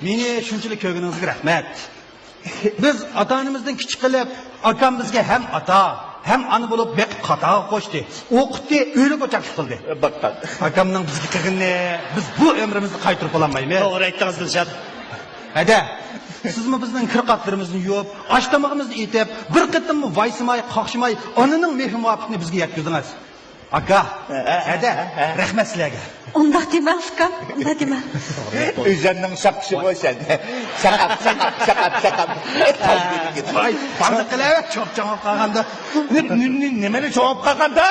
meni shunchalik ko'rganingizga rahmat. Biz ota-onamizdan kichik qilib, akam bizga ham ota, ham ana bo'lib beqib qatoq qo'shdi. O'qitdi, o'ylab o'chaklik qildi. Baqqan. Akamning bizga qilganini biz bu umrimizni qaytarib olmaymiz. To'g'ri aytdingiz Dilshod. Hada, sizmi bizning kirqatlarimizni yuvib, oshtamog'imizni etib, bir qitimmi vaysimay, qoqshimay, onaning mehr-muhabbatini bizga yetkazdingiz. Aka, hadi, rahmet sizlerge. Undaq dema, akam, undaq dema. Üzerinin şapkısı bu sen. Şakap. Ay, bandı kılavet, çok cevap kalganda. Nemeni çoğup kalganda?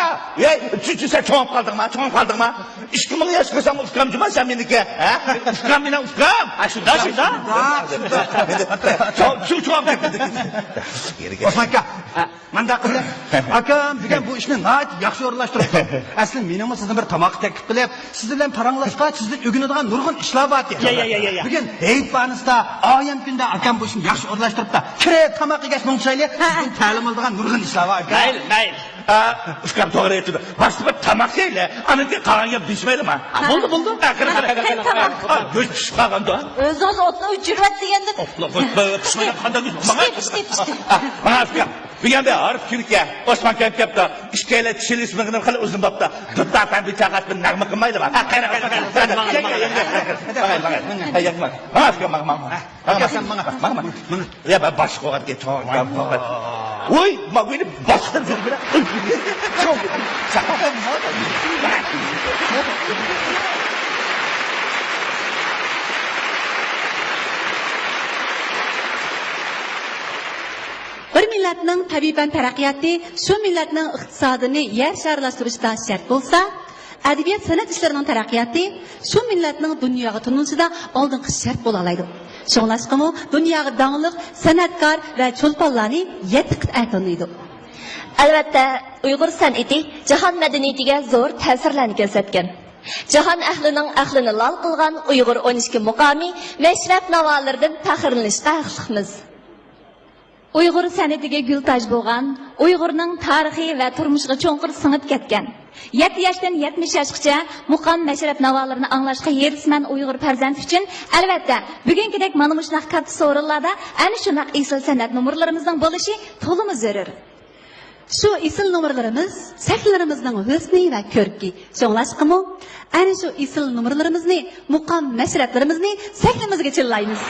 Sen çoğup kaldın mı? İşkımını yaşkırsan ufkamcıma sen benimki. Ufkam bile ufkam. Şurada. Çoğup Osman aka, manda kılır. Akam, bugün bu işini nayet yaxşı orlaştırıp. Aslında benim sizden bir tamak teklif kılıp, siz bilen paranlaşqa, sizden ögünüdüğün nurgun işler var diye. Bugün eyip barınızda, ayam günde akam bu işini yaxşı orlaştırıp da, kire tamak egeç mümkünçaylı, sizden talim aldığın nurgun işler var. Mayl. Ufkam doğru etdi. Başta bir tamak değil. Anınki kalan düşmeyelim ha. Buldu. Tamam. Göz pişip kalganda. Özünüz otlu ücret degende. Pişmeden kanda göz. Bana ufkam. Bir yanda Arif Kürk'e, Osman Kent yaptı. İşkeyle tişili ismini kılı uzun bakta. Tuttan bir çakat bir nağmı kılmaydı mı? Ya ben baş koyat geç. Uy, ma beni bastın zirgine. Çok. Bir millatning tabiiy taraqqiyoti shu millatning iqtisodini yer sharlashtirishda shart bo'lsa, adabiyot san'at ishlarining taraqqiyoti shu millatning dunyoga tunilishida oldingi shart bo'la oladi. Shunlashqimi dunyoga dongliq san'atkor va cho'lponlarni yetti qit'a taniydi. Albatta, Uyg'ur san'ati jahon madaniyatiga zo'r ta'sirlarni ko'rsatgan. Jahon ahlining aqlini lol qilgan Uyg'ur 12 muqomi mashrab navolardan faxrlanishga haqliqmiz. Uyg'ur san'atiga gultaj bo'lgan, Uyg'urning tarixiy va turmushiga cho'nqir singib ketgan. 7 yoshdan 70 yoshgacha muqam mashrab navolarini anglashga yerisman Uyg'ur farzand uchun albatta bugünkidek mana shunday katta so'rinlarda ana shunday esil san'at numurlarimizning bo'lishi to'limi zarur. Shu esil numurlarimiz sahlarimizning husni va ko'rki. Shunlashqimi ana shu esil numurlarimizni, muqam mashrablarimizni sahlamizga chillaymiz.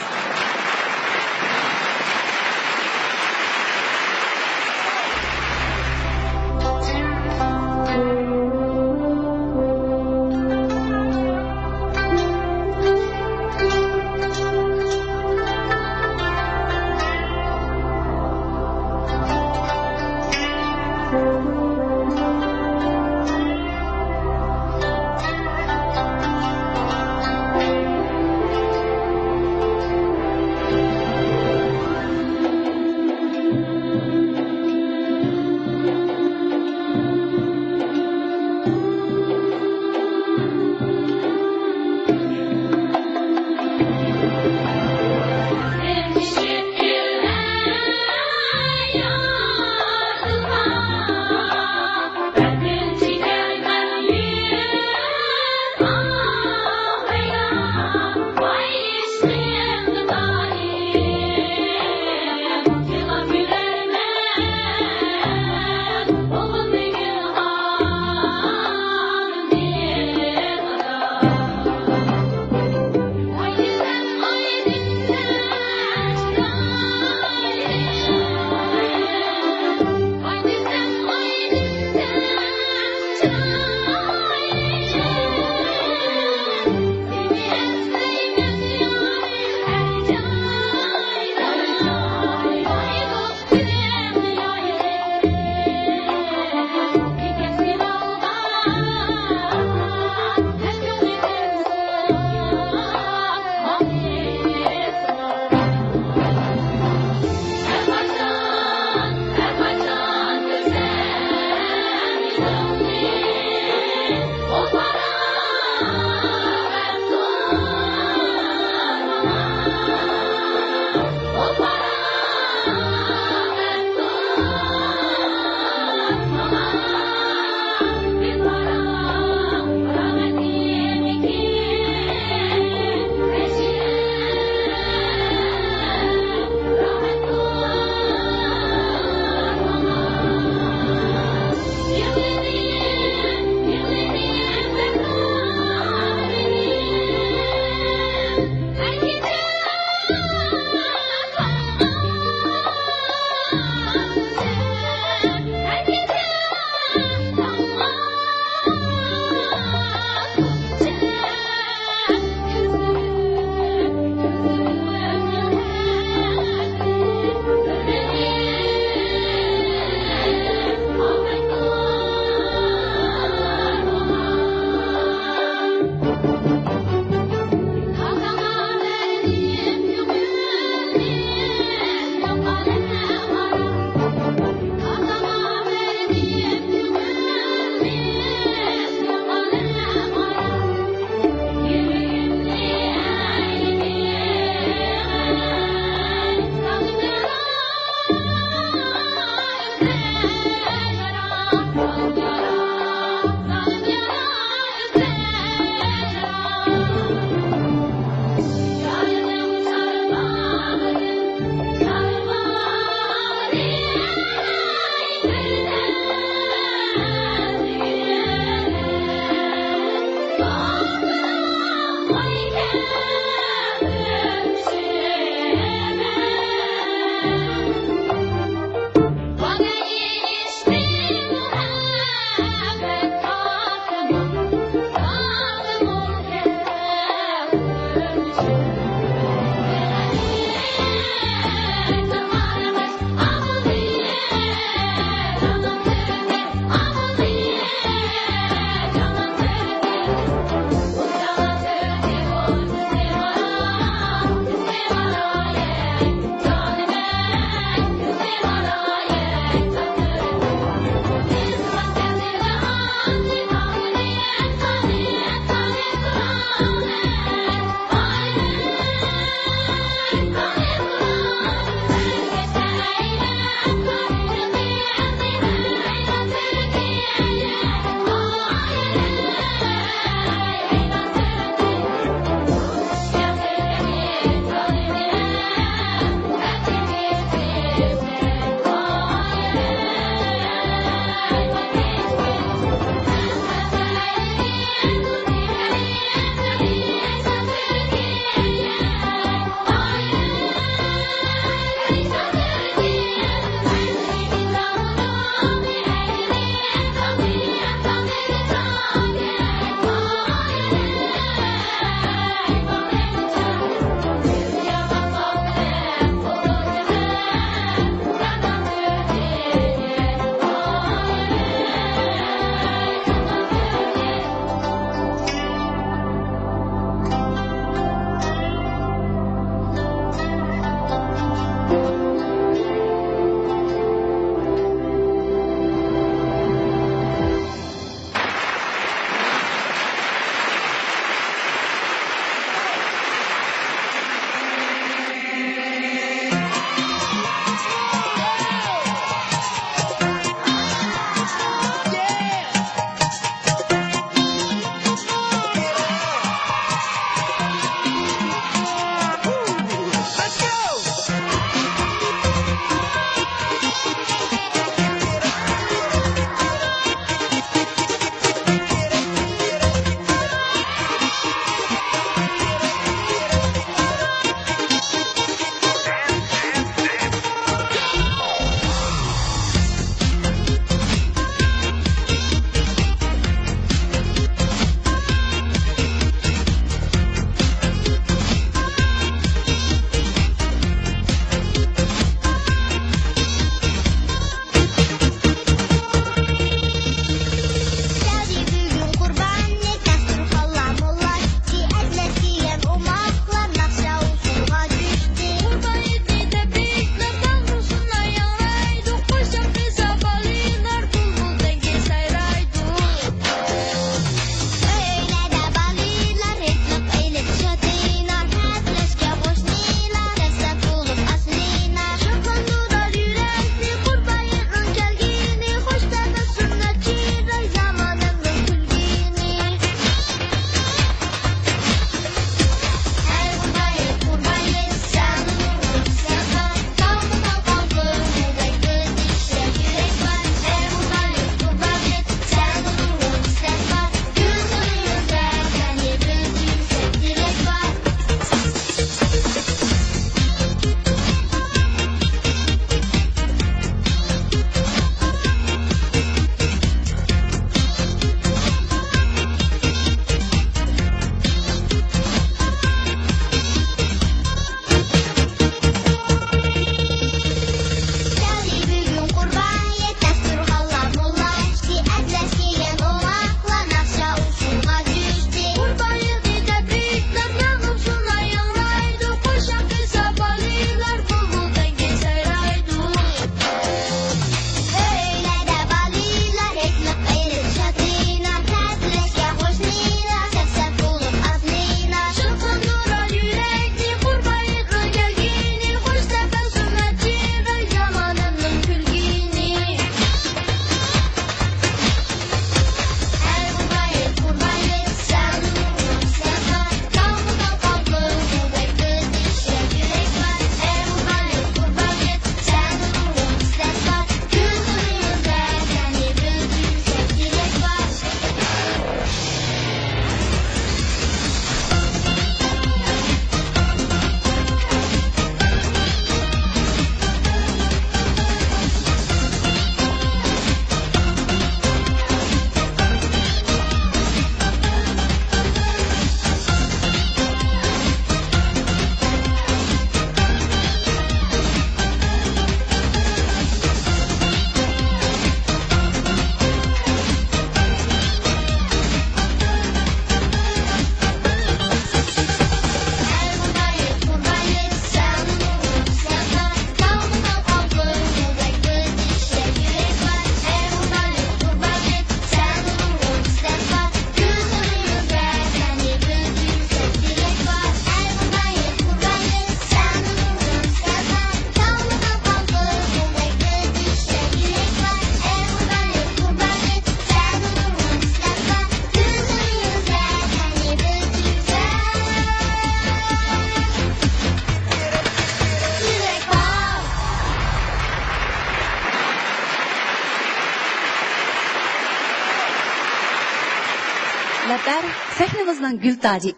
Ləpər səhnimizin gül tacı.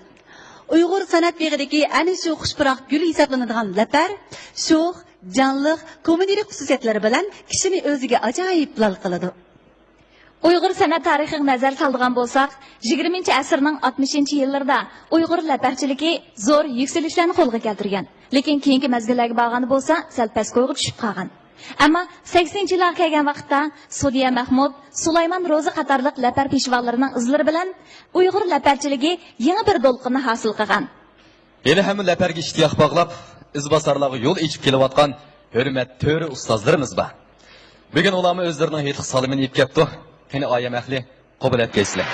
Uyğur sanat beg'idagi ana shu xushpuroq gul hisoblanadigan lapar sho'x, jonliq, komediya xususiyatlari bilan kishini o'ziga ajoyib lol qiladi. Uyg'ur san'at tarixiga nazar soladigan bo'lsak, 20-asrning 60-yillarida Uyg'ur laparchiligi zo'r yuksalishlarni qo'lga keltirgan. Lekin keyingi mezgillarga borgani bo'lsa, sal pastga tushib qolgan. Ammo 80-yillarga kelgan vaqtda Sodiya Mahmud, Sulaymon Ro'zi qatorliq lapar peshvolarining izlari bilan Uyg'ur laparchiligi yangi bir to'lqinni hosil qilgan. Hali ham laparga ishtiyoq bog'lab, izbosarlarga yo'l ichib kelayotgan hurmat to'ri ustozlarimiz bor. Bugun ularni o'zlarining yetib solimini yeb ketdi. Qani oyam ahli qabul etgaysizlar.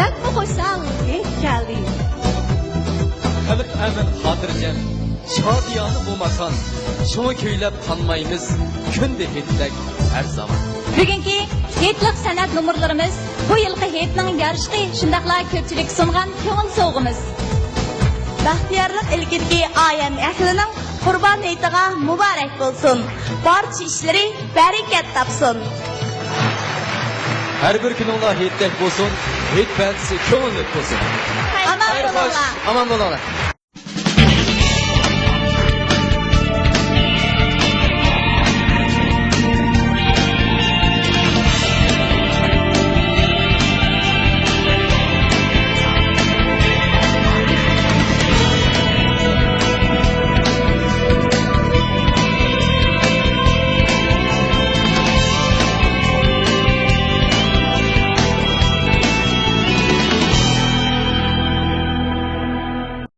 Bak bu hoşal hep geldi. Xalq amin xotirjam, shodiyona bu makon. Şunu köylep tanmaymiz, kunde hitlek her zaman. Bugungi hitliq san'at numurlarimiz bu yilqi hitning yarishqi shundaqla ko'pchilik sungan ko'ngil so'g'imiz. Baxtiyorlik ilgirgi ayam ahlining Qurban hayitiga muborak bo'lsin. Barcha ishlari barakat topsin. Her bir gününla hittek bolsun, hit belgisi köngüllük bolsun. Aman bo'linglar. Aman bo'linglar.